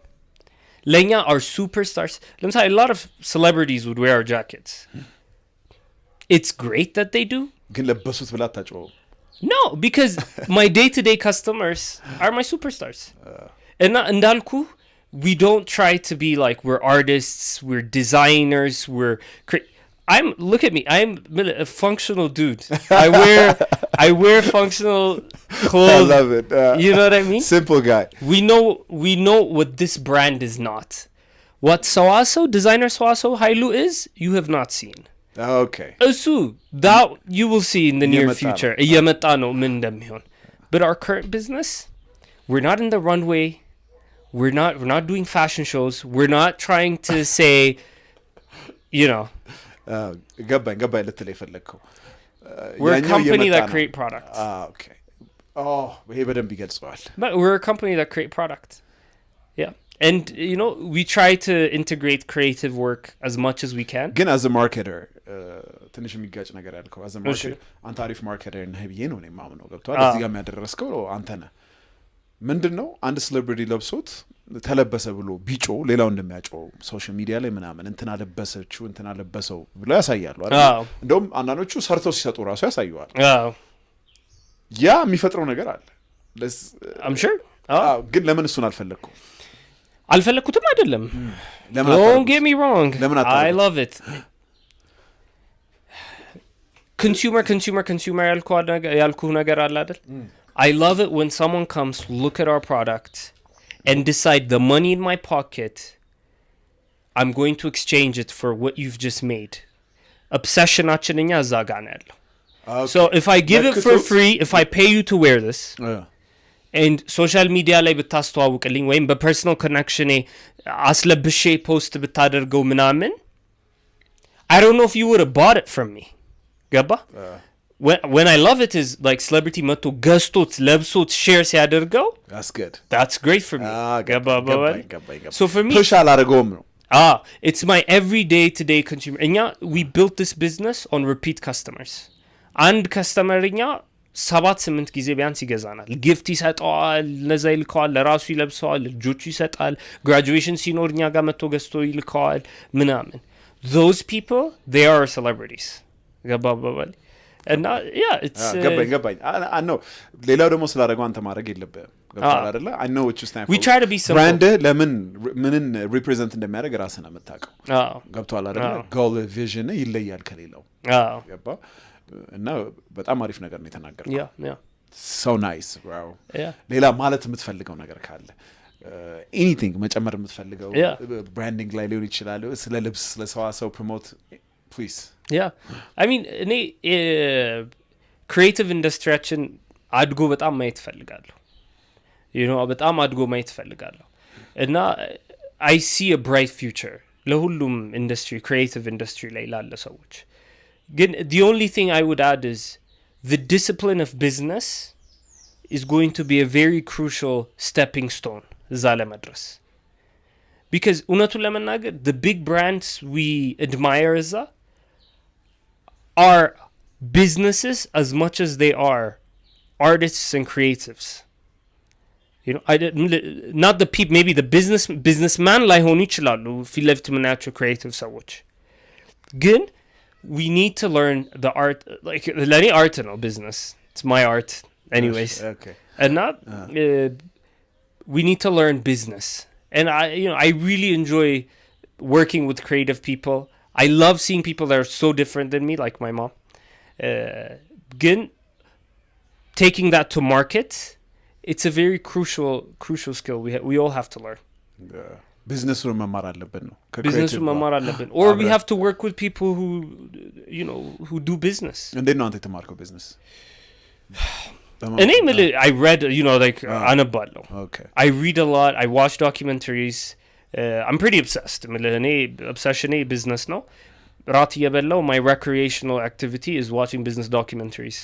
ለኛ our superstars ለምሳሌ a lot of celebrities would wear our jackets it's great that they do ግን ለበሱት ብላ ታጫው No, because my day-to-day customers are my superstars. And እንዳልኩ we don't try to be like we're artists, we're designers, look at me. I'm a functional dude. I wear functional clothes. I love it. You know what I mean? Simple guy. We know what this brand is not. What Sawaso, designer Sawaso Hailu is, you have not seen. Okay. That you will see in the near እየመጣ future. ነው። እየመጣ ነው ምን እንደሚሆን. But our current business, we're not in the runway. We're not doing fashion shows. We're not trying to say, you know. ገባኝ ልትል የፈለግከው We're a company that create products. Okay. ይሄ በደንብ ይገልጸዋል። But we're a company that create product. Yeah. And, you know, we try to integrate creative work as much as we can. ግን as a marketer ትንሽ የሚጋጭ ነገር ያልከው as a marketer አንተ አሪፍ ማርኬተር ነህ ብዬ ነው የማምነው። ገብቶሃል? እዚህ ጋር የሚያደረስከው አንተ ነህ። ምንድን ነው አንድ ሴሌብሪቲ ለብሶት ተለበሰ ብሎ ቢጮ ሌላው እንደሚያጮው ሶሻል ሚዲያ ላይ ምናምን እንትና ለበሰችው እንትና ለበሰው ብሎ ያሳያሉ አይደል? እንደውም አንዳንዶቹ ሰርተው ሲሰጡ ራሱ ያሳዩዋል። ያ የሚፈጥረው ነገር አለ። I'm sure. ግን ለምን እሱን አልፈለኩትም አይደለም። Don't get me wrong. I love it. Consumer ያልኩህ ነገር አለ አይደል? I love it when someone comes, look at our product, and decide the money in my pocket, I'm going to exchange it for what you've just made. Obsession-አችን እኛ እዛ ጋር ነው ያለው. So if I give it for free, if I pay you to wear this, and social media ላይ ብታስተዋውቅልኝ ወይም በፐርሰናል ኮኔክሽን አስለብሼ ፖስት ብታደርገው ምናምን, I don't know if you would have bought it from me. ገባ? When I love it is like celebrity መጥቶ ገዝቶት ለብሶት ሼር ሲያደርገው, that's good. That's great for me. ገባኝ. So for me, push አላደርገውም ነው። It's my everyday today consumer. እኛ we built this business on repeat customers. አንድ ከስተመር እኛ 7-8 ጊዜ ቢያንስ ይገዛናል። ጊፍት ይሰጠዋል፣ ለዛ ይልከዋል፣ ለራሱ ይለብሰዋል፣ ልጆቹ ይሰጣል፣ graduation ሲኖር እኛ ጋር መጥቶ ገዝቶ ይልከዋል ምናምን. Those people, they are celebrities. ገባኝ. እና ገባኝ I know ሌላው ደግሞ ስላደረገው አንተ ማድረግ የለብህም። ገብቶሃል አይደለ? I know what you stand for. We try to be simple. ብራንድ ምንን ሪፕሬዘንት እንደሚያደርግ ራስህ ነው የምታውቀው። ገብቶሃል አይደለ? ጎል ቪዥን ይለያል ከሌላው። ገባ? እና በጣም አሪፍ ነገር ነው የተናገርከው። so nice bro. ሌላ ማለት የምትፈልገው ነገር ካለ anything መጨመር የምትፈልገው ብራንዲንግ ላይ ሊሆን ይችላል፣ ስለ ልብስ ስለ ሰዋሰው ፕሮሞት please. I mean እኔ ክሪኤቲቭ ኢንዱስትሪያችን አድጎ በጣም ማየት ፈልጋለሁ። you know በጣም አድጎ ማየት ፈልጋለሁ እና I see a bright future ለሁሉም ኢንዱስትሪ ክሪኤቲቭ ኢንዱስትሪ ላይ ላለ ሰዎች። ግን the only thing I would add is the discipline of business is going to be a very crucial stepping stone እዛ ለመድረስ። because እውነቱን ለመናገር the big brands we admire እዛ are businesses as much as they are artists and creatives. You know, not the people, maybe the businessman ላይሆኑ ይችላሉ ፊት ለፊት የምናያቸው creative ሰዎች። ግን we need to learn the art, like ለኔ art ነው business. It's my art anyways. Okay. And not we need to learn business. And I really enjoy working with creative people. I love seeing people that are so different than me, like my mom. Again, taking that to market, it's a very crucial skill we all have to learn. ቢዝነሱን መማር አለብን ነው። ቢዝነሱን መማር አለብን. Or we have to work with people who do business. እንዴት ነው አንተ የተማርከው ቢዝነስ? እኔ I read, like አነባለሁ. Okay. I read a lot. I watch documentaries. I'm pretty obsessed. እኔ obsession business ነው። ራት እየበላው my recreational activity is watching business documentaries.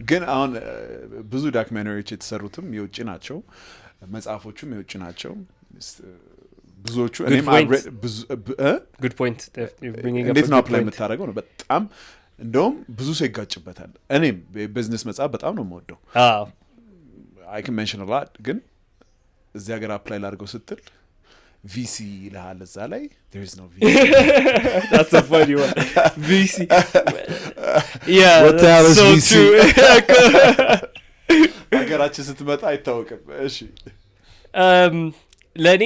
ግን አሁን ብዙ ዶክመንተሪዎች የተሰሩትም የውጭ ናቸው፣ መጽሐፎቹም የውጭ ናቸው። ብዙዎቹ እኔም good point you're bringing up. እንዴት ነው አፕላይ የምታደርገው ነው በጣም እንደውም ብዙ ሰው ይጋጭበታል። እኔም የቢዝነስ መጽሐፍ በጣም ነው የምወደው። I can mention a lot ግን እዚህ ሀገር አፕላይ ላድርገው ስትል ቪሲ ይልሃል እዛ ላይ there is no VC. That's a funny one. VC. Yeah, What the hell is so VC? true. ሀገራችን ስትመጣ አይታወቅም። እሺ ለእኔ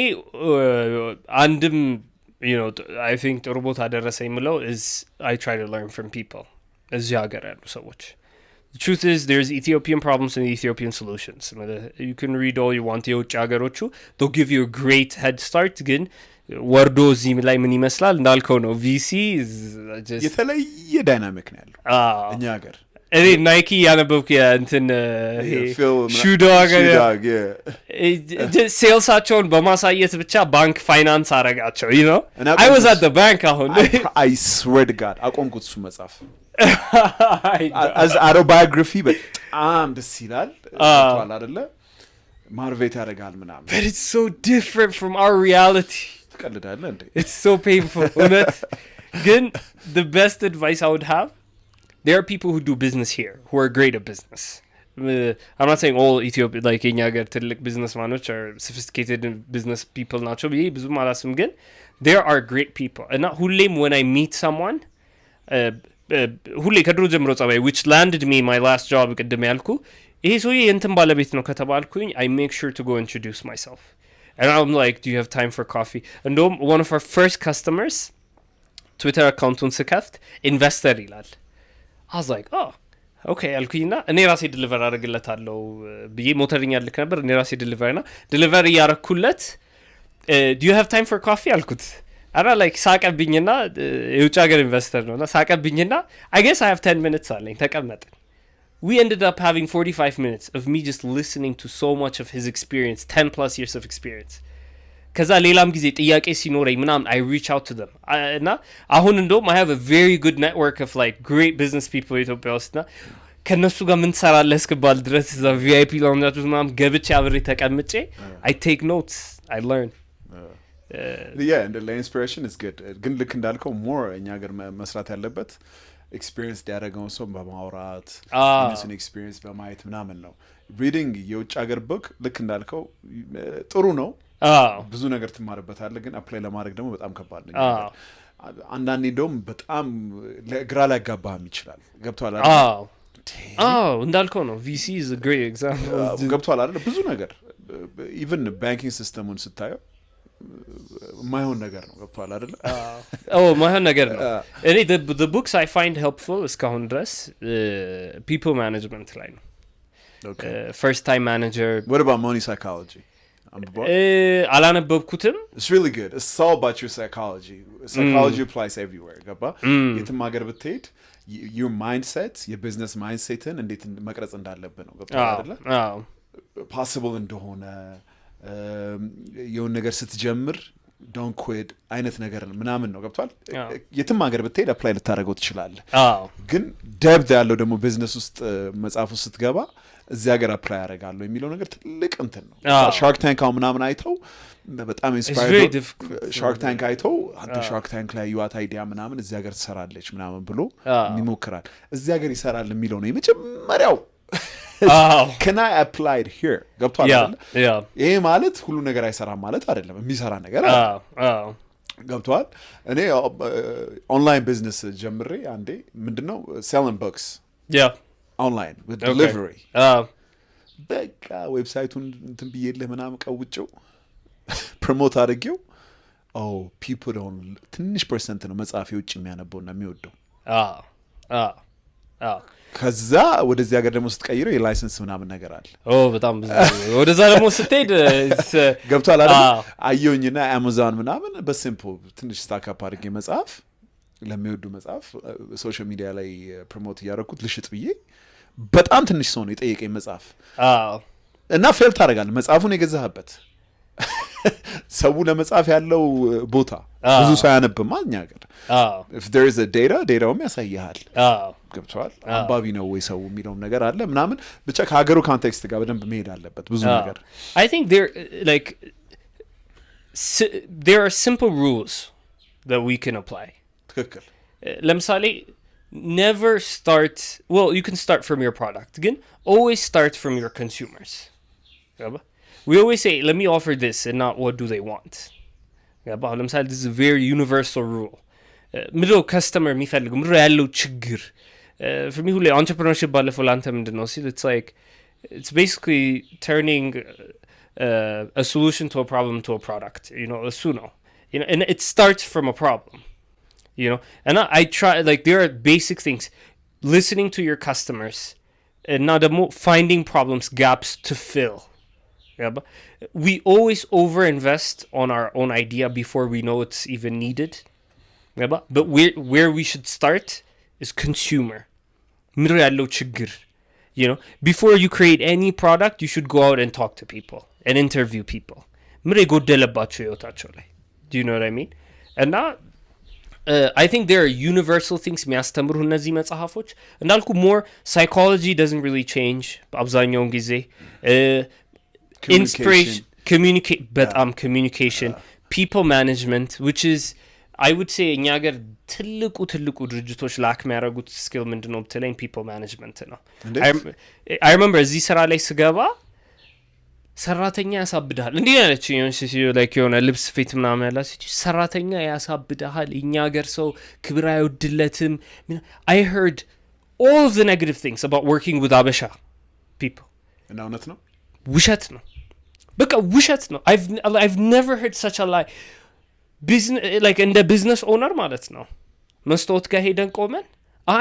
አንድም I think ጥሩ ቦታ ደረሰ የምለው is I try to learn from people እዚህ ሀገር ያሉ ሰዎች. The truth is there's Ethiopian problems and Ethiopian solutions. You can read all you want የውጭ ሀገሮቹ they'll give you a great head start ግን ወርዶ እዚህ ላይ ምን ይመስላል እንዳልከው ነው VC የተለየ ዳይናሚክ ነው ያለው እኛ ሀገር እኔ ናይኪ ያነበብኩ እንትን ሹዶ ሴልሳቸውን በማሳየት ብቻ ባንክ ፋይናንስ አረጋቸው I was at the bank አሁን I swear to God አቆምኩት እሱ መጽሐፍ as autobiography በጣም ደስ ይላል ተዋል አይደለ ማርቬት ያደርጋል ምናምን but it's so different from our reality ትቀልዳለህ እንዴ it's so painful እውነት ግን the best advice I would have there are people who do business here who are great at business. I'm not saying all Ethiopia like የኛ ሀገር ትልቅ businessmanoች are sophisticated business people ናቸው ብዬ ብዙም አላስብም ግን there are great people እና ሁሌም when I meet someone ሁሌ ከድሮ ጀምሮ ጸባይ which landed me my last job ቅድም ያልኩ ይሄ ሰውዬ የእንትን ባለቤት ነው ከተባልኩኝ I make sure to go introduce myself and I'm like do you have time for coffee እንደውም one of our first customers Twitter አካውንቱን ስከፍት ኢንቨስተር ይላል I was like oh okay አልኩኝና እኔ ራሴ ዲሊቨር አደርግለታለሁ ብዬ ሞተርኛ ልክ ነበር እኔ ራሴ ዲሊቨር ያረኩለት do you have time for coffee አልኩት አራ like ሳቀብኝና የውጭ ሀገር ኢንቨስተር ነውና ሳቀብኝና I guess I have 10 minutes አለኝ ተቀመጥን we ended up having 45 minutes of me just listening to so much of his experience 10 plus years of experience ከዛ ሌላም ጊዜ ጥያቄ ሲኖረኝ ምናምን I reach out to them እና አሁን እንደውም I have a very good network of like great business people ኢትዮጵያ ውስጥና ከነሱ ጋር ምን ትሰራለህ እስክባል ድረስ እዛ VIP ላውንጃቸው ምናምን ገብቼ አብሬ ተቀምጬ I take notes I learn yeah and the inspiration is good ግን ልክ እንዳልከው more እኛ ሀገር መስራት ያለበት ኤክስፒሪየንስ ያደረገውን ሰው በማውራት እነሱን ኤክስፒሪየንስ በማየት ምናምን ነው reading የውጭ ሀገር book ልክ እንዳልከው ጥሩ ነው ብዙ ነገር ትማርበታለህ ግን አፕላይ ለማድረግ ደግሞ በጣም ከባድ ነው አንዳንዴ እንደውም በጣም ግራ ሊያጋባህም ይችላል ገብቶሃል አይደል እንዳልከው ነው VC is a great example ገብቶሃል አይደል ብዙ ነገር even banking system-ን ስታየው ማይሆን ነገር ነው ገብቶሃል አይደል ማይሆን ነገር ነው እኔ the books I find helpful እስካሁን ድረስ people management ላይ ነው first time manager what about money psychology አላነበብኩትም it's really good it's all about your psychology applies everywhere ገባ የትም ሀገር ብትሄድ your mindset your business mindset-ን እንዴት መቅረጽ እንዳለብህ ነው ገብቶሃል አይደል possible እንደሆነ የሆነ ነገር ስትጀምር don't quit አይነት ነገር ምናምን ነው ገብቷል የትም ሀገር ብትሄድ አፕላይ ልታደርገው ትችላለህ ግን ደብዝ ያለው ደግሞ ቢዝነስ ውስጥ መጽሐፍ ውስጥ ስትገባ እዚህ ሀገር አፕላይ ያደርጋለሁ የሚለው ነገር ትልቅ እንትን ነው ሻርክ ታንክ አሁን ምናምን አይተው በጣም ኢንስፓየርድ ሻርክ ታንክ አይተው አንተ ሻርክ ታንክ ላይ ዩአት አይዲያ ምናምን እዚህ ሀገር ትሰራለች ምናምን ብሎ ይሞክራል እዚህ ሀገር ይሰራል የሚለው ነው የመጀመሪያው can I apply it here ገብቷል አይደል ይሄ ማለት ሁሉ ነገር አይሰራም ማለት አይደለም የሚሰራ ነገር ገብቷል እኔ ኦንላይን ቢዝነስ ጀምሬ አንዴ ምንድነው selling books online with delivery በቃ ዌብሳይቱን እንትን ብዬልህ ምናምን ቀውጬው ፕሮሞት አድርጌው people don't ትንሽ ፐርሰንት ነው መጽሐፍ ውጭ የሚያነበውና የሚወደው ከዛ ወደዚህ ሀገር ደግሞ ስትቀይረው የላይሰንስ ምናምን ነገር አለ በጣም ብዙ ወደዛ ደግሞ ስትሄድ ገብቷል አይደል አየሁኝና አማዞን ምናምን በሲምፕል ትንሽ ስታክ አፕ አድርጌ መጽሐፍ ለሚወዱ መጽሐፍ ሶሻል ሚዲያ ላይ ፕሮሞት ያደረኩት ልሽጥ ብዬ በጣም ትንሽ ሰው ነው የጠየቀኝ መጽሐፍ እና ፌል ታደርጋለህ መጽሐፉን የገዛህበት ሰው ለመጽሐፍ ያለው ቦታ ብዙ ሰው ያነብማ እኛ ሀገር if there is a dataውም ያሳያል ገብቷል አንባቢ ነው ወይ ሰው የሚለው ነገር አለ ምናምን ብቻ ከሀገሩ ኮንቴክስት ጋር በደንብ መሄድ አለበት ብዙ ነገር I think there are simple rules that we can apply ትክክል ለምሳሌ never start you can start from your product ግን always start from your consumers we always say let me offer this and not what do they want ያባው ለምሳሌ this is a very universal rule ምድሮ ከስተመር የሚፈልገው ምድሮ ያለው ችግር for me ሁሌ entrepreneurship ባለፈው ላንተ ምንድነው ሲል it's like it's basically turning a solution to a problem to a product, you know, እሱ ነው, you know, and it starts from a problem, you know, and I try, like, there are basic things, listening to your customers and now the finding problems, gaps to fill. Yeah, but we always overinvest on our own idea before we know it's even needed. Yeah, but where we should start is consumer. ምድር ያለው ችግር, you know, before you create any product you should go out and talk to people and interview people. ምድር የጎደለባቸው ህይወታቸው ላይ, do you know what I mean? and now I think there are universal things የሚያስተምሩ እነዚህ መጽሐፎች እንዳልኩ more psychology doesn't really change በአብዛኛውን ጊዜ inspiration, communicate, በጣም communication, people management, which is I would say እኛ ሀገር ትልቁ ድርጅቶች ላክ የሚያደርጉት ስኪል ምንድነው ብትለኝ people management ነው. I remember እዚህ ስራ ላይ ስገባ ሰራተኛ ያሳብዳል እንዴ ያለች like የሆነ ልብስ ፊት ምናምን ያላች ሰራተኛ ያሳብዳል እኛ ሀገር ሰው ክብር አይወድለትም. I heard all of the negative things about working with Abesha people. እና እውነት ነው? ውሸት ነው, በቃ ውሸት ነው. I've never heard such a lie. business, like in the business owner ማለት ነው መስታወት ጋር ሄደን ቆመን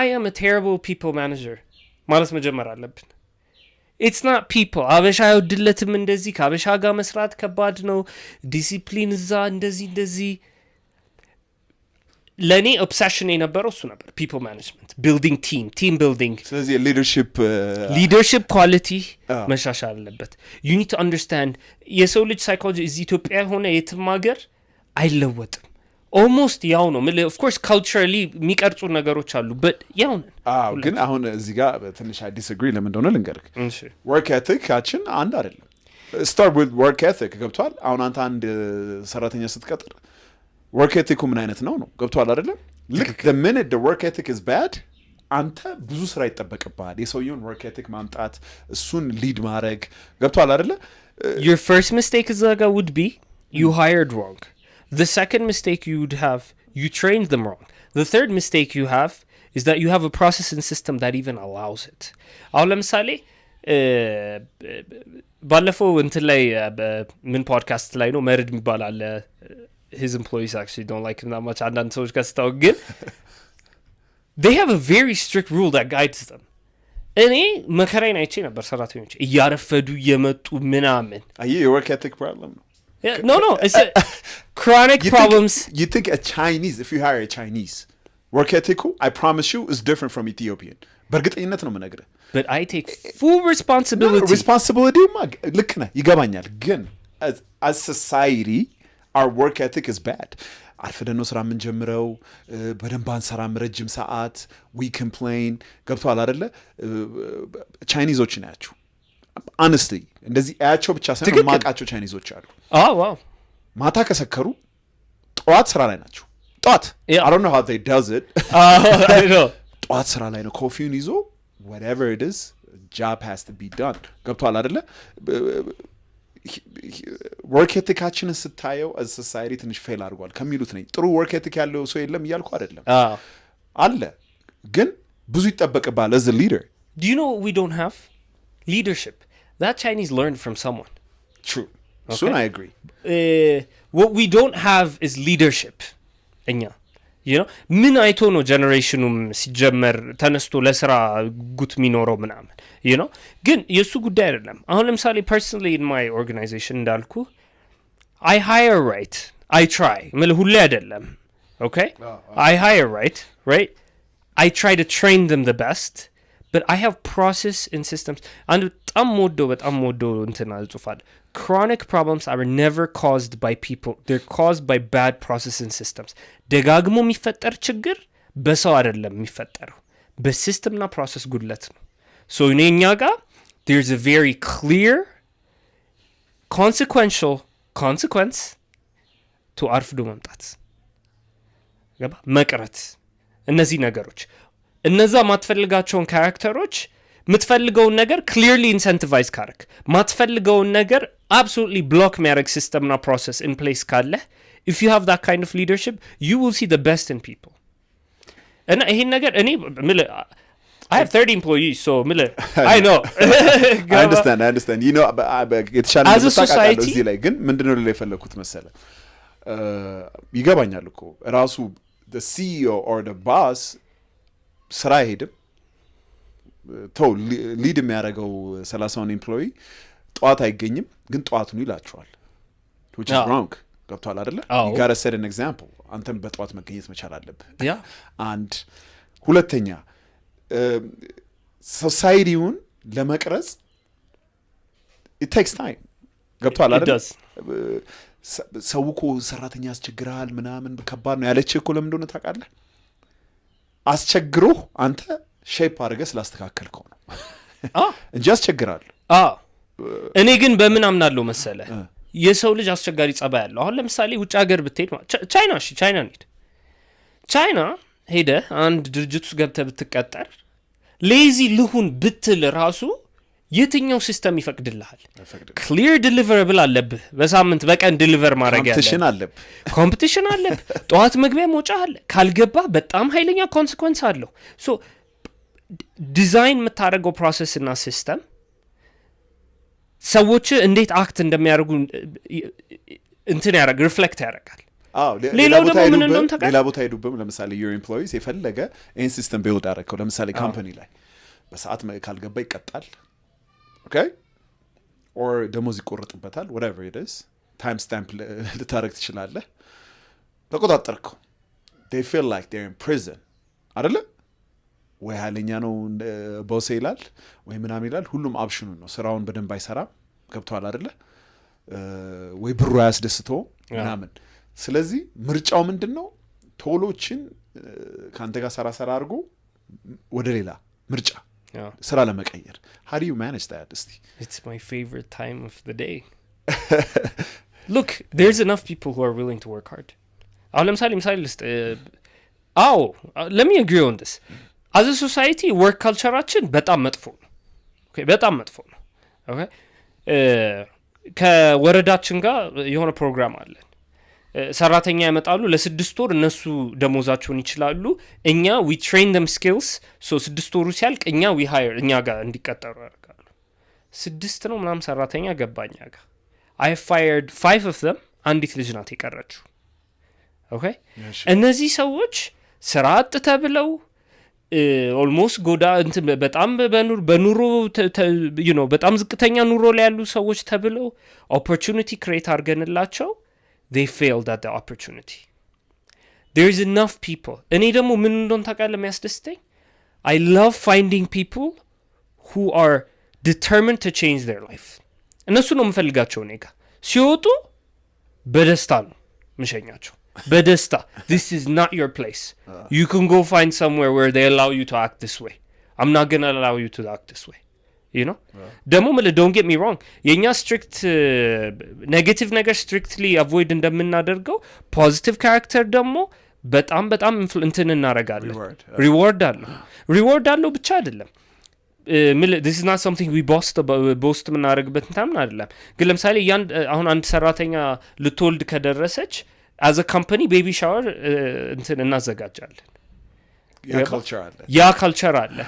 I am a terrible people manager ማለት መጀመር አለብን. It's not people. አበሻ አይወድለትም እንደዚህ ከአበሻ ጋር መስራት ከባድ ነው, ዲሲፕሊን እዛ እንደዚህ ለኔ ኦብሰሽን የነበረው እሱ ነበር, people management, building team building. ስለዚህ leadership quality መሻሻል አለበት. You need to understand የሰው ልጅ psychology እዚህ ኢትዮጵያ ሆነ የትም ሀገር አይለወጥም. almost ያው ነው. of course culturally የሚቀርጹ ነገሮች አሉ, but ያው ነው. ግን አሁን እዚህ ጋር ትንሽ I disagree. ለምን እንደሆነ ልንገርክ. work ethic አችን አንድ አይደለም. start with work ethic ገብቷል? አሁን አንተ አንድ ሰራተኛ ስትቀጥር work ethic ምን አይነት ነው ገብቷል አይደለም? look, the minute the work ethic is bad አንተ ብዙ ስራ ይጠበቅብሃል. የሰውየውን work ethic ማምጣት, እሱን lead ማድረግ ገብቷል አይደለ? your first mistake is like would be you hired wrong. The second mistake you would have, you trained them wrong. The third mistake you have is that you have a process and system that even allows it. አሁን ለምሳሌ ባለፈው እንትን ላይ ምን ፖድካስት ላይ ነው መርድ የሚባል አለ, his employees actually don't like him that much. አንዳንድ ሰዎች ጋር ስታው ግን they have a very strict rule that guides them. እኔ መከራዬን አይቼ ነበር ሰራተኞች እያረፈዱ እየመጡ ምናምን. your work ethic problem? Yeah, no, it's a chronic problems. You think a Chinese, if you hire a Chinese, work ethic, I promise you, is different from Ethiopian. በእርግጠኝነት ነው የምነግርህ. But I take full responsibility. Responsibility ልክ ነህ, ይገባኛል. ግን as society, our work ethic is bad. አርፍደን ነው ስራ የምንጀምረው, በደንብ አንሰራም ረጅም ሰዓት, we complain. ገብቶሃል አይደለ? ቻይኒዞች ናቸው. honestly እንደዚህ አያቸው ብቻ ሳይሆን ማቃቸው ቻይኒዞች አሉ. ዋው ማታ ከሰከሩ ጠዋት ስራ ላይ ናቸው. ጠዋት I don't know how they does it. I know. ጠዋት ስራ ላይ ነው, ኮፊውን ይዞ whatever it is, job has to be done. ገብቷል አይደለ? work ethic-አችንን ስታየው as society ትንሽ ፌል አድርጓል ከሚሉት ነኝ. ጥሩ work ethic ያለው ሰው የለም እያልኩ አይደለም, አለ, ግን ብዙ ይጠበቅባል as a leader. Do you know what we don't have? Leadership. That Chinese learned from someone. True. Okay? Soon I agree. What we don't have is leadership. እኛ you know ምን አይቶ ነው ጀነሬሽኑም ሲጀመር ተነስቶ ለስራ ጉት የሚኖረው ምናምን you know ግን የሱ ጉዳይ አይደለም. አሁን ለምሳሌ personally in my organization እንዳልኩ I hire right, I try ሁሌ አይደለም, okay? I hire right? I try to train them the best, but I have process and systems. And በጣም ሞዶ እንትና ጽፋል. Chronic problems are never caused by people. They're caused by bad process and systems. ደጋግሞ የሚፈጠር ችግር በሰው አይደለም የሚፈጠረው, በሲስተምና ፕሮሰስ ጉድለት ነው. So እኛ ጋር there's a very clear consequence to አርፍዶ መምጣት, ገባ መቅረት. እነዚህ ነገሮች እነዛ ማትፈልጋቸውን ካራክተሮች የምትፈልገውን ነገር clearly incentivize ካረክ, ማትፈልገውን ነገር absolutely block የሚያደርግ system እና process in place ካለ if you have that kind of leadership you will see the best in people እና ይሄን ነገር እኔ I have 30 employees so I know I understand you know የተሻለ ተሳካለው እዚህ ላይ ግን ምንድነው ላይ ፈለኩት መሰለ ይገባኛል እኮ ራሱ the CEO or the boss ስራ ሄድም ቶ ሊድ የሚያደርገው 30 ኤምፕሎይ ጧት አይገኝም ግን ጧት ነው ይላቸዋል which is wrong ገብቷል አይደለ you got to set an example አንተም በጧት መገኘት መቻል አለብህ and ሁለተኛ ሶሳይቲውን ለመቅረጽ it takes time ገብቷል አይደለ ሰው እኮ ሰራተኛ ያስቸግራል ምናምን ከባድ ነው ያለች እኮ ለምን እንደሆነ ታውቃለህ አስቸግሮ አንተ ሼፕ አድርገህ ስላስተካከልከው ነው እንጂ ያስቸግራል እኔ ግን በምን አምናለሁ መሰለ የሰው ልጅ አስቸጋሪ ጸባይ ያለው አሁን ለምሳሌ ውጭ ሀገር ብትሄድ ቻይና ሄደ አንድ ድርጅት ውስጥ ገብተህ ብትቀጠር ሌዚ ልሁን ብትል ራሱ የትኛው ሲስተም ይፈቅድልሃል ክሊር ዲሊቨረብል አለብህ በሳምንት በቀን ዲሊቨር ማድረግ ያለ ኮምፒቲሽን አለብህ ጧት መግቢያ መውጫ አለ ካልገባ በጣም ኃይለኛ ኮንሲኩዌንስ አለው ሶ ዲዛይን የምታደርገው ፕሮሰስ እና ሲስተም ሰዎች እንዴት አክት እንደሚያደርጉ እንትን ያደርግ ሪፍሌክት ያደርጋል ሌላው ደግሞ ምን እንደሆነ ታውቃለህ ሌላ ቦታ ሄዱብም ለምሳሌ your employees የፈለገ ኢን ሲስተም ቢልድ አደረገው ለምሳሌ ካምፓኒ ላይ በሰዓት ካልገባ ይቀጣል okay or ደሞዝ ይቆርጥበታል whatever it is time stamp ልታረግ ትችላለህ ተቆጣጣርከው they feel like they're in prison አይደለ ወይ ኃይለኛ ነው ቦስ ይላል ወይ ምናምን ይላል ሁሉም ኦፕሽኑ ነው ስራውን በደንብ አይሰራም ገብቷል አይደለ ወይ ብሩ ያስደስተው ምናምን ስለዚህ ምርጫው ምንድነው ቶሎችን ካንተ ጋር ሰራ አድርጎ ወደ ሌላ ምርጫ ስራ ለመቀየር how do you manage that it's my favorite time of the day look there's enough people who are willing to work hard አሁን ለምሳሌ let me agree on this as a society work culture-አችን በጣም መጥፎ ነው okay በጣም መጥፎ ነው okay ከወረዳችን ጋር የሆነ ፕሮግራም አለን ሰራተኛ ያመጣሉ ለ6 ወር እነሱ ደሞዛቸውን ይችላሉ እኛ we train them skills so 6 ወሩ ሲያልቅ እኛ we hire እኛ ጋር እንዲቀጠሩ ያደርጋሉ 6 ነው ምናምን ሰራተኛ ገባኛ ጋር I fired 5 of them አንዲት ልጅ ናት የቀረችው okay እነዚህ ሰዎች ስራ አጥ ተብለው almost ጎዳ እንትን በጣም በኑሮ you know በጣም ዝቅተኛ ኑሮ ላይ ያሉ ሰዎች ተብለው opportunity create አድርገንላቸው they failed at the opportunity there is enough people እኔ ደግሞ ምን እንደሆነ ታውቃለህ የሚያስደስተኝ I love finding people who are determined to change their life እነሱ ነው የምፈልጋቸው እኔ ጋር ሲወጡ በደስታ ነው ምሸኛቸው በደስታ this is not your place you can go find somewhere where they allow you to act this way I'm not going to allow you to act this way you know ደግሞ don't get me wrong የኛ strict negative ነገር strictly avoid እንደምናደርገው positive character ደግሞ በጣም እንትን እናረጋለን reward አለው ብቻ አይደለም this is not something we boast ምናረግበት እንታምን አይደለም ግን ለምሳሌ አሁን አንድ ሰራተኛ ልትወልድ ከደረሰች as a company baby shower እንትን እናዘጋጃለን ያ ካልቸር አለ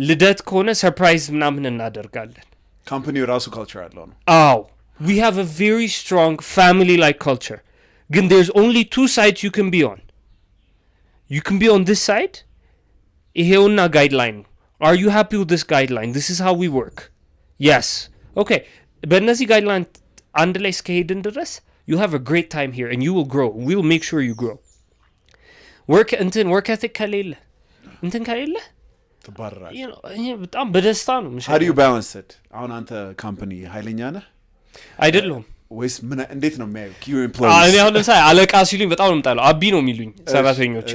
ልደት ከሆነ ሰርፕራይዝ ምናምን እናደርጋለን ካምፓኒው ራሱ ካልቸር አለው ነው we have a very strong family like culture ግን there's only two sides you can be on this side ይሄውና guideline are you happy with this guideline this is how we work yes okay በእነዚህ guideline አንድ ላይ እስከሄድን ድረስ you have a great time here and you will grow we'll make sure you grow work ethic ከሌለ ተባረራል በጣም በደስታ ነው how do you balance it አሁን አንተ ካምፓኒ ኃይለኛ ነህ አይደለም ወይስ ምን እንዴት ነው የሚያዩ you employees እኔ አሁን ለምሳሌ አለቃ ሲሉኝ በጣም ነው የምጣለው አቢ ነው የሚሉኝ ሰራተኞቼ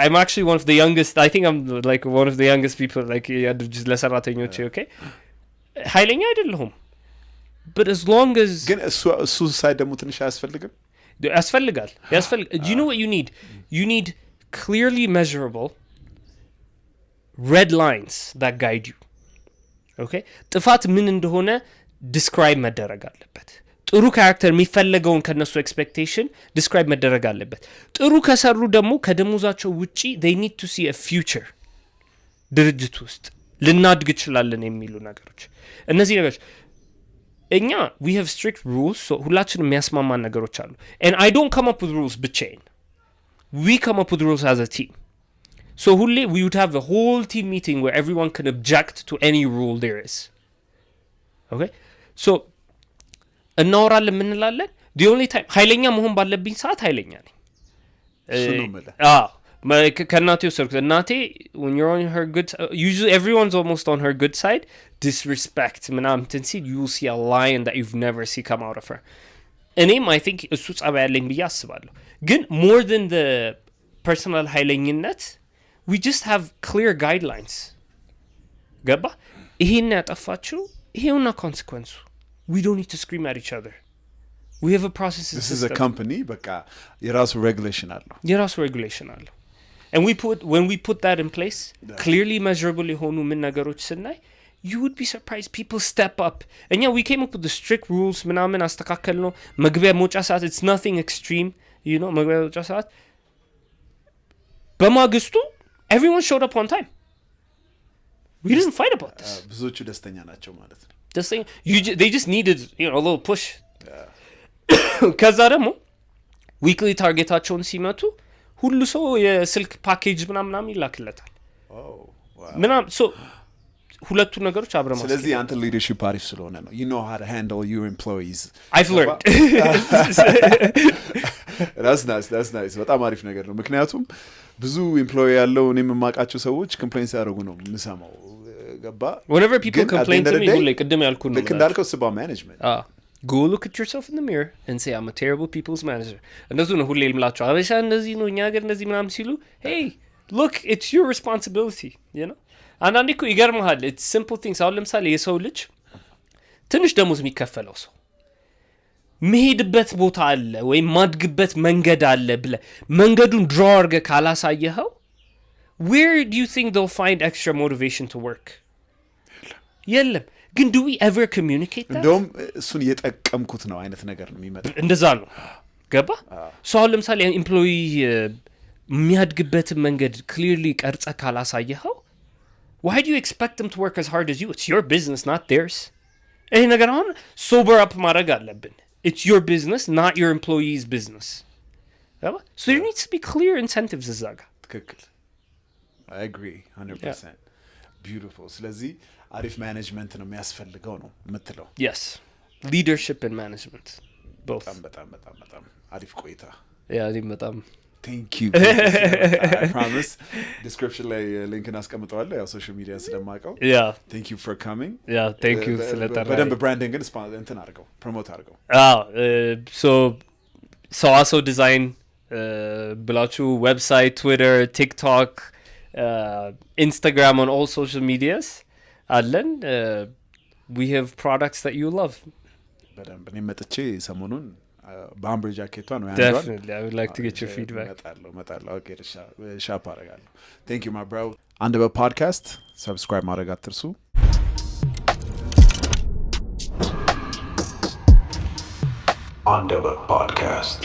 I'm actually one of the youngest I think I'm like one of the youngest people like ያድርጅ ለሰራተኞቼ okay ኃይለኛ አይደለሁም but as long as ግን እሱ ሳይድ ደግሞ ትንሽ ያስፈልጋል you know what you need clearly measurable red lines that guide you okay ጥፋት ምን እንደሆነ ዲስክራይብ መደረግ አለበት። ጥሩ ካራክተር የሚፈለገውን ከነሱ ኤክስፔክቴሽን ዲስክራይብ መደረግ አለበት። ጥሩ ከሰሩ ደግሞ ከደሞዛቸው ውጪ they need to see a future ድርጅት ውስጥ ልናድግ ይችላለን የሚሉ ነገሮች እነዚህ ነገሮች እኛ we have strict rules so ሁላችንም የሚያስማማን ነገሮች አሉ and I don't come up with rules ብቻዬን we come up with rules as a team so ሁሌ we would have a whole team meeting where everyone can object to any rule there is okay so እናወራለን ምንላለን the only time ኃይለኛ መሆን ባለብኝ ሰዓት ኃይለኛ ነኝ ከእናቴ ወሰድኩት እናቴ when you're on her good usually everyone's almost on her good side disrespect ምናምን ትንሲል you will see a lion that you've never see come out of her እኔም I think እሱ ጸባይ ያለኝ ብዬ አስባለሁ ግን more than the personal ኃይለኝነት we just have clear guidelines ገባ ይሄን ያጠፋችሁ ይሄውና consequence we don't need to scream at each other we have a process this system. Is a company በቃ የራሱ regulation አለው and when we put that in place clearly measurable የሆኑ ምን ነገሮች ስናይ you would be surprised people step up and yeah we came up with the strict rules ምናምን አስተካከል ነው መግቢያ መውጫ ሰዓት it's nothing extreme you know መግቢያ መውጫ ሰዓት በማግስቱ everyone showed up on time we didn't fight about this ብዙዎቹ ደስተኛ ናቸው ማለት ነው they just needed you know a little push ከዛ ደግሞ ዊክሊ ታርጌታቸውን ሲመቱ ሁሉ ሰው የስልክ ፓኬጅ ምናምን ይላክለታል ምናምን ሶ ሁለቱ ነገሮች አብረው ማለት ስለዚህ አንተ ሊደርሺፕ አሪፍ ስለሆነ ነው you know how to handle your employees I've learned that's nice በጣም አሪፍ ነገር ነው ምክንያቱም ብዙ ኤምፕሎይ ያለው እኔም የማውቃቸው ሰዎች ኮምፕሌንት ያደርጉ ነው የምሰማው ገባ whenever people complain to me ሁሌ ቅድም ያልኩ ነው እንዳልከው it's about management go look at yourself in the mirror and say I'm a terrible people's manager እንደሱ ነው ሁሌ ልምላቸው አበሻ እንደዚህ ነው እኛ ሀገር እንደዚህ ምናምን ሲሉ hey look it's your responsibility you know አንዳንዴ እኮ ይገርምሃል it's simple things አሁን ለምሳሌ የሰው ልጅ ትንሽ ደሞዝ የሚከፈለው ሰው መሄድበት ቦታ አለ ወይም ማድግበት መንገድ አለ ብለ መንገዱን draw አድርገህ ካላሳየኸው where do you think they'll find extra motivation to work የለም ግን do we ever communicate that እንደውም እሱን እየጠቀምኩት ነው አይነት ነገር ነው የሚመጣው እንደዛ ነው ገባ ሰው ለምሳሌ ኤምፕሎይ የሚያድግበት መንገድ clearly ቀርጸ ካላሳየኸው why do you expect them to work as hard as you it's your business not theirs ይሄ ነገር አሁን sober up ማድረግ አለብን it's your business not your employees business ገባ so there needs to be clear incentives እዛ ጋር ትክክል I agree 100% beautiful ስለዚህ አሪፍ ማኔጅመንት ነው የሚያስፈልገው ነው የምትለው yes leadership and management both በጣም አሪፍ ቆይታ እኔም በጣም thank you I promise description ላይ ሊንክን አስቀምጠዋለሁ ያው ሶሻል ሚዲያ ስለማውቀው thank you for coming thank you ስለጠራኸኝ በደንብ ብራንዲንግን እንትን አድርገው ፕሮሞት አድርገው so ሰዋሰው ዲዛይን ብላችሁ ዌብሳይት ትዊተር ቲክቶክ Instagram on all social medias አለን we have products that you love በደንብ እኔ መጥቼ ሰሞኑን በአምብሬ ጃኬቷ ነው definitely I would like to get your feedback መጣለሁ ኦኬ ሻፕ አደርጋለሁ thank you my bro አንደበት ፖድካስት ሰብስክራይብ ማድረግ አትርሱ አንደበት ፖድካስት